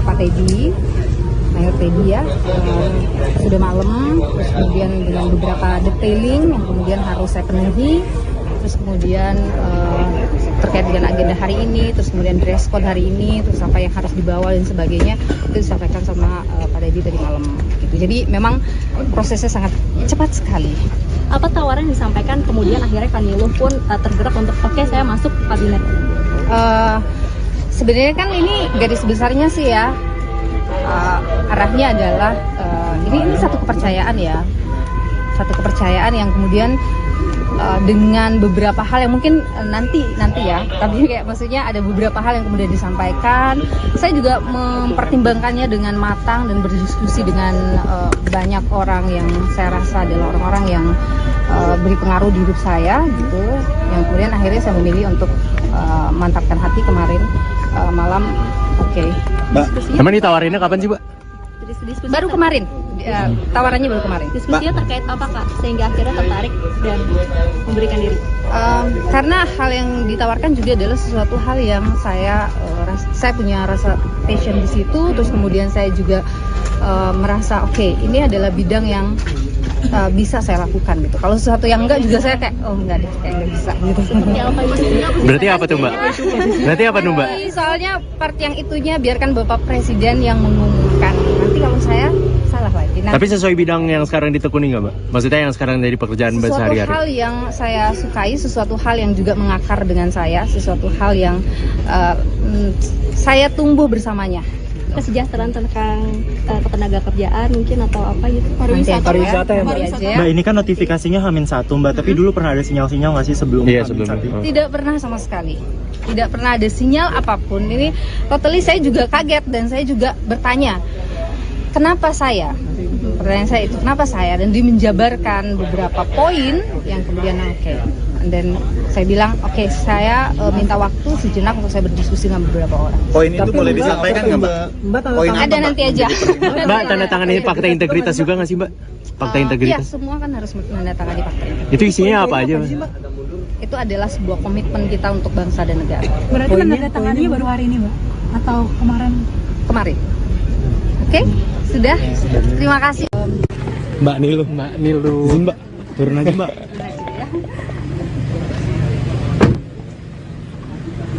Pak Teddy, Mayor Teddy ya, sudah malam, terus kemudian dengan beberapa detailing yang kemudian harus saya penuhi, terus kemudian terkait dengan agenda hari ini, terus kemudian dress code hari ini, terus apa yang harus dibawa dan sebagainya, itu disampaikan sama Pak Teddy tadi malam. Gitu. Jadi memang prosesnya sangat cepat sekali. Apa tawaran yang disampaikan kemudian akhirnya Nilu pun tergerak untuk oke, saya masuk kabinet? Sebenarnya kan ini garis besarnya sih ya, arahnya adalah ini satu kepercayaan ya, satu kepercayaan yang kemudian dengan beberapa hal yang mungkin nanti ya, tapi kayak maksudnya ada beberapa hal yang kemudian disampaikan. Saya juga mempertimbangkannya dengan matang dan berdiskusi dengan banyak orang yang saya rasa adalah orang-orang yang beri pengaruh di hidup saya gitu, yang kemudian akhirnya saya memilih untuk mantapkan hati kemarin malam. Oke. Mbak, emang ditawarinnya kapan sih, Mbak? Baru kemarin. Tawarannya baru kemarin. Diskusinya terkait apa Kak sehingga akhirnya tertarik dan memberikan diri? Karena hal yang ditawarkan juga adalah sesuatu hal yang saya punya rasa passion di situ, terus kemudian saya juga merasa oke, ini adalah bidang yang bisa saya lakukan gitu. Kalau sesuatu yang enggak juga saya kayak enggak deh, kayak enggak bisa gitu. Berarti apa tuh Mbak? Berarti apa tuh Mbak? Soalnya part yang itunya biarkan Bapak Presiden yang mengumumkan. Nanti kalau saya salah lagi. Tapi sesuai bidang yang sekarang ditekuni nggak Mbak? Maksudnya yang sekarang dari pekerjaan Mbak sehari-hari? Sesuatu hal yang saya sukai, sesuatu hal yang juga mengakar dengan saya, sesuatu hal yang saya tumbuh bersamanya. Kesejahteraan tentang ketenaga kerjaan mungkin atau apa gitu, pariwisata ya Mbak. Mbak, ini kan notifikasinya H-1 Mbak, tapi dulu pernah ada sinyal-sinyal nggak sih sebelum H-1? Tidak pernah sama sekali, tidak pernah ada sinyal apapun. Ini totally saya juga kaget dan saya juga bertanya kenapa saya, pertanyaan saya itu kenapa saya, dan dia menjabarkan beberapa poin yang kemudian dan saya bilang oke, saya minta waktu sejenak untuk saya berdiskusi dengan beberapa orang. Poin itu boleh disampaikan nggak Mbak? Poin ada nanti aja. Mbak, tanda tangan ini fakta integritas juga nggak sih Mbak? Fakta integritas? Iya, semua kan harus menandatangani fakta integritas. Itu isinya apa aja Mbak? Itu adalah sebuah komitmen kita untuk bangsa dan negara. Berarti menandatanganinya baru hari ini Mbak? Atau kemarin? kemarin. Oke, sudah. Terima kasih. Mbak Nilu. Izin Mbak, turun aja Mbak.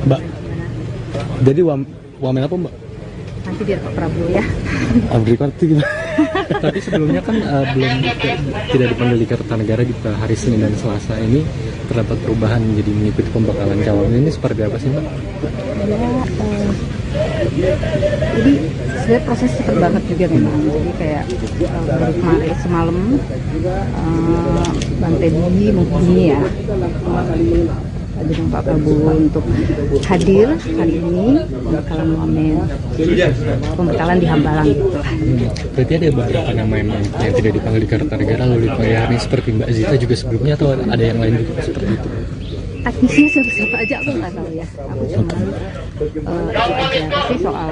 Mbak, jadi wamen apa Mbak? Nanti biar Pak Prabowo ya. Berikut gitu. Tapi sebelumnya kan tidak dipanggil di Kertanegara di hari Senin dan Selasa ini terdapat perubahan jadi mengikuti pembekalan calon ini seperti apa sih Mbak? Jadi sebenarnya proses cepet banget juga memang. Jadi kayak baru kemarin semalam Bang Teddy menghubungi ya dengan Pak Prabowo untuk hadir hari ini pembekalan wamen, pembekalan di Hambalang gitu lah. Berarti ada beberapa nama yang tidak dipanggil di Kertanegara lalu dipanggil hari ini seperti Mbak Zita juga sebelumnya atau ada yang lain juga seperti itu? Teknisnya siapa aja aku nggak tahu ya. Aku cuma tapi soal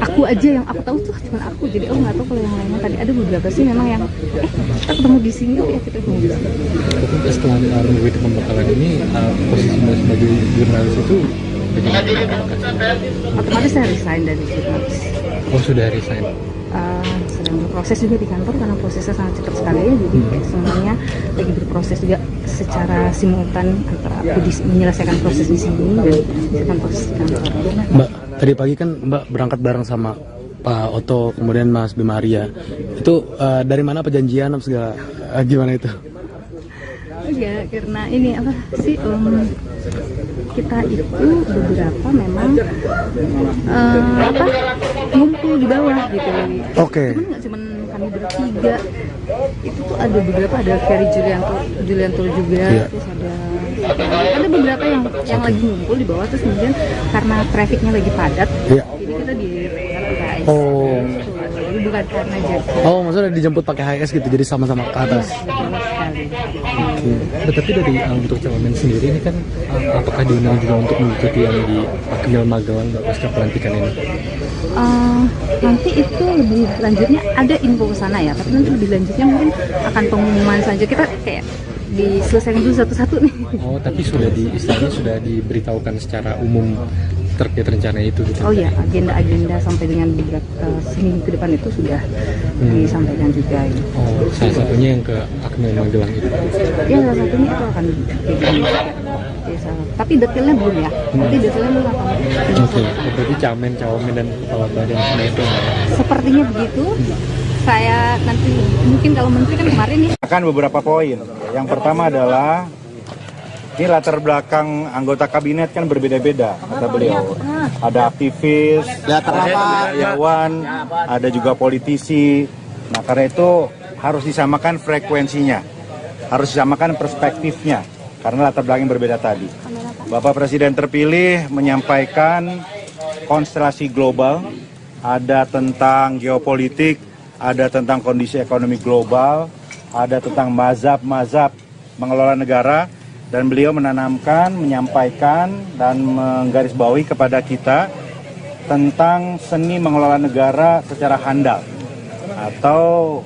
aku aja yang aku tahu tuh cuma aku, jadi aku nggak tahu kalau yang lainnya. Tadi ada beberapa sih memang yang kita ketemu di sini, ya kita ketemu di sini. Setelah mengikuti pembekalan ini posisi Mbak sebagai jurnalis itu bagaimana? Otomatis saya resign dari jurnalis. Oh sudah resign. Sedang berproses juga di kantor karena prosesnya sangat cepat sekali ya, jadi semuanya lagi berproses juga secara simultan antara aku menyelesaikan proses di sini dan menyelesaikan proses di kantor. Mbak, tadi pagi kan Mbak berangkat bareng sama Pak Oto kemudian Mas Bima Arya, itu dari mana perjanjian segala gimana itu? Ya karena ini apa sih kita itu beberapa memang ngumpul di bawah gitu. Oke. Cuman nggak cuman kami bertiga, itu tuh ada beberapa, ada Ferry Julianto juga, terus ada beberapa yang lagi ngumpul di bawah, terus kemudian karena trafficnya lagi padat, jadi kita di HIS. Oh. Jadi bukan karena jatuh. Oh, maksudnya dijemput pakai HIS gitu, jadi sama-sama ke atas. Tapi dari untuk calonin sendiri ini kan apakah diundang juga untuk mengikuti yang di Akmil Magelang pasca pelantikan ini? Nanti itu lebih lanjutnya ada info ke sana ya, tapi nanti lebih lanjutnya mungkin akan pengumuman saja. Kita kayak diselesaikan dulu satu-satu nih. Oh, tapi sudah sudah diberitahukan secara umum terkait rencana itu gitu. Oh ya, agenda-agenda sampai dengan seminggu ke depan itu sudah disampaikan juga. Oh, salah satunya yang ke Akmil Magelang itu. Ya, salah satunya itu akan tapi detailnya belum ya. Nanti detailnya belum akan. Oke, berarti cawamen dan kepala badan itu. Sepertinya begitu. Saya nanti mungkin kalau menteri kan kemarin nih. Akan beberapa poin. Yang pertama adalah ini latar belakang anggota kabinet kan berbeda-beda, kata beliau. Ada aktivis, ada karyawan, ada juga politisi. Nah, karena itu harus disamakan frekuensinya, harus disamakan perspektifnya, karena latar belakang yang berbeda tadi. Bapak Presiden terpilih menyampaikan konstelasi global, ada tentang geopolitik, ada tentang kondisi ekonomi global, ada tentang mazhab-mazhab mengelola negara. Dan beliau menanamkan, menyampaikan, dan menggarisbawahi kepada kita tentang seni mengelola negara secara handal atau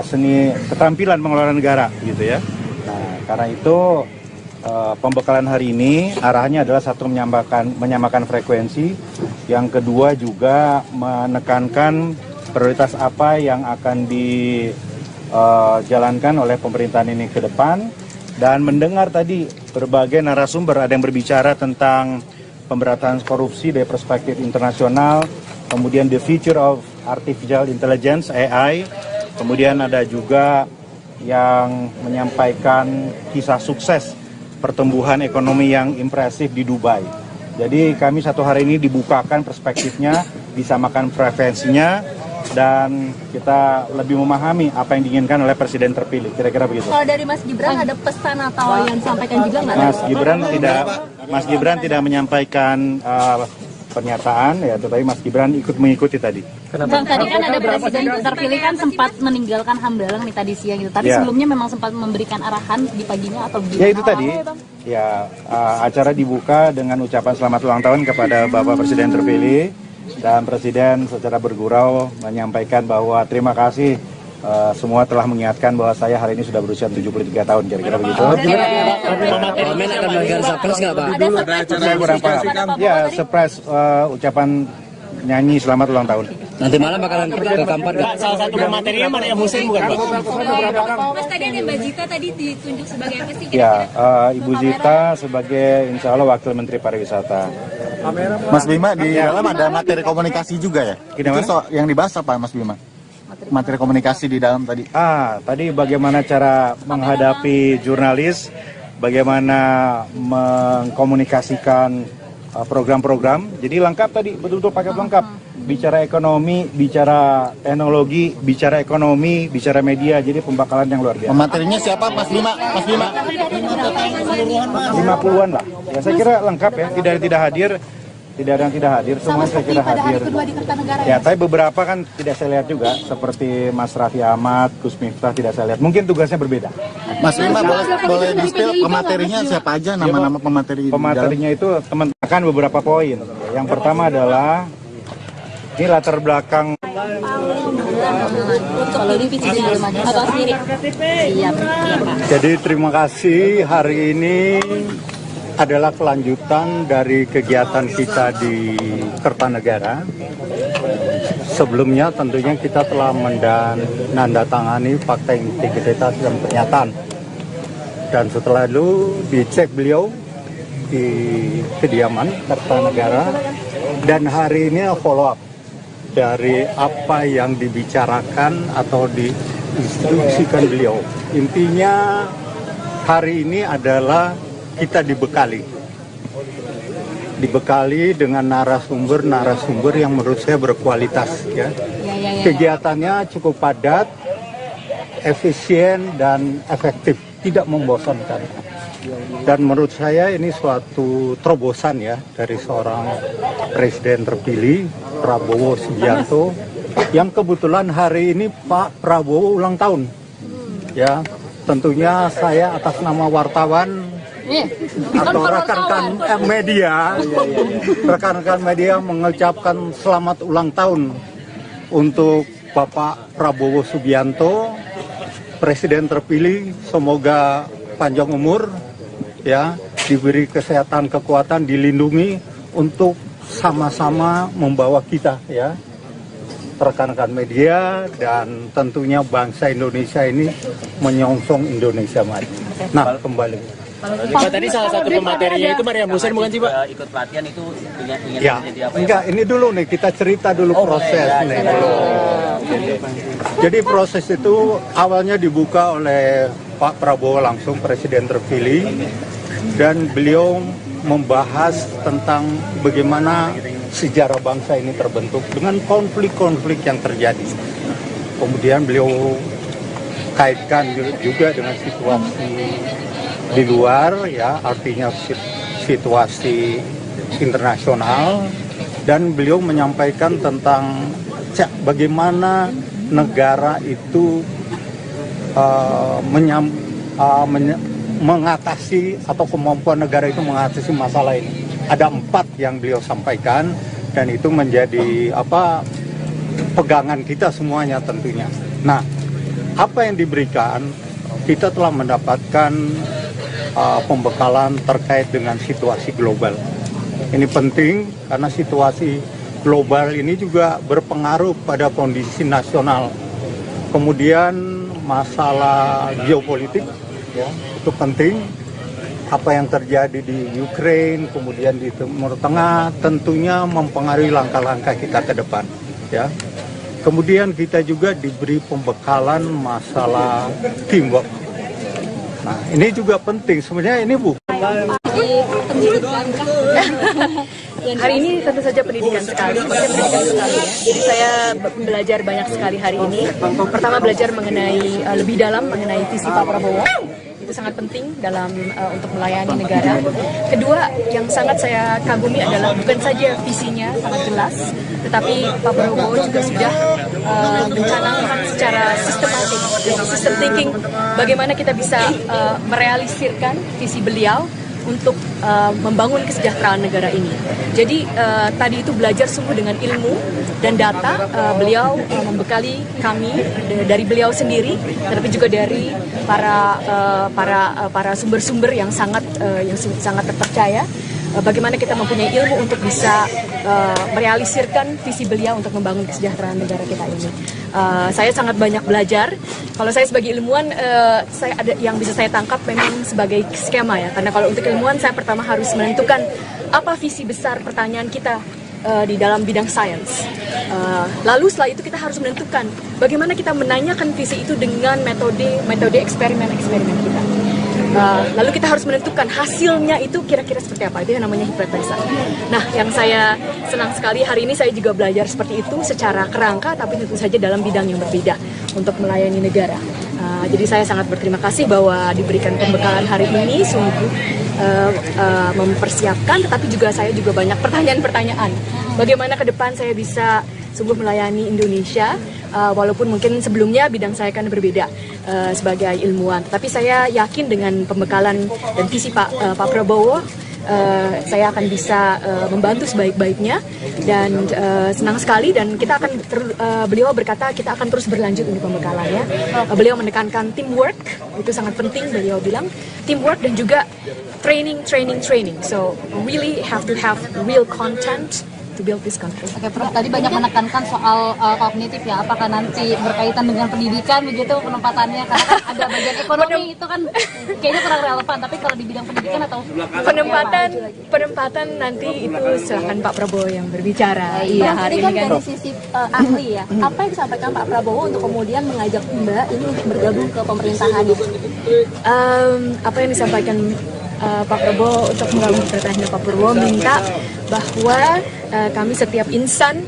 seni keterampilan mengelola negara gitu ya. Nah, karena itu pembekalan hari ini arahnya adalah satu menyamakan frekuensi, yang kedua juga menekankan prioritas apa yang akan jalankan oleh pemerintahan ini ke depan, dan mendengar tadi berbagai narasumber, ada yang berbicara tentang pemberantasan korupsi dari perspektif internasional, kemudian the future of artificial intelligence AI, kemudian ada juga yang menyampaikan kisah sukses pertumbuhan ekonomi yang impresif di Dubai. Jadi kami satu hari ini dibukakan perspektifnya, disamakan frekuensinya, dan kita lebih memahami apa yang diinginkan oleh Presiden terpilih, kira-kira begitu. Kalau dari Mas Gibran ada pesan atau yang disampaikan juga nggak? Mas Gibran tidak menyampaikan pernyataan ya, tetapi Mas Gibran ikut mengikuti tadi. Bang, tadi kan ada Presiden terpilih kan sempat meninggalkan Hambalang nih tadi siang gitu, tapi sebelumnya memang sempat memberikan arahan di paginya atau gimana? Ya itu tadi, acara dibuka dengan ucapan selamat ulang tahun kepada Bapak Presiden terpilih. Dan Presiden secara bergurau menyampaikan bahwa terima kasih semua telah mengingatkan bahwa saya hari ini sudah berusia 73 tahun, kira-kira begitu. Wamen akan menggelar surprise nggak Pak? Saya kurang paham. Ya, surprise ucapan nyanyi selamat ulang tahun. Nanti malam bakalan ke Kampar nggak? Salah satu materinya Maria Hussein bukan Pak? Mas, tadi ada Mbak Zita tadi ditunjuk sebagai apa sih? Ya, Ibu Zita sebagai insya Allah Wakil Menteri Pariwisata. Mas Bima, di dalam ada materi komunikasi juga ya? Itu yang dibahas apa Mas Bima? Materi komunikasi di dalam tadi? Tadi bagaimana cara menghadapi jurnalis, bagaimana mengkomunikasikan program-program. Jadi lengkap tadi, betul-betul paket lengkap. Bicara ekonomi, bicara teknologi, bicara ekonomi, bicara media. Jadi pembakalan yang luar biasa. Materinya siapa Mas Bima? Mas Bima? 50-an lah. Ya, saya kira lengkap ya, tidak ada yang tidak hadir. Tidak ada yang tidak hadir, semua saya kira hadir. Ya, tapi beberapa kan tidak saya lihat juga, seperti Mas Raffi Ahmad, Gus Miftah tidak saya lihat. Mungkin tugasnya berbeda. Mas Bima boleh di-spill pematerinya siapa aja, nama-nama pemateri? Pematerinya itu teman akan beberapa poin. Yang pertama adalah ini latar belakang Jadi terima kasih, hari ini adalah kelanjutan dari kegiatan kita di Kertanegara. Sebelumnya tentunya kita telah menandatangani fakta integritas dan pernyataan. Dan setelah itu dicek beliau di kediaman Kertanegara. Dan hari ini follow up dari apa yang dibicarakan atau diinstruksikan beliau. Intinya hari ini adalah kita dibekali dengan narasumber yang menurut saya berkualitas ya. Kegiatannya cukup padat, efisien dan efektif, tidak membosankan. Dan menurut saya ini suatu terobosan ya dari seorang presiden terpilih Prabowo Subianto yang kebetulan hari ini Pak Prabowo ulang tahun. Ya, tentunya saya atas nama wartawan atau rekan-rekan media mengucapkan selamat ulang tahun untuk Bapak Prabowo Subianto, Presiden terpilih. Semoga panjang umur, ya, diberi kesehatan, kekuatan, dilindungi untuk sama-sama membawa kita, ya, rekan-rekan media dan tentunya bangsa Indonesia ini menyongsong Indonesia maju. Nah, kembali. Pak, tadi salah satu materinya itu Maria Hussein bukan sih Pak? Ikut pelatihan itu ingin Ya, menjadi apa? enggak, ini dulu nih, kita cerita dulu proses nih. Jadi proses itu awalnya dibuka oleh Pak Prabowo langsung, Presiden terpilih, dan beliau membahas tentang bagaimana sejarah bangsa ini terbentuk dengan konflik-konflik yang terjadi. Kemudian beliau kaitkan juga dengan situasi di luar, ya, artinya situasi internasional, dan beliau menyampaikan tentang bagaimana negara itu mengatasi atau kemampuan negara itu mengatasi masalah ini. Ada 4 yang beliau sampaikan dan itu menjadi pegangan kita semuanya tentunya. Nah, apa yang diberikan, kita telah mendapatkan pembekalan terkait dengan situasi global. Ini penting karena situasi global ini juga berpengaruh pada kondisi nasional. Kemudian masalah geopolitik, ya, itu penting. Apa yang terjadi di Ukraina, kemudian di Timur Tengah, tentunya mempengaruhi langkah-langkah kita ke depan, ya. Kemudian kita juga diberi pembekalan masalah teamwork. Nah, ini juga penting. Sebenarnya ini bukan hari ini tentu saja pendidikan sekali, ya. Jadi saya belajar banyak sekali hari ini. Pertama, belajar mengenai lebih dalam mengenai visi Pak Prabowo. Itu sangat penting dalam untuk melayani negara. Kedua, yang sangat saya kagumi adalah bukan saja visinya sangat jelas, tetapi Pak Prabowo juga sudah mencanangkan secara sistematik, sistem thinking, bagaimana kita bisa merealisirkan visi beliau untuk membangun kesejahteraan negara ini. Jadi tadi itu belajar sungguh dengan ilmu dan data. Beliau membekali kami dari beliau sendiri, tetapi juga dari para sumber-sumber yang sangat terpercaya. Bagaimana kita mempunyai ilmu untuk bisa merealisirkan visi beliau untuk membangun kesejahteraan negara kita ini. Saya sangat banyak belajar. Kalau saya sebagai ilmuwan, saya ada yang bisa saya tangkap memang sebagai skema ya. Karena kalau untuk ilmuwan, saya pertama harus menentukan apa visi besar pertanyaan kita di dalam bidang sains. Lalu setelah itu kita harus menentukan bagaimana kita menanyakan visi itu dengan metode eksperimen kita. Lalu kita harus menentukan hasilnya itu kira-kira seperti apa. Itu yang namanya hipotesa. Nah, yang saya senang sekali hari ini saya juga belajar seperti itu secara kerangka, tapi tentu saja dalam bidang yang berbeda untuk melayani negara. Jadi saya sangat berterima kasih bahwa diberikan pembekalan hari ini, sungguh mempersiapkan, tetapi juga saya juga banyak pertanyaan-pertanyaan. Bagaimana ke depan saya bisa sungguh melayani Indonesia, walaupun mungkin sebelumnya bidang saya kan berbeda sebagai ilmuwan. Tapi saya yakin dengan pembekalan dan visi Pak Prabowo, saya akan bisa membantu sebaik-baiknya, dan senang sekali. Dan kita akan beliau berkata kita akan terus berlanjut untuk pembekalannya. Beliau menekankan teamwork, itu sangat penting. Beliau bilang teamwork dan juga training. So really have to have real content to build this country. Oke, Prof, tadi banyak menekankan soal kognitif ya, apakah nanti berkaitan dengan pendidikan begitu penempatannya, karena kan ada bagian ekonomi itu kan kayaknya kurang relevan, tapi kalau di bidang pendidikan atau penempatan nanti itu silahkan Pak Prabowo yang berbicara. Iya, hari ini kan dari sisi ahli ya, apa yang disampaikan Pak Prabowo untuk kemudian mengajak Mbak ini untuk bergabung ke pemerintahan? Apa yang disampaikan Pak Prabowo untuk menggabung pemerintahan, Pak Prabowo minta bahwa kami setiap insan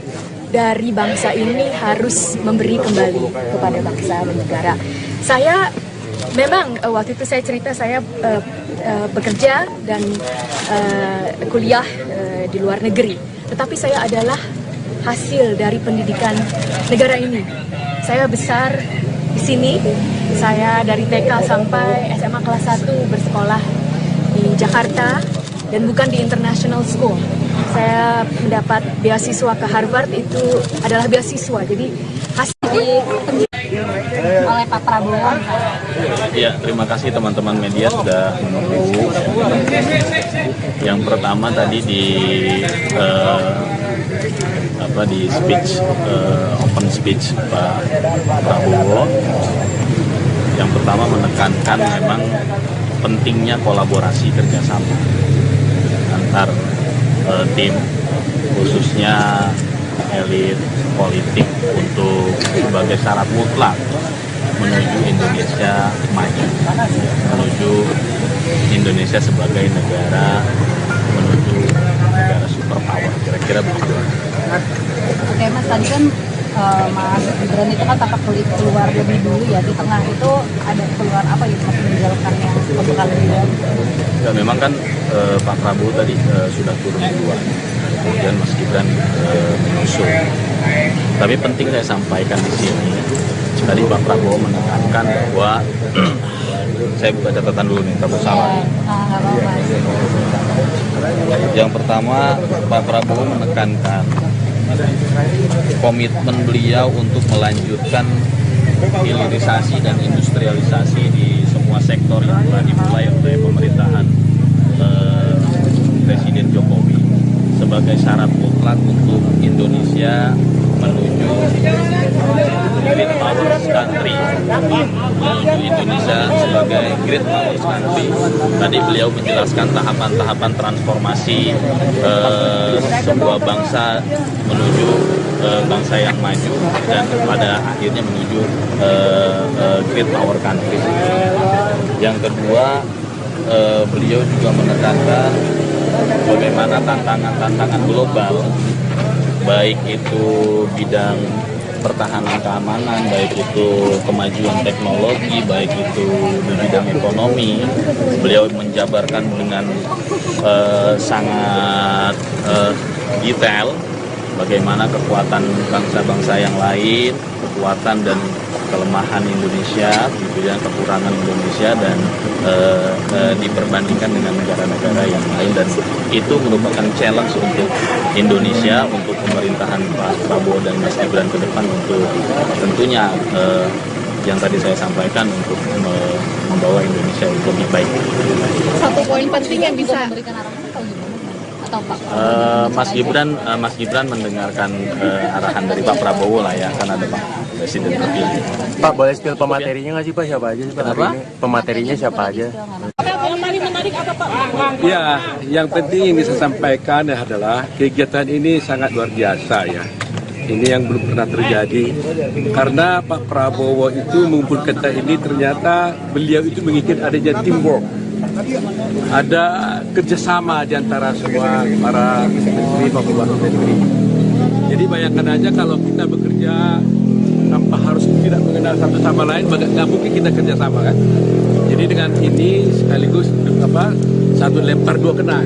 dari bangsa ini harus memberi kembali kepada bangsa dan negara. Saya memang waktu itu saya cerita saya bekerja dan kuliah di luar negeri, tetapi saya adalah hasil dari pendidikan negara ini. Saya besar di sini, saya dari TK sampai SMA kelas 1 bersekolah di Jakarta dan bukan di international school. Saya mendapat beasiswa ke Harvard, itu adalah beasiswa. Jadi hasil oleh Pak Prabowo. Ya, terima kasih teman-teman media sudah menunggu. Yang pertama tadi di speech, open speech Pak Prabowo. Yang pertama menekankan memang pentingnya kolaborasi kerjasama antar tim, khususnya elit politik, untuk sebagai syarat mutlak menuju Indonesia maju, menuju Indonesia sebagai negara, menuju negara superpower, kira-kira begitu. Oke Mas, tadi kan Mas Gibran itu kan tampak keluar lebih dulu ya, di tengah itu ada keluar apa ya, Mas menjelaskan yang pembekalan dia? Ya, memang kan Pak Prabowo tadi sudah turun duluan, kemudian Mas Gibran menyusul. Tapi penting saya sampaikan di sini, tadi Pak Prabowo menekankan bahwa saya buka catatan dulu nih, takut salah. Yang pertama, Pak Prabowo menekankan komitmen beliau untuk melanjutkan hilirisasi dan industrialisasi di semua sektor yang telah dimulai oleh pemerintahan Presiden Jokowi sebagai syarat mutlak untuk Indonesia menuju Great Powers Country, menuju Indonesia sebagai Great Powers Country. Tadi beliau menjelaskan tahapan-tahapan transformasi sebuah bangsa menuju bangsa yang maju dan pada akhirnya menuju Great Power Country. Yang kedua, beliau juga menekankan bagaimana tantangan-tantangan global, baik itu bidang pertahanan keamanan, baik itu kemajuan teknologi, baik itu di bidang ekonomi. Beliau menjabarkan dengan sangat detail bagaimana kekuatan bangsa-bangsa yang lain, kekuatan dan kelemahan Indonesia, gitu ya, kekurangan Indonesia dan diperbandingkan dengan negara-negara yang lain, dan itu merupakan challenge untuk Indonesia, untuk pemerintahan Pak Prabowo dan Mas Gibran ke depan, untuk tentunya yang tadi saya sampaikan untuk membawa Indonesia lebih baik. Satu poin penting yang bisa memberikan arahan atau gimana? Atau Pak? Mas Gibran mendengarkan arahan dari Pak Prabowo lah ya, kan ada Pak Presiden terpilih. Pak, boleh spill pematerinya nggak sih Pak? Siapa aja sih Pak? Kenapa? Pematerinya siapa aja? Yang paling menarik apa Pak? Ya, yang penting yang bisa sampaikan adalah kegiatan ini sangat luar biasa ya. Ini yang belum pernah terjadi, karena Pak Prabowo itu mengumpulkan kita ini, ternyata beliau itu menginginkan adanya teamwork, ada kerjasama di antara semua para menteri maupun wakil menteri. Jadi bayangkan aja kalau kita bekerja tanpa harus tidak mengenal satu sama lain, nggak mungkin kita kerjasama kan. Jadi dengan ini sekaligus satu lempar dua kena.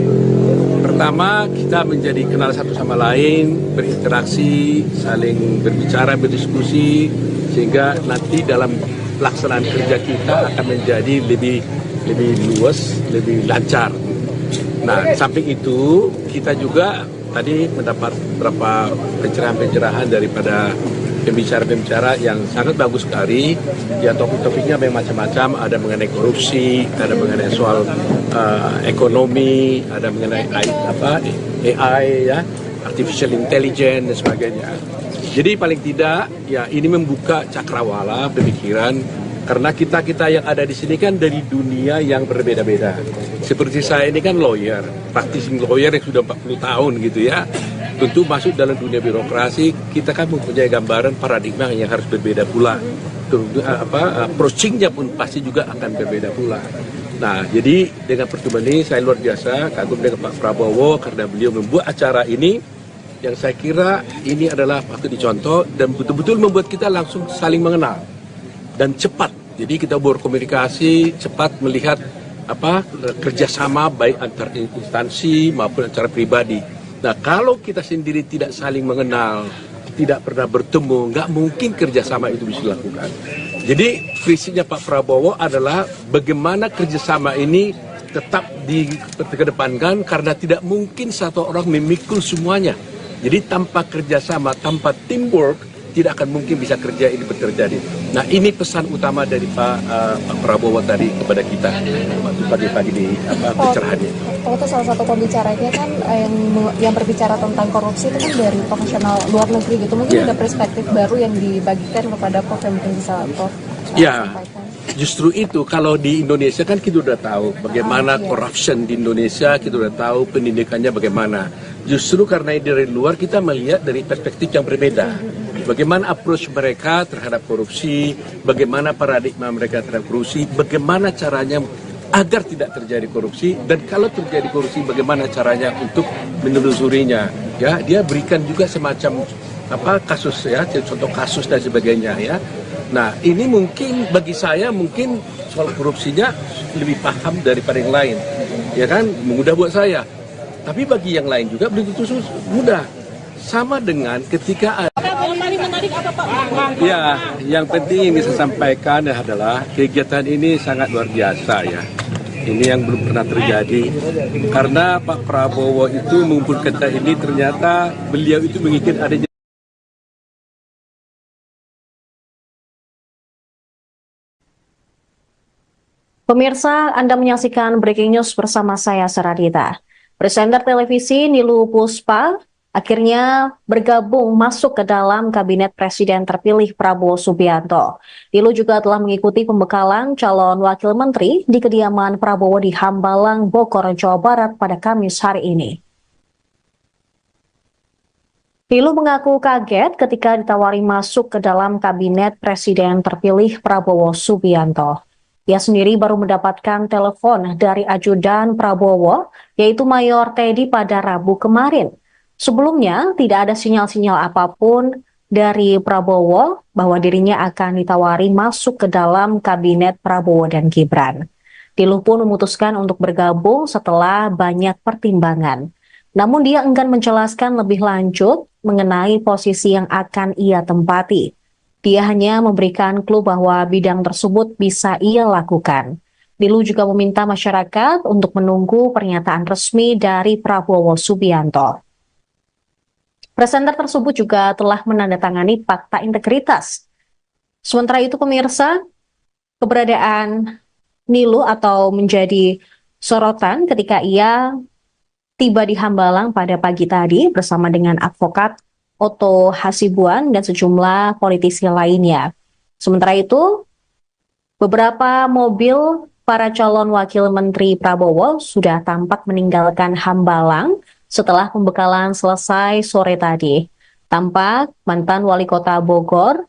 Pertama, kita menjadi kenal satu sama lain, berinteraksi, saling berbicara, berdiskusi, sehingga nanti dalam pelaksanaan kerja kita akan menjadi lebih luas, lebih lancar. Nah, samping itu kita juga tadi mendapat beberapa pencerahan-pencerahan daripada pembicara-pembicara yang sangat bagus sekali. Ya, topik-topiknya memang macam-macam, ada mengenai korupsi, ada mengenai soal ekonomi, ada mengenai AI ya, artificial intelligence dan sebagainya. Jadi paling tidak ya ini membuka cakrawala pemikiran, karena kita yang ada di sini kan dari dunia yang berbeda-beda. Seperti saya ini kan lawyer, practicing lawyer yang sudah 40 tahun gitu ya. Tentu masuk dalam dunia birokrasi, kita kan mempunyai gambaran paradigma yang harus berbeda pula. Approaching-nya pun pasti juga akan berbeda pula. Nah, jadi dengan pertemuan ini saya luar biasa kagum dengan Pak Prabowo, karena beliau membuat acara ini yang saya kira ini adalah patut dicontoh dan betul-betul membuat kita langsung saling mengenal dan cepat. Jadi kita berkomunikasi cepat, melihat kerjasama baik antar instansi maupun antar pribadi. Nah, kalau kita sendiri tidak saling mengenal, tidak pernah bertemu, nggak mungkin kerjasama itu bisa dilakukan. Jadi visinya Pak Prabowo adalah bagaimana kerjasama ini tetap dikedepankan, karena tidak mungkin satu orang memikul semuanya. Jadi tanpa kerjasama, tanpa teamwork, tidak akan mungkin bisa kerja ini terjadi. Nah, ini pesan utama dari Pak Prabowo tadi kepada kita waktu pagi-pagi di pencerahannya. Kalau itu salah satu pembicaranya kan yang berbicara tentang korupsi itu kan dari profesional luar negeri gitu. Mungkin ada perspektif baru yang dibagikan kepada Prof yang mungkin bisa Prof sampaikan. Justru itu, kalau di Indonesia kan kita udah tahu bagaimana corruption di Indonesia, kita udah tahu pendidikannya bagaimana. Justru karena dari luar kita melihat dari perspektif yang berbeda. Bagaimana approach mereka terhadap korupsi, bagaimana paradigma mereka terhadap korupsi, bagaimana caranya agar tidak terjadi korupsi, dan kalau terjadi korupsi bagaimana caranya untuk menelusurinya. Ya, dia berikan juga semacam kasus ya, contoh kasus dan sebagainya ya. Nah, ini mungkin bagi saya mungkin soal korupsinya lebih paham daripada yang lain. Ya kan, mudah buat saya. Tapi bagi yang lain juga belum tentu mudah. Sama dengan ketika Yang paling menarik apa Pak? Ya, yang penting yang bisa sampaikan adalah kegiatan ini sangat luar biasa ya. Ini yang belum pernah terjadi, karena Pak Prabowo itu mengumpulkan kita ini, ternyata beliau itu menginginkan adanya. Pemirsa, Anda menyaksikan Breaking News bersama saya, Saradita. Presenter televisi Nilu Puspa akhirnya bergabung masuk ke dalam kabinet Presiden terpilih Prabowo Subianto. Nilu juga telah mengikuti pembekalan calon wakil menteri di kediaman Prabowo di Hambalang, Bogor, Jawa Barat pada Kamis hari ini. Nilu mengaku kaget ketika ditawari masuk ke dalam kabinet Presiden terpilih Prabowo Subianto. Ia sendiri baru mendapatkan telepon dari ajudan Prabowo, yaitu Mayor Teddy pada Rabu kemarin. Sebelumnya, tidak ada sinyal-sinyal apapun dari Prabowo bahwa dirinya akan ditawari masuk ke dalam kabinet Prabowo dan Gibran. Nilu pun memutuskan untuk bergabung setelah banyak pertimbangan. Namun dia enggan menjelaskan lebih lanjut mengenai posisi yang akan ia tempati. Dia hanya memberikan clue bahwa bidang tersebut bisa ia lakukan. Niluh juga meminta masyarakat untuk menunggu pernyataan resmi dari Prabowo Subianto. Presenter tersebut juga telah menandatangani fakta integritas. Sementara itu pemirsa, keberadaan Niluh atau menjadi sorotan ketika ia tiba di Hambalang pada pagi tadi bersama dengan advokat Otto Hasibuan dan sejumlah politisi lainnya. Sementara itu, beberapa mobil para calon wakil Menteri Prabowo sudah tampak meninggalkan Hambalang setelah pembekalan selesai sore tadi. Tampak mantan Wali Kota Bogor,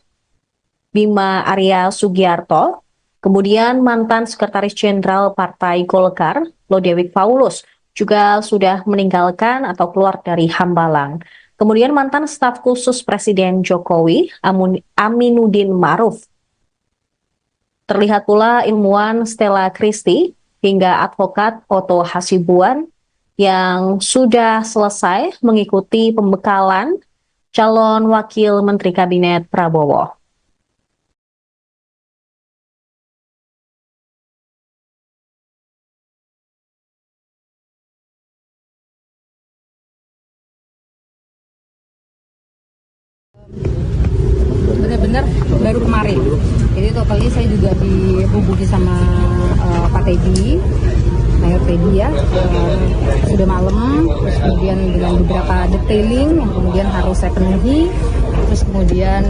Bima Arya Sugiarto, kemudian mantan Sekretaris Jenderal Partai Golkar, Lodewijk Paulus, juga sudah meninggalkan atau keluar dari Hambalang. Kemudian mantan staf khusus Presiden Jokowi, Aminuddin Ma'ruf. Terlihat pula ilmuwan Stella Christie hingga advokat Otto Hasibuan yang sudah selesai mengikuti pembekalan calon wakil Menteri Kabinet Prabowo. Benar-benar baru kemarin. Jadi totalnya saya juga dihubungi sama Pak Teddy, Mayor Teddy ya, sudah malam, terus kemudian dengan beberapa detailing yang kemudian harus saya penuhi, terus kemudian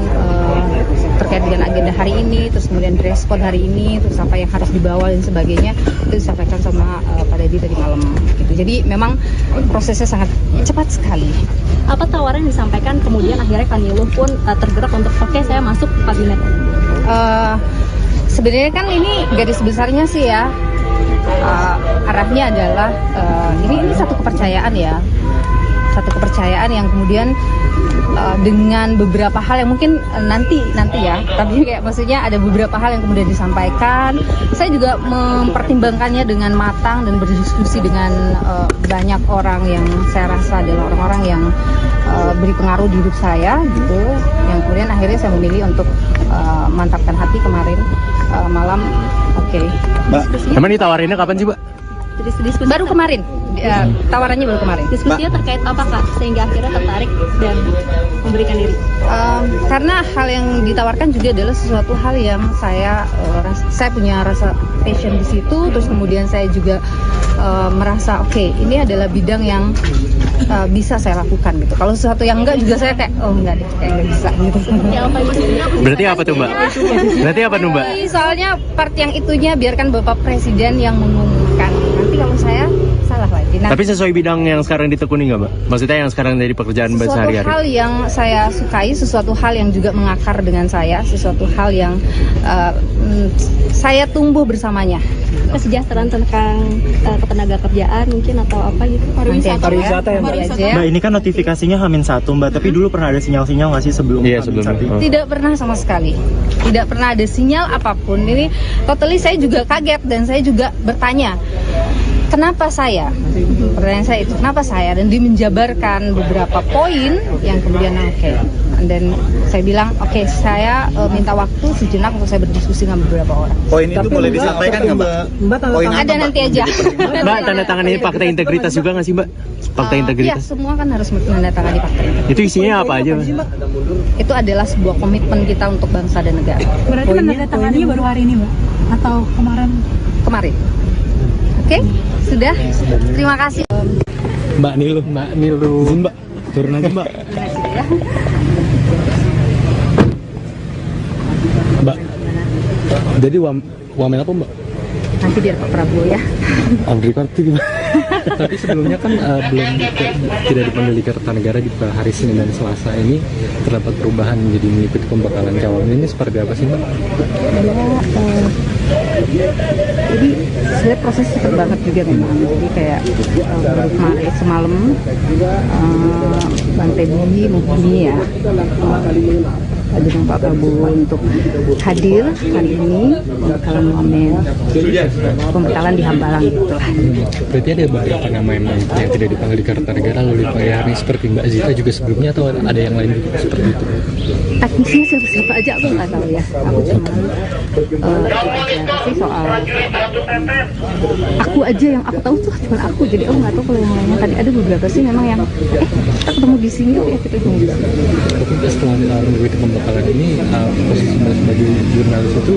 terkait dengan agenda hari ini, terus kemudian dress code hari ini, terus apa yang harus dibawa dan sebagainya, itu disampaikan sama Pak Teddy tadi malam. Gitu. Jadi memang prosesnya sangat cepat sekali. Apa tawaran yang disampaikan kemudian akhirnya Kak Niluh pun tergerak untuk oke saya masuk kabinet? Sebenarnya kan ini garis besarnya sih ya, arahnya adalah ini satu kepercayaan ya, satu kepercayaan yang kemudian dengan beberapa hal yang mungkin nanti ya, tapi kayak maksudnya ada beberapa hal yang kemudian disampaikan. Saya juga mempertimbangkannya dengan matang dan berdiskusi dengan banyak orang yang saya rasa adalah orang-orang yang beri pengaruh di hidup saya gitu, yang kemudian akhirnya saya memilih untuk mantapkan hati kemarin malam. Oke. Mbak, emang ditawarinnya kapan sih, Mbak? Baru kemarin, tawarannya baru kemarin. Diskusinya terkait apa Kak, sehingga akhirnya tertarik dan memberikan diri? Karena hal yang ditawarkan juga adalah sesuatu hal yang saya punya rasa passion di situ, terus kemudian saya juga merasa oke, ini adalah bidang yang bisa saya lakukan gitu. Kalau sesuatu yang enggak juga saya kayak enggak deh, kayak enggak bisa gitu. Berarti apa tuh Mbak? Berarti apa tuh Mbak? Soalnya part yang itunya biarkan Bapak Presiden yang mengumumkan. Nanti kalau saya salah lagi. Nah, tapi sesuai bidang yang sekarang ditekuni nggak Mbak? Maksudnya yang sekarang jadi pekerjaan Mbak sehari-hari? Sesuatu hal yang saya sukai, sesuatu hal yang juga mengakar dengan saya, sesuatu hal yang saya tumbuh bersamanya. Kesejahteraan tentang ketenaga kerjaan mungkin atau apa gitu? Pariwisata ya Mbak? Mbak, ini kan notifikasinya H-1 Mbak, tapi dulu pernah ada sinyal-sinyal nggak sih sebelumnya? Tidak pernah sama sekali. Tidak pernah ada sinyal apapun. Ini totally saya juga kaget dan saya juga bertanya, kenapa saya? Pertanyaan saya itu, kenapa saya? Dan dia menjabarkan beberapa poin yang kemudian dan saya bilang, oke, saya minta waktu sejenak untuk saya berdiskusi dengan beberapa orang. Poin itu boleh disampaikan nggak Mbak? Poin ada nanti aja. Mbak, tanda tangan ini fakta integritas juga nggak sih Mbak? Fakta integritas? Iya, semua kan harus menandatangani fakta integritas. Itu isinya apa aja Mbak? Itu adalah sebuah komitmen kita untuk bangsa dan negara. Berarti menandatanganinya baru hari ini Mbak? Atau kemarin? Kemarin. Oke, sudah. Terima kasih. Mbak Niluh. Mbak, turun aja Mbak. Mbak, jadi wamen apa Mbak? Nanti biar Pak Prabowo ya. Andri Karti gimana? Tapi sebelumnya kan tidak dipanggil di Kertanegara di hari Senin dan Selasa ini terdapat perubahan menjadi mengikuti pembekalan calon ini seperti apa sih Mbak? Jadi sebenarnya proses cepet banget juga memang. Jadi kayak baru kemarin semalam Bang Teddy menghubungi ya dengan Pak Prabowo untuk hadir hari ini pembekalan wamen pembekalan di Hambalang gitu lah. Berarti ada beberapa nama yang tidak dipanggil di Kartanegara lalu dipanggil hari ini seperti Mbak Zita juga sebelumnya atau ada yang lain juga seperti itu? Teknisnya siapa aja aku nggak tahu ya. Aku cuma sih soal aku aja yang aku tahu tuh cuma aku, jadi aku nggak tahu kalau yang lainnya. Tadi ada beberapa sih memang yang kita ketemu di sini ya kita ketemu di sini. Tapi setelah mengikuti pembekalan ini posisi Mbak sebagai jurnalis itu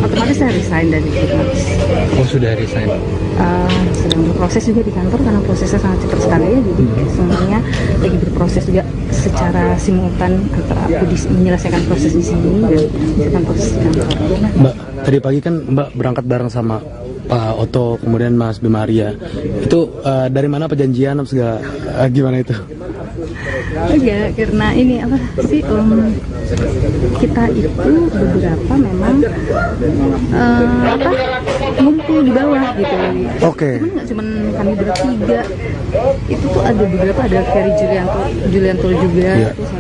otomatis saya resign dari jurnalis. Oh sudah resign. Sedang berproses juga di kantor karena prosesnya sangat cepat sekali ya, jadi semuanya lagi berproses juga secara simultan antara aku menyelesaikan proses di sini dan menyelesaikan proses di kantor. Mbak, tadi pagi kan Mbak berangkat bareng sama Pak Oto, kemudian Mas Bima Arya. Itu dari mana perjanjian segala gimana itu? Ya karena ini apa sih kita itu beberapa memang ngumpul di bawah gitu. Oke. Cuman nggak cuman kami bertiga, itu tuh ada beberapa, ada Ferry Julianto juga, terus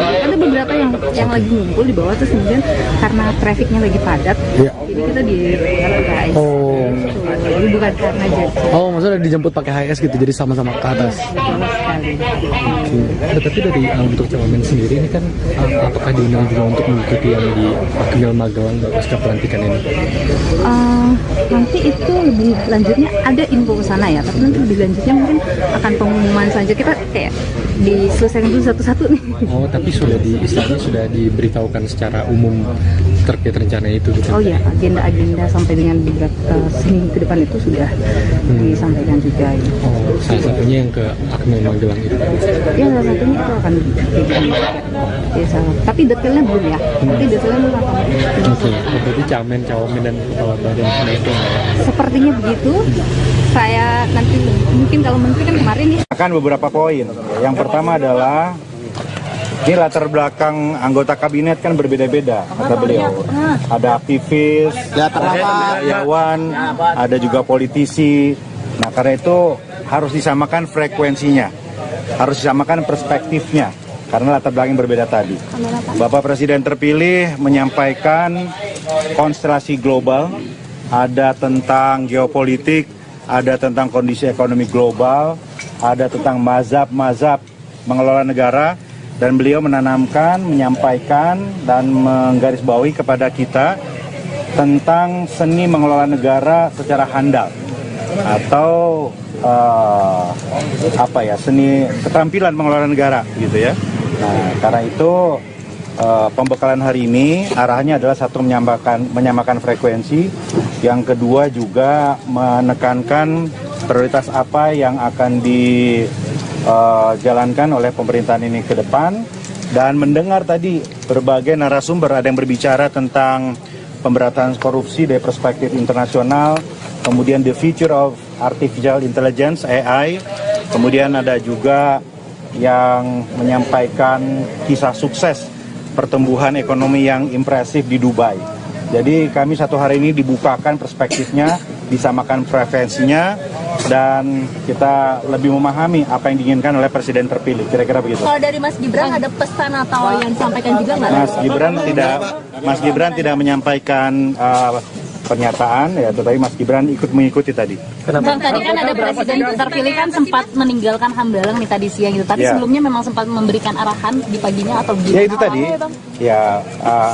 ada beberapa yang lagi ngumpul di bawah, terus kemudian karena trafiknya lagi padat, jadi kita di HIS. Oh. Jadi bukan karena jadi. Oh, maksudnya dijemput pakai HIS gitu, jadi sama-sama ke atas. Tapi dari untuk Cawamen sendiri ini kan apakah diundang juga untuk mengikuti yang di Akmil Magelang pasca pelantikan ini? Nanti itu lebih lanjutnya ada info ke sana ya, tapi nanti lebih lanjutnya mungkin akan pengumuman saja, kita kayak diselesaikan dulu satu-satu nih. Oh, tapi sudah sudah diberitahukan secara umum terkait rencana itu gitu. Oh ya, agenda-agenda sampai dengan beberapa seminggu ke depan itu sudah disampaikan juga. Ya. Oh, salah satunya yang ke Akmil Magelang itu. Ya, salah satunya itu akan tapi detailnya belum ya. Nanti detailnya belum akan. Oke, berarti Cawamen dan kepala badan itu. Sepertinya begitu. Saya nanti mungkin kalau menteri kan kemarin ya. Akan beberapa poin. Yang pertama adalah ini latar belakang anggota kabinet kan berbeda-beda, kata beliau. Ada aktivis, ada karyawan, ada juga politisi. Nah, karena itu harus disamakan frekuensinya, harus disamakan perspektifnya, karena latar belakang yang berbeda tadi. Bapak Presiden terpilih menyampaikan konstelasi global, ada tentang geopolitik, ada tentang kondisi ekonomi global, ada tentang mazhab-mazhab mengelola negara, dan beliau menanamkan, menyampaikan, dan menggarisbawahi kepada kita tentang seni mengelola negara secara handal atau seni keterampilan mengelola negara gitu ya. Nah, karena itu pembekalan hari ini arahnya adalah satu menyamakan frekuensi, yang kedua juga menekankan prioritas apa yang akan dijalankan oleh pemerintahan ini ke depan, dan mendengar tadi berbagai narasumber, ada yang berbicara tentang pemberantasan korupsi dari perspektif internasional, kemudian the future of artificial intelligence AI, kemudian ada juga yang menyampaikan kisah sukses pertumbuhan ekonomi yang impresif di Dubai. Jadi kami satu hari ini dibukakan perspektifnya, disamakan preferensinya, dan kita lebih memahami apa yang diinginkan oleh Presiden terpilih. Kira-kira begitu. Kalau dari Mas Gibran ada pesan atau yang disampaikan juga nggak? Mas Gibran tidak menyampaikan pernyataan ya, tetapi Mas Gibran ikut mengikuti tadi. Bang, tadi kan ada Presiden terpilih kan sempat meninggalkan Hambalang nih tadi siang gitu. Tapi sebelumnya memang sempat memberikan arahan di paginya atau gimana? Ya itu tadi. Ya,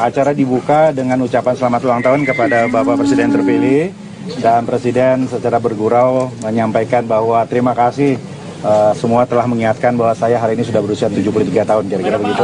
acara dibuka dengan ucapan selamat ulang tahun kepada Bapak Presiden terpilih, dan Presiden secara bergurau menyampaikan bahwa terima kasih semua telah mengingatkan bahwa saya hari ini sudah berusia 73 tahun, kira-kira begitu.